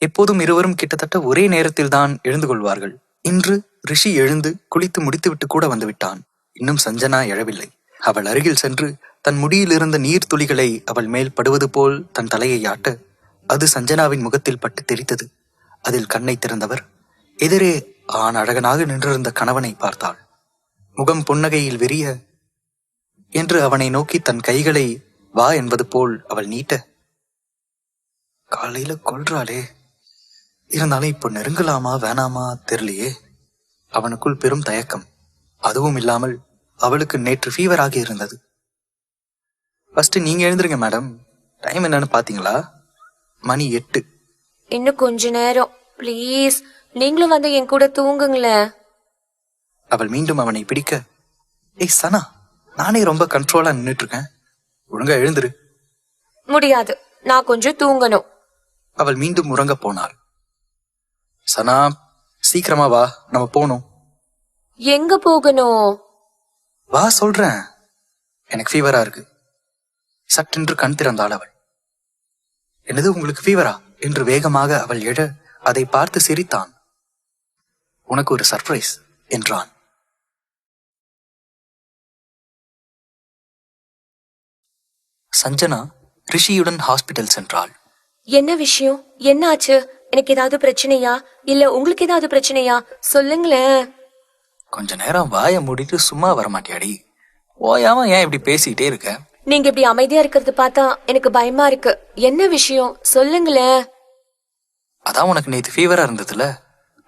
S4: எப்போதும் இருவரும் கிட்டத்தட்ட ஒரே நேரத்தில் தான் எழுந்து கொள்வார்கள். இன்று ரிஷி எழுந்து குளித்து முடித்துவிட்டு கூட வந்துவிட்டான். இன்னும் சஞ்சனா எழவில்லை. அவள் அருகில் சென்று தன் முடியில் இருந்த நீர் துளிகளை அவள் மேல் படுவது போல் தன் தலையை ஆட்ட அது சஞ்சனாவின் முகத்தில் பட்டு தெரித்தது. அதில் கண்ணை திறந்தவர் எதிரே ஆண் அழகனாக நின்றிருந்த கணவனை பார்த்தாள். முகம் புன்னகையில் விரிய என்று அவனை நோக்கி தன் கைகளை வா என்பது போல் அவள் நீட்ட, காலையில கொல்றாளே, இருந்தாலும் இப்போ நெருங்கலாமா வேணாமா தெரியலையே. அவனுக்குள் பெரும் தயக்கம். அதுவும் இல்லாமல் அவளுக்கு நேற்று ஃபீவர் ஆகி இருந்தது. ஃபர்ஸ்ட் நீங்க எழுந்துருங்க மேடம், டைம் என்னன்னு பாத்தீங்களா? மணி 8.
S2: இன்னும் கொஞ்ச நேரம் ப்ளீஸ், நீங்களும் வந்து என் கூட தூங்குங்களேன்.
S4: அவள் மீண்டும் அவனை பிடிக்க, ஏய் சனா, நானே ரொம்ப கண்ட்ரோலா நின்னுட்டு இருக்கேன், ஒழுங்கா எழுந்துரு.
S2: முடியாது, நான் கொஞ்சம் தூங்கணும்.
S4: அவள் மீண்டும் உறங்க போனாள். சனா சீக்கிரமா வா, நம்ம போகணும்.
S2: எங்க போகணும்?
S4: வா சொல்றேன், எனக்கு ஃபீவரா இருக்கு. சட்டென்று கண் திறந்தாள் அவள். என்னது உங்களுக்கு ஃபீவரா என்று வேகமாக அவள் எழ அதை பார்த்து சிரித்தான். உனக்கு ஒரு சர்ப்ரைஸ் என்றான். சஞ்சனா ரிஷியுடன் ஹாஸ்பிட்டல் சென்றாள்.
S2: என்ன விஷயம்? என்ன ஆச்சு? எனக்கு ஏதாவது பிரச்சனையா? இல்ல உங்களுக்கு ஏதாவது பிரச்சனையா? சொல்லுங்களேன்.
S4: கொஞ்ச நேரம் வாய மூடிட்டு சும்மா வரமாட்டியாடி? ஓயாம ஏன் இப்படி பேசிக்கிட்டே இருக்க?
S2: நீங்க இப்படி அமைதியா இருக்கிறது பார்த்தா எனக்கு பயமா இருக்கு. என்ன விஷயம் சொல்லுங்களேன்.
S4: அதான் உனக்கு நேத்து ஃபீவரா இருந்ததுல,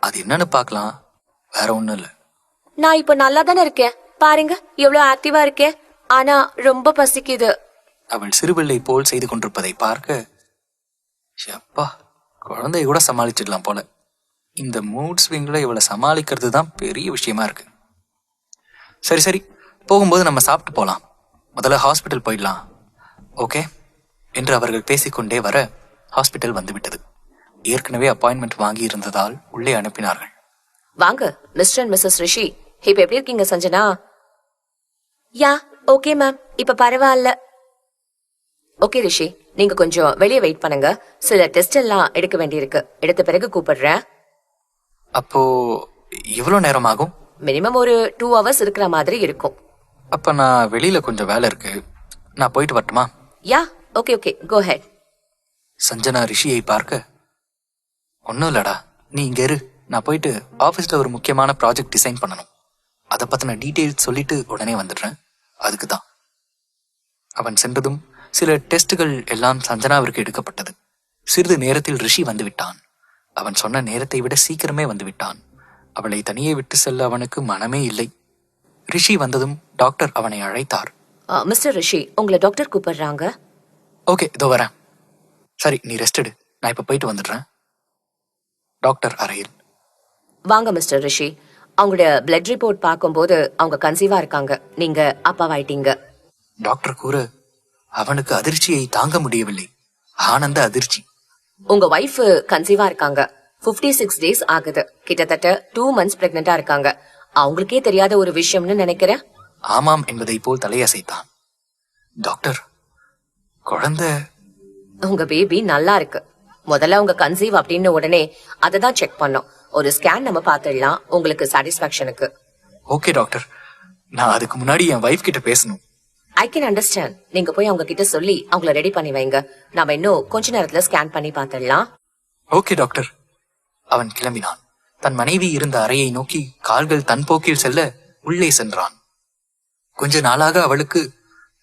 S4: அது என்னன்னு பாக்கலாம், வேற ஒண்ணும் இல்ல.
S2: நான் இப்ப நல்லா தானே இருக்கேன், பாருங்க எவ்வளவு ஆக்டிவா இருக்கேன். ஆனா ரொம்ப பசிக்குது.
S4: அவள் சிறுபிள்ளை போல் செய்து கொண்டிருப்பதை பார்க்க, அப்பா குழந்தைய கூட சமாளிச்சிடலாம் போல. இந்த மூட் ஸ்விங்கில் இவளை சமாளிக்கிறது தான் பெரிய விஷயமா இருக்கு. சரி சரி, போகும்போது நம்ம சாப்பிட்டு போகலாம். முதல்ல ஹாஸ்பிட்டல் போயிடலாம், ஓகே என்று அவர்கள் பேசிக்கொண்டே வர ஹாஸ்பிட்டல் வந்துவிட்டது. ஏற்கனவே அப்பாயின்மெண்ட் வாங்கி இருந்ததால் உள்ளே அனுப்பினார்கள்.
S3: வாங்க மிஸ்டர் அண்ட் மிஸ்ஸஸ் ரிஷி, இப்ப எப்படி இருக்கீங்க சஞ்சனா? யா ஓகே மேம், இப்ப பரவாயில்ல. ஓகே ரிஷி, நீங்க கொஞ்சம் வெளியே வெயிட் பண்ணுங்க, சில டெஸ்ட் எல்லாம் எடுக்க வேண்டியிருக்கு. எடுத்த பிறகு கூப்பிடுறேன்.
S4: அப்போ எவ்வளோ நேரம் ஆகும்?
S3: மினிமம் ஒரு 2 hours இருக்கிற மாதிரி இருக்கும்.
S4: அப்போ நான் வெளியில கொஞ்சம் வேலை இருக்கு, நான் போயிட்டு வரட்டுமா?
S3: யா ஓகே ஓகே, கோ ஹெட்.
S4: சஞ்சனா ரிஷியை பார்க்க, ஒன்றும் இல்லடா, நீ இங்க இரு, நான் போயிட்டு ஆஃபீஸில் ஒரு முக்கியமான ப்ராஜெக்ட் டிசைன் பண்ணணும், அதை பற்றின டீட்டெயில்ஸ் சொல்லிட்டு உடனே வந்துடுறேன், அதுக்கு தான். அவன் சென்றதும் சில டெஸ்டுகள் எல்லாம் சஞ்சனாவிற்கு எடுக்கப்பட்டது. சிறிது நேரத்தில் ரிஷி வந்து விட்டான். அவன் சொன்ன நேரத்தை விட சீக்கிரமே வந்து விட்டான். அவளை தனியே விட்டு செல்ல அவனுக்கு மனமே இல்லை. ரிஷி வந்ததும் டாக்டர் அவனை அழைத்தார்.
S3: மிஸ்டர் ரிஷி, உங்களை டாக்டர் கூப்பிடுறாங்க.
S4: ஓகே, இதோ வரேன். சரி, நீ ரெஸ்ட் எடு, நான் இப்போ போயிட்டு வந்துடுறேன். டாக்டர் அறையில்.
S3: வாங்க மிஸ்டர் ரிஷி, அவங்களுடைய பிளட் ரிப்போர்ட் பார்க்கும்போது அவங்க கன்சீவா இருக்காங்க, நீங்க அப்பாவாயிட்டீங்க.
S4: டாக்டர் கூற அவனுக்கு அதிர்ச்சியை தாங்க முடியவில்லை. ஆனந்த அதிர்ச்சி.
S3: உங்க ஒய்ஃப் கன்சீவா இருக்காங்க, 56 days ஆகுது, கிட்டத்தட்ட 2 months பிரெக்னெண்டா இருக்காங்க. அவங்களுக்கே தெரியாத ஒரு விஷயம்னு நினைக்கிறேன்.
S4: ஆமாம் என்பதை போல் தலையசைத்தான். டாக்டர், குழந்தை?
S3: உங்க பேபி நல்லா இருக்கு. முதல்ல உங்க கன்சீவ் அப்படின்னு உடனே அதை தான் செக் பண்ணோம். ஒரு ஸ்கேன் நம்ம பாத்துடலாம் உங்களுக்கு சாட்டிஸ்பாக்சனுக்கு.
S4: ஓகே டாக்டர், நான் அதுக்கு முன்னாடி என் வைஃப் கிட்ட பேசணும்.
S3: I can understand. நீங்க போய் அவங்க கிட்ட சொல்லி அவங்கள ரெடி பண்ணி வைங்க, நாம இன்னும் கொஞ்ச நேரத்துல ஸ்கேன் பண்ணி பாத்துடலாம்.
S4: Okay doctor. அவன் கிளம்பினான். தன் மனைவி இருந்த அறையை நோக்கி கால்கள் தன் போக்கில் செல்ல உள்ளே சென்றான். கொஞ்ச நாளாக அவளுக்கு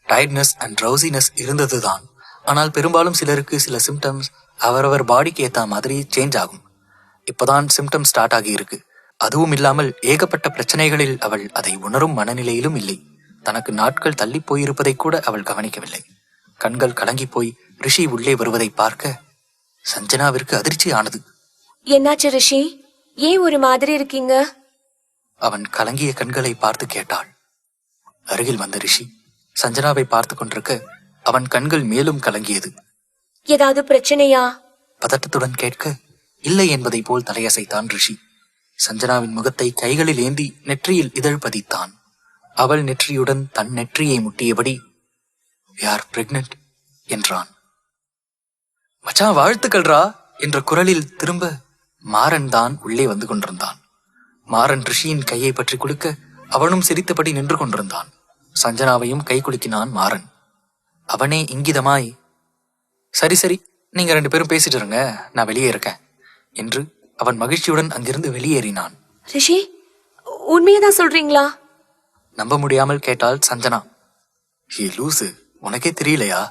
S4: டயர்ட்னஸ் அண்ட் ட்ரௌசினஸ் இருந்ததுதான். ஆனால் பெரும்பாலும் சிலருக்கு சில சிம்டம்ஸ் அவரவர் பாடிக்கு ஏத்த மாதிரி சேஞ்ச் ஆகும். இப்பதான் சிம்டம் ஸ்டார்ட் ஆகி இருக்கு. அதுவும் இல்லாமல் ஏகப்பட்ட பிரச்சனைகளில் அவள் அதை உணரும் மனநிலையிலும் இல்லை. தனக்கு நாட்கள் தள்ளி போயிருப்பதை கூட அவள் கவனிக்கவில்லை. கண்கள் கலங்கி போய் ரிஷி உள்ளே வருவதை பார்க்க சஞ்சனாவிற்கு அதிர்ச்சி ஆனது.
S3: என்னாச்சு ரிஷி, ஏன் ஒரு மாதிரி இருக்கீங்க?
S4: அவன் கலங்கிய கண்களை பார்த்து கேட்டாள். அருகில் வந்த ரிஷி சஞ்சனாவை பார்த்து கொண்டிருக்க அவன் கண்கள் மேலும் கலங்கியது.
S3: ஏதாவது பிரச்சனையா?
S4: பதட்டத்துடன் கேட்க இல்லை என்பதை போல் தலையசைத்தான் ரிஷி. சஞ்சனாவின் முகத்தை கைகளில் ஏந்தி நெற்றியில் இதழ் பதித்தான். அவள் நெற்றியுடன் தன் நெற்றியை முட்டியபடி "We are pregnant" என்றான். மச்சான் வாழ்த்துக்கள்ரா என்ற குரலில் திரும்ப மாறன் தான் உள்ளே வந்து கொண்டிருந்தான். மாறன் ரிஷியின் கையை பற்றி குலுக்க அவனும் சிரித்தபடி நின்று கொண்டிருந்தான். சஞ்சனாவையும் கை குலுக்கினான் மாறன். அவனே இங்கிதமாய் "சரி சரி, நீங்க 2 பேரும் பேசிட்டு இருங்க, நான் வெளியே இருக்கேன்" என்று அவன் மகிழ்ச்சியுடன் அங்கிருந்து வெளியேறினான்.
S3: ரிஷி, உண்மையதான் சொல்றீங்களா?
S4: நம்ப முடியாமல் கேட்டாள் சஞ்சனா. "ஹே லூசு, உனக்கே தெரியலையா?"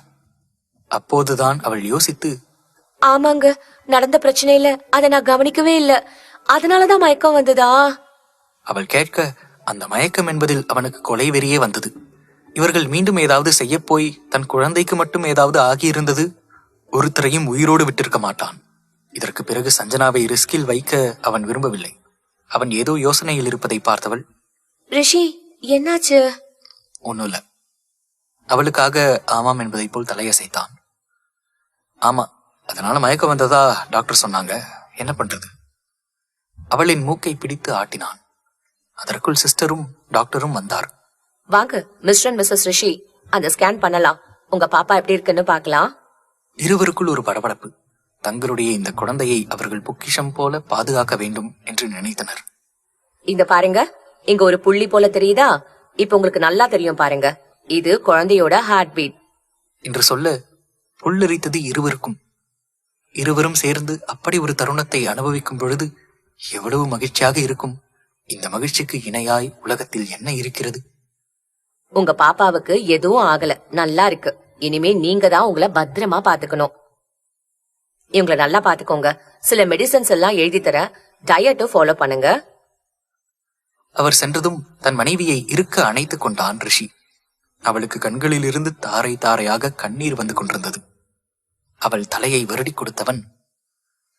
S4: அப்போதுதான் அவள் யோசித்து,
S3: ஆமாங்க, நடந்த பிரச்சனையில அதை நான் கவனிக்கவே இல்ல, அதனாலதான் மயக்கம் வந்ததா?
S4: அவள் கேட்க அந்த மயக்கம் என்பதில் அவனுக்கு கொலை வெறியே வந்தது. இவர்கள் மீண்டும் ஏதாவது செய்ய போய் தன் குழந்தைக்கு மட்டும் ஏதாவது ஆகியிருந்தது, ஒருத்தரையும் உயிரோடு விட்டிருக்க மாட்டான். இதற்கு பிறகு சஞ்சனாவை ரிஸ்கில் வைக்க அவன் விரும்பவில்லை. அவன் ஏதோ யோசனையில் இருப்பதை பார்த்தவள்,
S3: ரிஷி என்னாச்சு?
S4: ஒன்னும் இல்ல. அவளுக்காக ஆமாம் என்பதை போல் தலையசைத்தான். ஆமா, அதனால மயக்கம் வந்ததா டாக்டர் சொன்னாங்க, என்ன பண்றது? அவளின் மூக்கை பிடித்து ஆட்டினான். அதற்குள் சிஸ்டரும் டாக்டரும் வந்தார்.
S3: வாங்க மிஸ்டர் அண்ட் மிஸ்ஸஸ் ரிஷி, அந்த ஸ்கேன் பண்ணலாம், உங்க பாப்பா எப்படி இருக்குன்னு பார்க்கலாம்.
S4: இருவருக்குள் ஒரு படபடப்பு. தங்களுடைய இந்த குழந்தையை அவர்கள் பொக்கிஷம் போல பாதுகாக்க வேண்டும் என்று நினைத்தனர்.
S3: இங்க பாருங்க, இங்க ஒரு புள்ளி போல தெரியுதா? இப்ப உங்களுக்கு நல்லா தெரியும் பாருங்க, இது குழந்தையோட ஹார்ட் பீட்
S4: என்று சொல்ல புல்லரித்தது இருவருக்கும். இருவரும் சேர்ந்து அப்படி ஒரு தருணத்தை அனுபவிக்கும் பொழுது எவ்வளவு மகிழ்ச்சியாக இருக்கும். இந்த மகிழ்ச்சிக்கு இணையாய் உலகத்தில் என்ன இருக்கிறது?
S3: உங்க பாப்பாவுக்கு எதுவும் ஆகல, நல்லா இருக்கு. இனிமே நீங்க தான் உங்களை பத்திரமா பாத்துக்கணும். இவங்களை நல்லா பாத்துக்கோங்க. சில மெடிசன்ஸ் எல்லாம் எழுதி தர, டயட்டும் ஃபாலோ பண்ணுங்க.
S4: அவர் சென்றதும் தன் மனைவியை இருக்க அணைத்துக் கொண்டான் ரிஷி. அவளுக்கு கண்களில் இருந்து தாரை தாரையாக கண்ணீர் வந்து கொண்டிருந்தது. அவள் தலையை வருடி கொடுத்தவன்,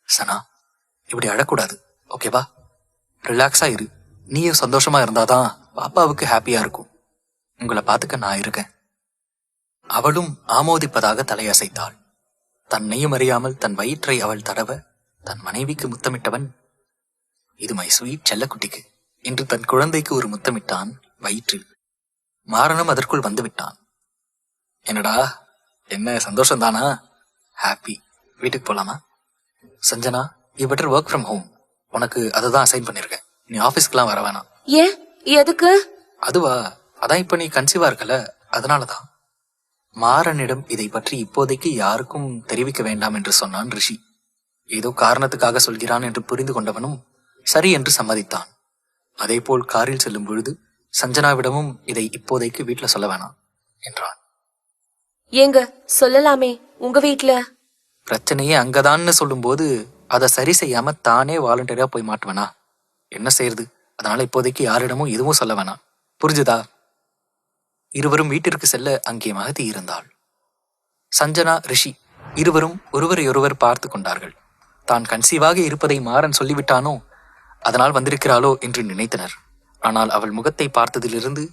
S4: சனா, இப்படி அழக்கூடாது,
S1: ஓகேவா? ரிலாக்ஸா இரு. நீயும் சந்தோஷமா இருந்தாதான் பாப்பாவுக்கு ஹாப்பியா இருக்கும். உங்களை பார்த்துக்க நான் இருக்கேன். அவளும் ஆமோதிப்பதாக தலையசைத்தாள். தன்னையும் அறியாமல் தன் வயிற்றை அவள் தடவ தன் மனைவிக்கு முத்தமிட்டவன், இது மை ஸ்வீட் செல்லக்குட்டிக்கு என்று தன் குழந்தைக்கு ஒரு முத்தமிட்டான் வயிற்றில். மாறனும் அதற்குள் வந்து விட்டான். என்னடா, என்ன சந்தோஷம்தானா? ஹாப்பி. வீட்டுக்கு போலாமா? Sanjana, you better work from home. உனக்கு அதுதான் அசைன் பண்ணிருக்கேன். நீ ஆபீஸ்க்குலாம் வர வேணாம்.
S3: ஏன்? எதுக்கு?
S1: அதுவா, அதான் இப்ப நீ கன்சீவா இருக்கல, அதனாலதான். மாறனிடம் இதை பற்றி இப்போதைக்கு யாருக்கும் தெரிவிக்க வேண்டாம் என்று சொன்னான் ரிஷி. ஏதோ காரணத்துக்காக சொல்கிறான் என்று புரிந்து கொண்டவனும் சரி என்று சம்மதித்தான். அதேபோல் காரில் செல்லும் பொழுது சஞ்சனாவிடமும் இதை இப்போதைக்கு வீட்டுல சொல்ல வேணாம் என்றான்.
S3: ஏங்க சொல்லலாமே உங்க வீட்ல?
S1: பிரச்சனையே அங்கதான்னு சொல்லும்போது அதை சரி செய்யாம தானே வாலண்டியரா போய் மாட்டுவேனா? என்ன செய்யறது? அதனால இப்போதைக்கு யாரிடமும் எதுவும் சொல்ல வேணாம். புரிஞ்சுதா? இருவரும் வீட்டிற்கு செல்ல அங்கே மகதி இருந்தாள். சஞ்சனா, ரிஷி இருவரும் ஒருவரையொருவர் பார்த்து கொண்டார்கள். தான் கன்சீவாக இருப்பதை மாறன் சொல்லிவிட்டானோ, அதனால் வந்திருக்கிறாளோ என்று நினைத்தனர். ஆனால் அவள் முகத்தை பார்த்ததிலிருந்து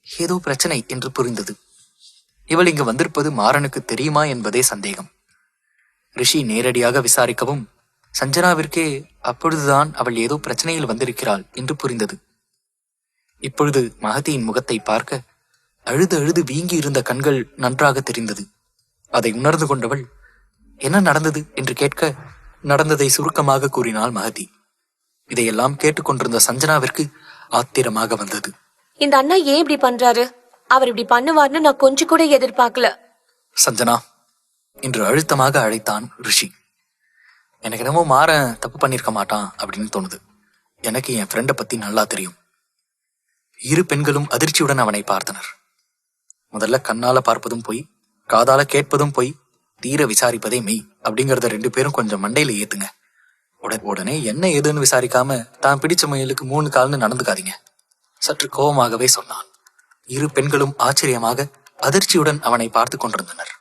S1: ஏதோ பிரச்சனை என்று புரிந்தது. இவள் இங்கு வந்திருப்பது மாறனுக்கு தெரியுமா என்பதே சந்தேகம். ரிஷி நேரடியாக விசாரிக்கவும் சஞ்சனாவிற்கே அப்பொழுதுதான் அவள் ஏதோ பிரச்சனையில் வந்திருக்கிறாள் என்று புரிந்தது. இப்பொழுது மகதியின் முகத்தை பார்க்க அழுது அழுது வீங்கி இருந்த கண்கள் நன்றாக தெரிந்தது. அதை உணர்ந்து கொண்டவள் என்ன நடந்தது என்று கேட்க நடந்ததை சுருக்கமாக கூறினாள் மகதி. இதையெல்லாம் கேட்டுக்கொண்டிருந்த சஞ்சனாவிற்கு ஆத்திரமாக வந்தது.
S3: இந்த அண்ணா ஏன் இப்படி பண்றாரு? அவர் இப்படி பண்ணுவார்னு நான் கொஞ்சம் கூட எதிர்பார்க்கல.
S1: சஞ்சனா என்று அழுத்தமாக அழைத்தான் ரிஷி. எனக்கு என்னமோ மாற தப்பு பண்ணிருக்க மாட்டான் அப்படின்னு தோணுது. எனக்கு என் ஃப்ரெண்டை பத்தி நல்லா தெரியும். இரு பெண்களும் அதிர்ச்சியுடன் அவனை பார்த்தனர். முதல்ல கண்ணால பார்ப்பதும் போய், காதால கேட்பதும் போய், தீர விசாரிப்பதே மெய் அப்படிங்கறத 2 பேரும் கொஞ்சம் மண்டையில ஏத்துங்க. உடனே என்ன ஏதுன்னு விசாரிக்காம தான் பிடிச்ச முயலுக்கு 3 கால்னு நடந்துக்காதீங்க. சற்று கோபமாகவே சொன்னான். இரு பெண்களும் ஆச்சரியமாக அதிர்ச்சியுடன் அவனை பார்த்து கொண்டிருந்தனர்.